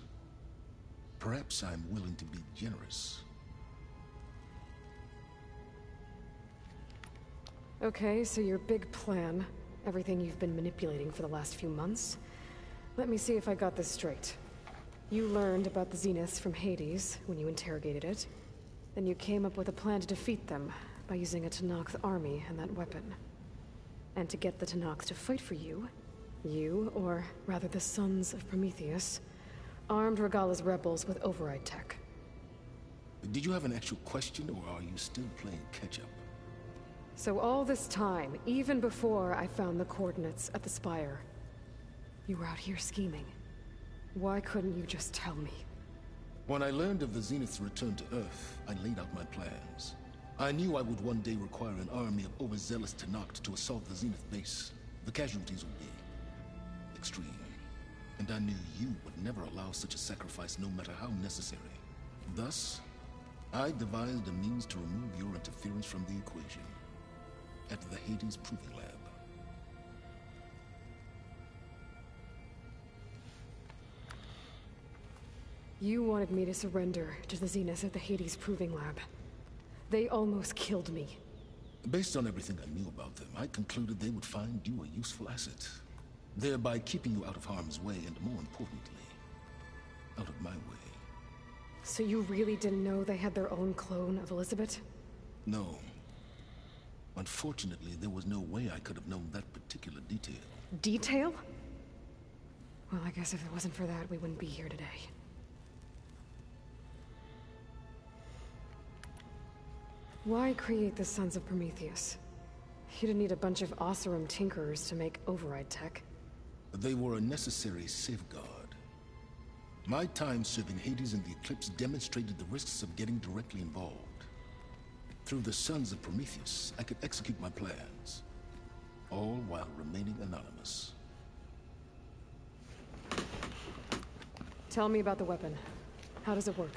perhaps I'm willing to be generous. Okay, so your big plan, everything you've been manipulating for the last few months. Let me see if I got this straight. You learned about the Zeniths from Hades when you interrogated it. Then you came up with a plan to defeat them by using a Tenakth army and that weapon. And to get the Tenakth to fight for you, or rather the Sons of Prometheus, armed Regalla's rebels with override tech. Did you have an actual question, or are you still playing catch-up? So all this time, even before I found the coordinates at the Spire, you were out here scheming. Why couldn't you just tell me? When I learned of the Zenith's return to Earth, I laid out my plans. I knew I would one day require an army of overzealous Tenakth to assault the Zenith base. The casualties would be extreme. And I knew you would never allow such a sacrifice, no matter how necessary. Thus, I devised a means to remove your interference from the equation at the Hades Proving Lab. You wanted me to surrender to the Zeniths at the Hades Proving Lab. They almost killed me. Based on everything I knew about them, I concluded they would find you a useful asset, thereby keeping you out of harm's way and, more importantly, out of my way. So you really didn't know they had their own clone of Elizabeth? No. Unfortunately, there was no way I could have known that particular detail. Detail? Well, I guess if it wasn't for that, we wouldn't be here today. Why create the Sons of Prometheus? You didn't need a bunch of Oseram tinkerers to make override tech. They were a necessary safeguard. My time serving Hades and the Eclipse demonstrated the risks of getting directly involved. Through the Sons of Prometheus, I could execute my plans, all while remaining anonymous. Tell me about the weapon. How does it work?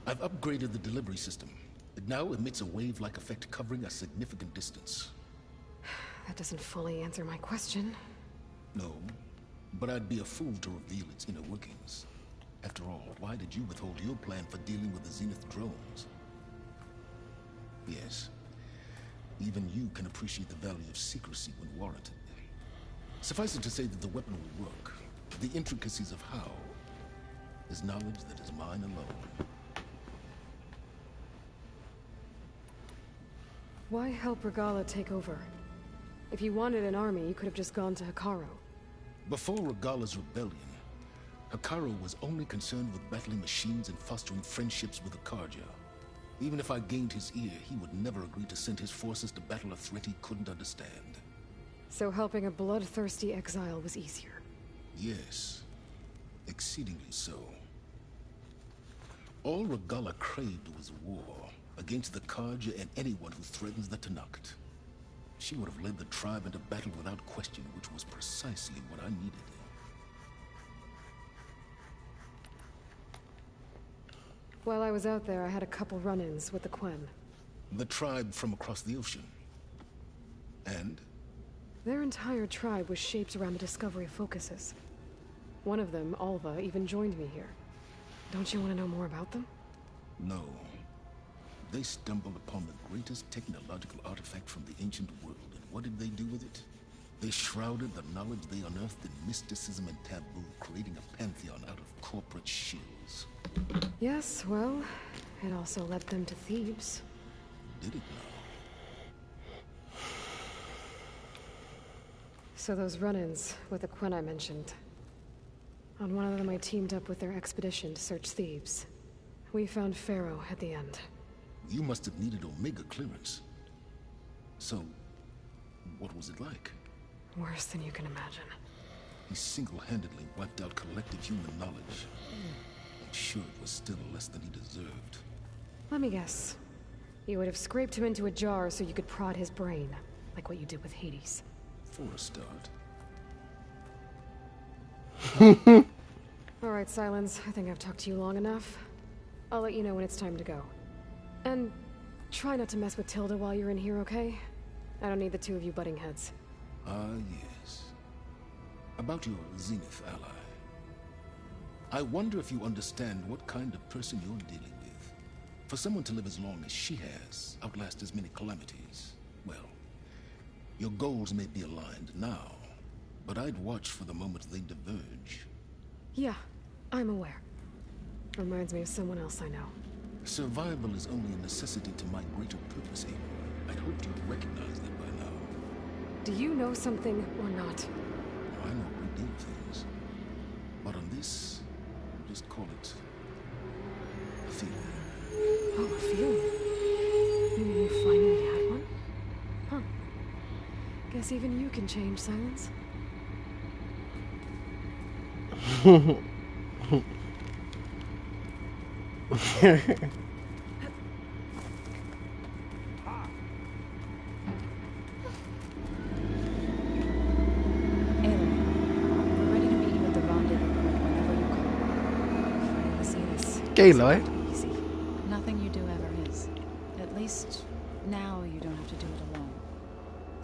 I've upgraded the delivery system. It now emits a wave-like effect covering a significant distance. That doesn't fully answer my question. No, but I'd be a fool to reveal its inner workings. After all, why did you withhold your plan for dealing with the Zenith drones? Yes, even you can appreciate the value of secrecy when warranted. Suffice it to say that the weapon will work. The intricacies of how is knowledge that is mine alone. Why help Regalla take over? If you wanted an army, you could have just gone to Hekarro. Before Regalla's rebellion, Hekarro was only concerned with battling machines and fostering friendships with the Carja. Even if I gained his ear, he would never agree to send his forces to battle a threat he couldn't understand. So helping a bloodthirsty exile was easier? Yes, exceedingly so. All Regalla craved was war against the Carja and anyone who threatens the Tenakth. She would have led the tribe into battle without question, which was precisely what I needed. While I was out there, I had a couple run-ins with the Quen. The tribe from across the ocean. And? Their entire tribe was shaped around the discovery of focuses. One of them, Alva, even joined me here. Don't you want to know more about them? No. They stumbled upon the greatest technological artifact from the ancient world, and what did they do with it? They shrouded the knowledge they unearthed in mysticism and taboo, creating a pantheon out of corporate shills. Yes, well, it also led them to Thebes. Did it now? So those run-ins with the Quen I mentioned. On one of them I teamed up with their expedition to search Thebes. We found Pharaoh at the end. You must have needed Omega clearance. So, what was it like? Worse than you can imagine. He single-handedly wiped out collective human knowledge. I'm sure it was still less than he deserved. Let me guess. You would have scraped him into a jar so you could prod his brain, like what you did with Hades. For a start. Alright, Silence. I think I've talked to you long enough. I'll let you know when it's time to go. And try not to mess with Tilda while you're in here, okay? I don't need the two of you butting heads. Ah, yes. About your Zenith ally. I wonder if you understand what kind of person you're dealing with. For someone to live as long as she has, outlast as many calamities, well, your goals may be aligned now, but I'd watch for the moment they diverge. Yeah, I'm aware. Reminds me of someone else I know. Survival is only a necessity to my greater purpose, Aloy. I'd hoped you'd recognize that by now. Do you know something or not? I know a great deal of things. But on this, just call it a feeling. Oh, a feeling? You mean you finally had one? Huh. Guess even you can change, Silence. Okay, Lloyd. Easy. Nothing you do ever is. At least now you don't have to do it alone.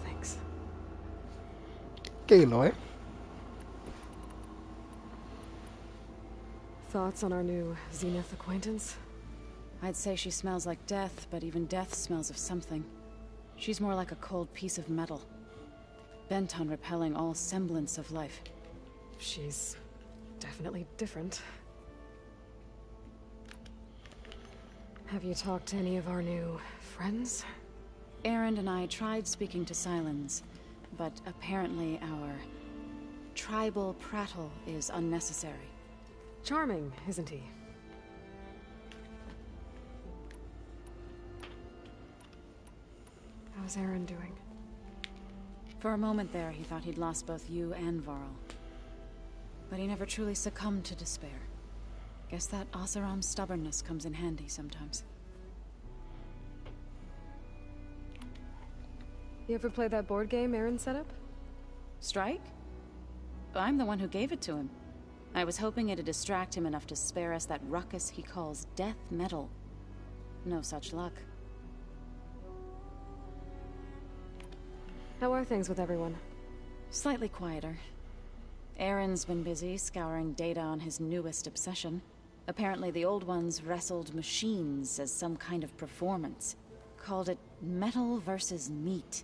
Thanks. Okay, Lloyd. Thoughts on our new Zenith acquaintance? I'd say she smells like death, but even death smells of something. She's more like a cold piece of metal, bent on repelling all semblance of life. She's definitely different. Have you talked to any of our new friends? Erend and I tried speaking to Silence, but apparently our tribal prattle is unnecessary. Charming, isn't he? How's Erend doing? For a moment there, he thought he'd lost both you and Varl. But he never truly succumbed to despair. Guess that Oseram's stubbornness comes in handy sometimes. You ever play that board game Erend set up? Strike? I'm the one who gave it to him. I was hoping it'd distract him enough to spare us that ruckus he calls death metal. No such luck. How are things with everyone? Slightly quieter. Erend's been busy scouring data on his newest obsession. Apparently the old ones wrestled machines as some kind of performance. Called it metal versus meat.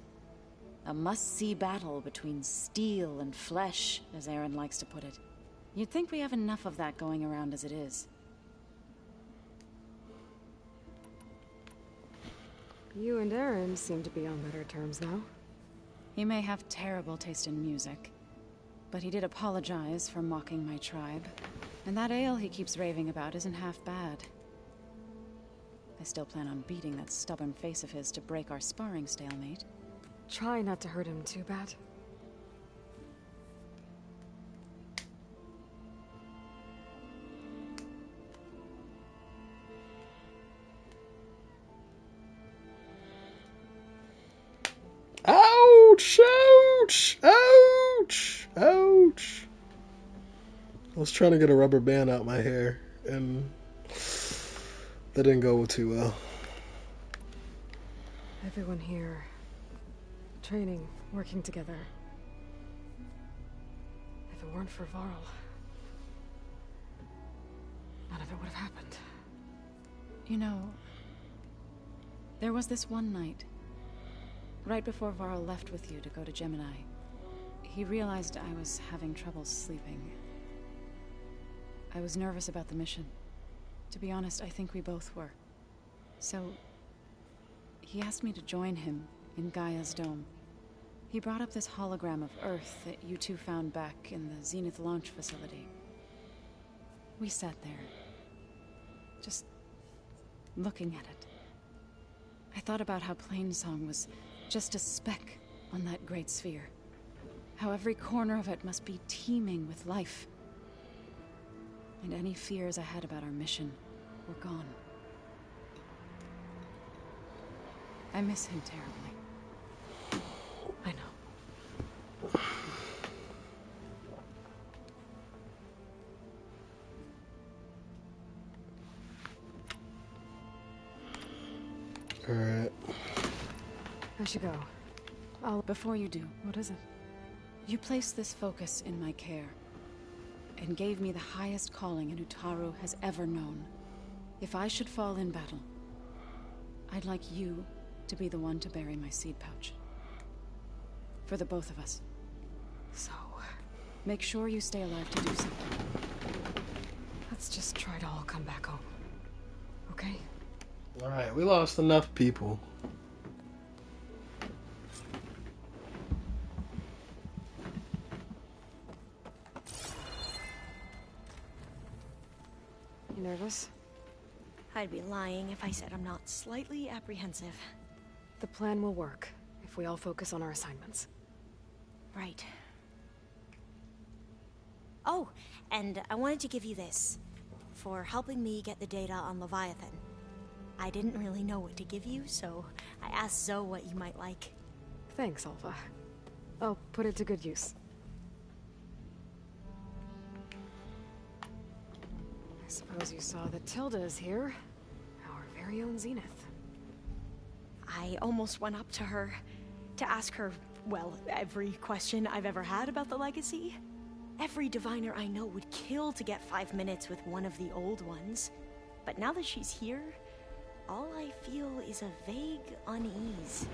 A must-see battle between steel and flesh, as Erend likes to put it. You'd think we have enough of that going around as it is. You and Erend seem to be on better terms now. He may have terrible taste in music, but he did apologize for mocking my tribe. And that ale he keeps raving about isn't half bad. I still plan on beating that stubborn face of his to break our sparring stalemate. Try not to hurt him too bad. Ouch! Ouch! Ouch! Ouch! I was trying to get a rubber band out my hair, and that didn't go too well. Everyone here, training, working together. If it weren't for Varl, none of it would have happened. You know, there was this one night, right before Varl left with you to go to Gemini. He realized I was having trouble sleeping. I was nervous about the mission. To be honest, I think we both were. So, he asked me to join him in Gaia's dome. He brought up this hologram of Earth that you two found back in the Zenith launch facility. We sat there, just looking at it. I thought about how Plainsong was just a speck on that great sphere. How every corner of it must be teeming with life. And any fears I had about our mission were gone. I miss him terribly. I know. Alright. I should go. Before you do. What is it? You placed this focus in my care, and gave me the highest calling an Utaru has ever known. If I should fall in battle, I'd like you to be the one to bury my seed pouch. For the both of us. So... make sure you stay alive to do so. Let's just try to all come back home. Okay? Alright, we lost enough people. You nervous? I'd be lying if I said I'm not slightly apprehensive. The plan will work if we all focus on our assignments. Right. Oh, and I wanted to give you this. For helping me get the data on Leviathan. I didn't really know what to give you, so I asked Zoe what you might like. Thanks, Alpha. I'll put it to good use. I suppose you saw that Tilda is here. Our very own Zenith. I almost went up to her to ask her, well, every question I've ever had about the Legacy. Every diviner I know would kill to get 5 minutes with one of the old ones. But now that she's here, all I feel is a vague unease.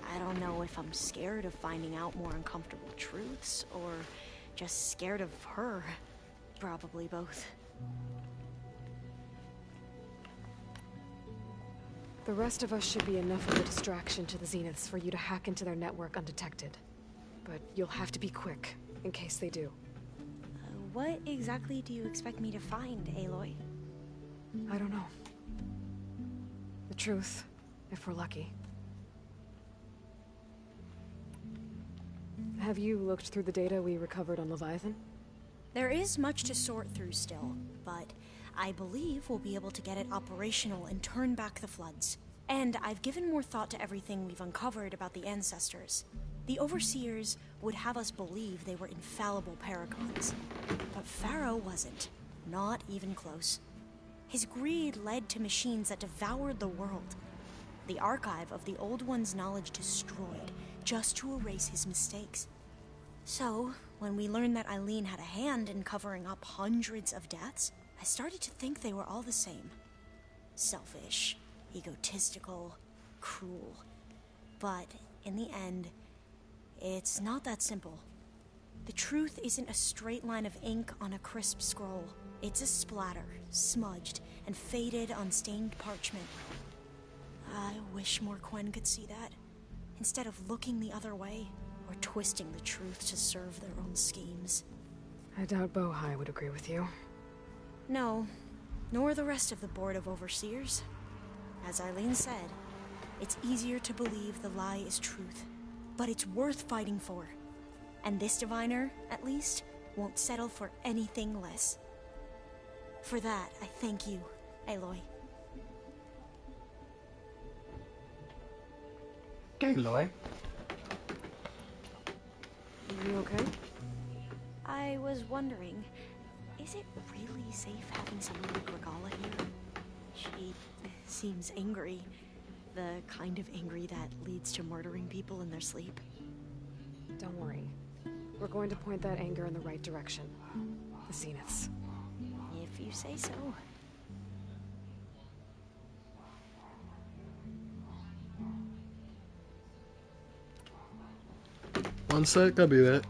I don't know if I'm scared of finding out more uncomfortable truths, or just scared of her. Probably both. The rest of us should be enough of a distraction to the Zeniths for you to hack into their network undetected. But you'll have to be quick, in case they do. What exactly do you expect me to find, Aloy? I don't know. The truth, if we're lucky. Have you looked through the data we recovered on Leviathan? There is much to sort through still, but I believe we'll be able to get it operational and turn back the floods. And I've given more thought to everything we've uncovered about the Ancestors. The Overseers would have us believe they were infallible paragons. But Pharaoh wasn't. Not even close. His greed led to machines that devoured the world. The archive of the Old One's knowledge destroyed, just to erase his mistakes. So, when we learned that Eileen had a hand in covering up hundreds of deaths, I started to think they were all the same. Selfish, egotistical, cruel. But, in the end, it's not that simple. The truth isn't a straight line of ink on a crisp scroll. It's a splatter, smudged, and faded on stained parchment. I wish more Quen could see that, instead of looking the other way, or twisting the truth to serve their own schemes. I doubt Bohai would agree with you. No, nor the rest of the Board of Overseers. As Eileen said, it's easier to believe the lie is truth, but it's worth fighting for. And this diviner, at least, won't settle for anything less. For that, I thank you, Aloy. Aloy. You okay? I was wondering, is it really safe having someone like Regala here? She seems angry. The kind of angry that leads to murdering people in their sleep. Don't worry. We're going to point that anger in the right direction. The Zeniths. If you say so. One sec, I'll be back.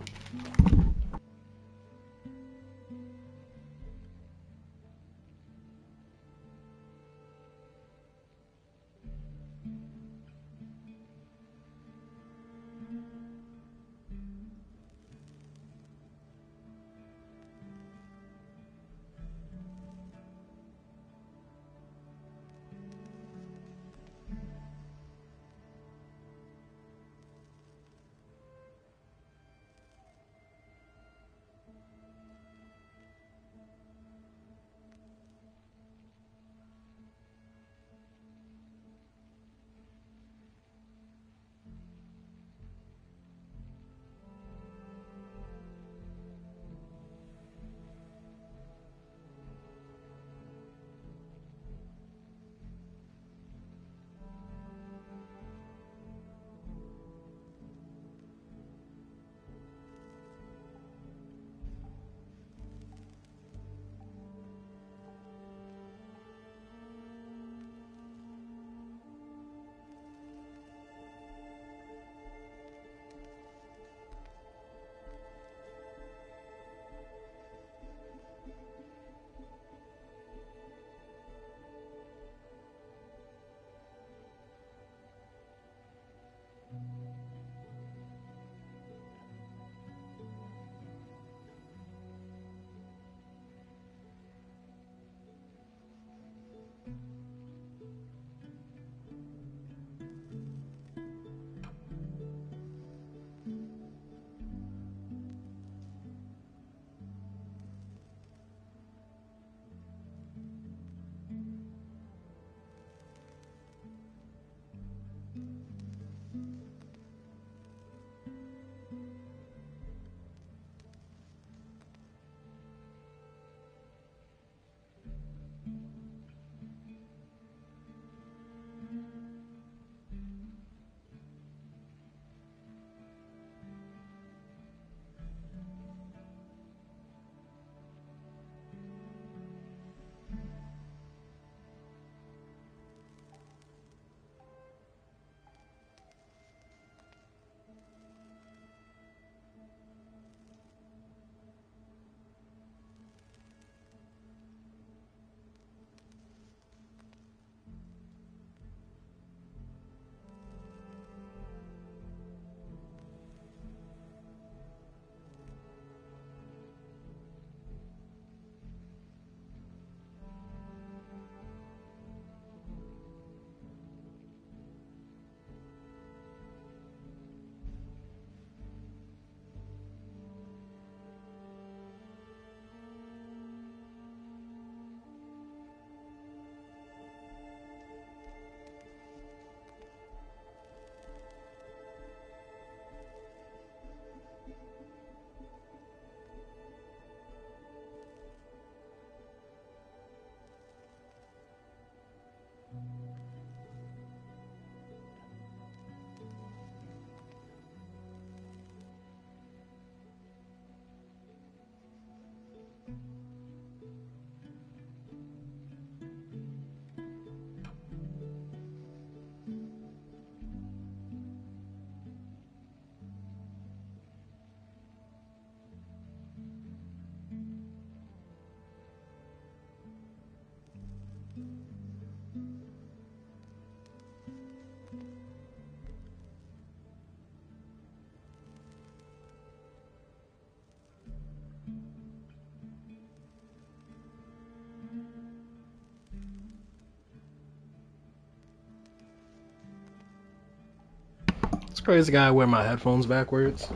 It's crazy guy wear my headphones backwards.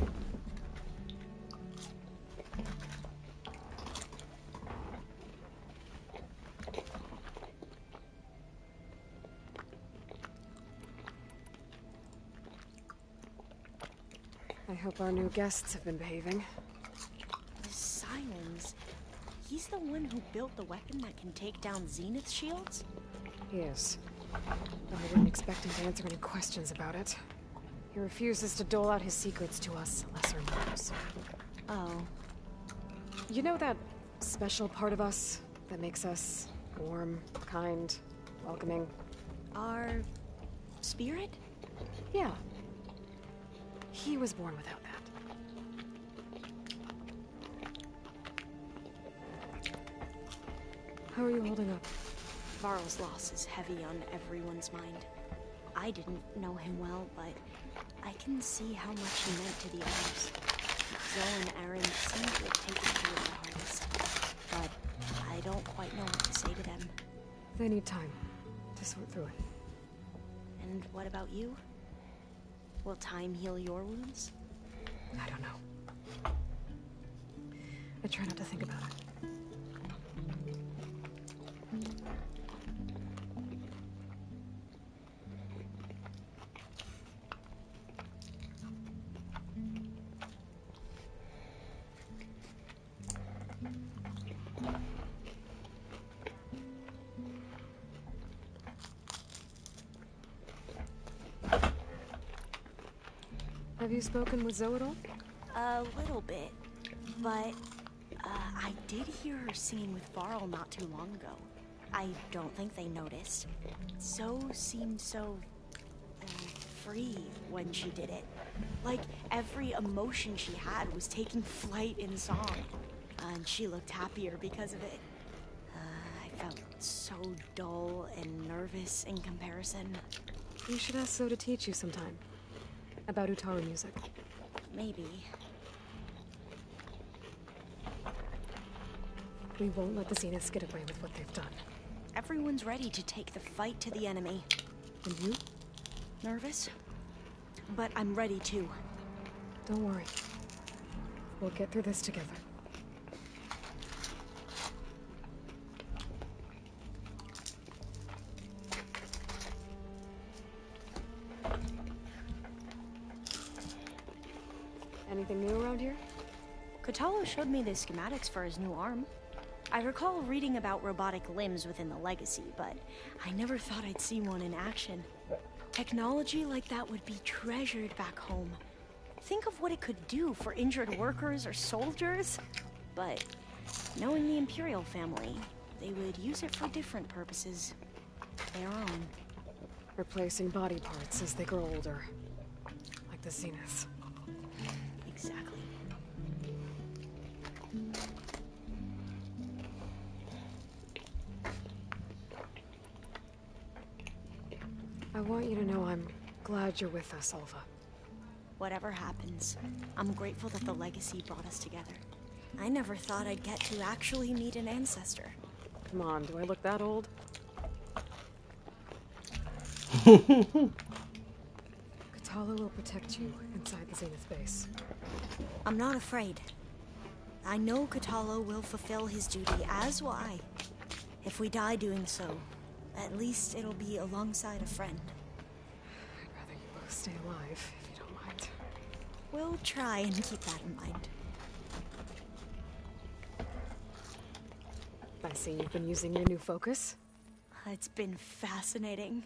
I hope our new guests have been behaving. The Sirens. He's the one who built the weapon that can take down Zenith shields? He is. But I didn't expect him to answer any questions about it. He refuses to dole out his secrets to us, lesser mortals. Oh. You know that special part of us that makes us warm, kind, welcoming? Our spirit? Yeah. He was born without that. How are you holding up? Varl's loss is heavy on everyone's mind. I didn't know him well, but I can see how much he meant to the others. Zoe and Aaron seem to have taken care of the hardest, but I don't quite know what to say to them. They need time to sort through it. And what about you? Will time heal your wounds? I don't know. I try not to think about it. Have you spoken with Zoe at all? A little bit, but I did hear her singing with Varl not too long ago. I don't think they noticed. Zoe seemed so free when she did it. Like every emotion she had was taking flight in song. And she looked happier because of it. I felt so dull and nervous in comparison. You should ask Zoe to teach you sometime. About Utaru music. Maybe. We won't let the Zeniths get away with what they've done. Everyone's ready to take the fight to the enemy. And you? Nervous? But I'm ready too. Don't worry. We'll get through this together. Anything new around here? Kotallo showed me the schematics for his new arm. I recall reading about robotic limbs within the Legacy, but I never thought I'd see one in action. Technology like that would be treasured back home. Think of what it could do for injured workers or soldiers. But knowing the Imperial family, they would use it for different purposes. Their own. Replacing body parts as they grow older. Like the Zeniths. Exactly. I want you to know I'm glad you're with us, Alva. Whatever happens, I'm grateful that the Legacy brought us together. I never thought I'd get to actually meet an ancestor. Come on, do I look that old? Kotallo will protect you inside the Zenith base. I'm not afraid. I know Kotallo will fulfill his duty, as will I. If we die doing so, at least it'll be alongside a friend. I'd rather you both stay alive, if you don't mind. We'll try and keep that in mind. I see you've been using your new focus. It's been fascinating.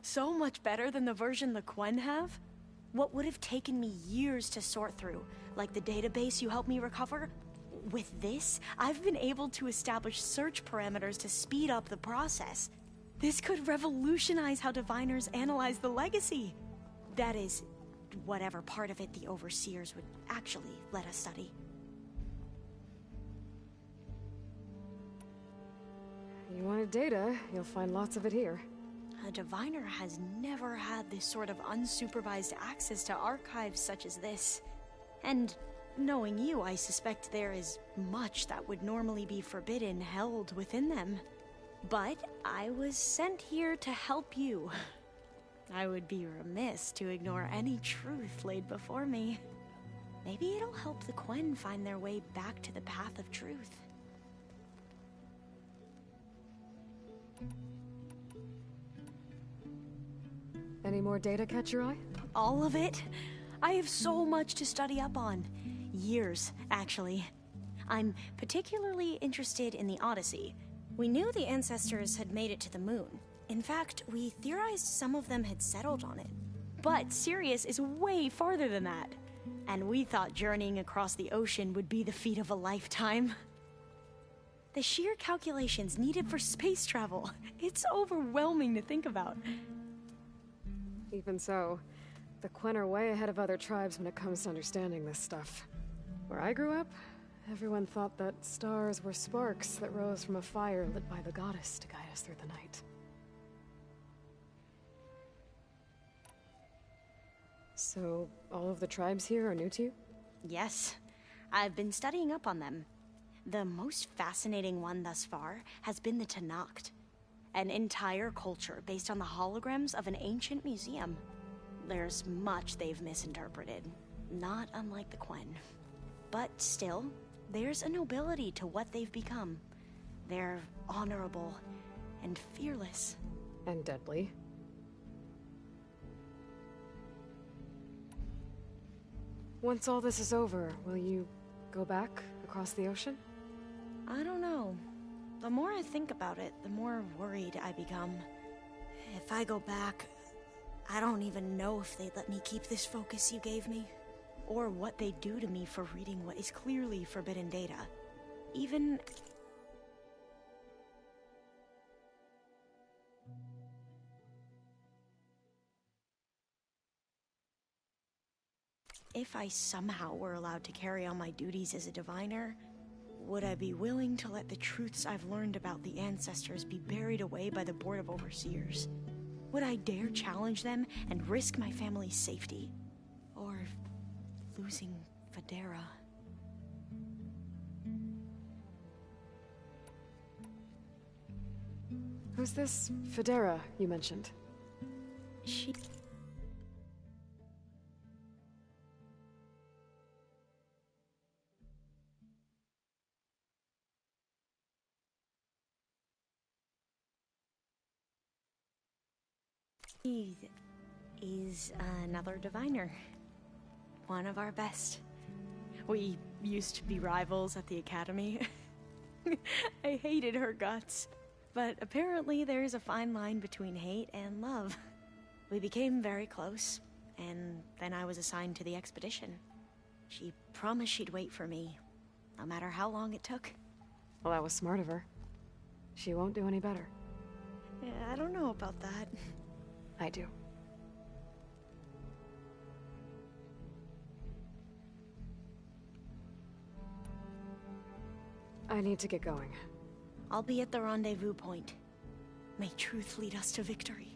So much better than the version the Quen have. What would have taken me years to sort through, like the database you helped me recover, with this, I've been able to establish search parameters to speed up the process. This could revolutionize how diviners analyze the Legacy. That is, whatever part of it the Overseers would actually let us study. You wanted data, you'll find lots of it here. A diviner has never had this sort of unsupervised access to archives such as this. And knowing you, I suspect there is much that would normally be forbidden held within them. But I was sent here to help you. I would be remiss to ignore any truth laid before me. Maybe it'll help the Quen find their way back to the path of truth. Any more data catch your eye? All of it? I have so much to study up on. Years, actually. I'm particularly interested in the Odyssey. We knew the ancestors had made it to the moon. In fact, we theorized some of them had settled on it. But Sirius is way farther than that. And we thought journeying across the ocean would be the feat of a lifetime. The sheer calculations needed for space travel, it's overwhelming to think about. Even so, the Quen are way ahead of other tribes when it comes to understanding this stuff. Where I grew up, everyone thought that stars were sparks that rose from a fire lit by the goddess to guide us through the night. So, all of the tribes here are new to you? Yes. I've been studying up on them. The most fascinating one thus far has been the Tenakth. An entire culture based on the holograms of an ancient museum. There's much they've misinterpreted, not unlike the Quen. But still, there's a nobility to what they've become. They're honorable and fearless. And deadly. Once all this is over, will you go back across the ocean? I don't know. The more I think about it, the more worried I become. If I go back, I don't even know if they'd let me keep this focus you gave me, or what they'd do to me for reading what is clearly forbidden data. Even... if I somehow were allowed to carry on my duties as a diviner, would I be willing to let the truths I've learned about the ancestors be buried away by the Board of Overseers? Would I dare challenge them and risk my family's safety? Or losing Federa? Who's this Federa you mentioned? She... He is another diviner. One of our best. We used to be rivals at the academy. I hated her guts. But apparently there's a fine line between hate and love. We became very close, and then I was assigned to the expedition. She promised she'd wait for me, no matter how long it took. Well, that was smart of her. She won't do any better. Yeah, I don't know about that. I do. I need to get going. I'll be at the rendezvous point. May truth lead us to victory.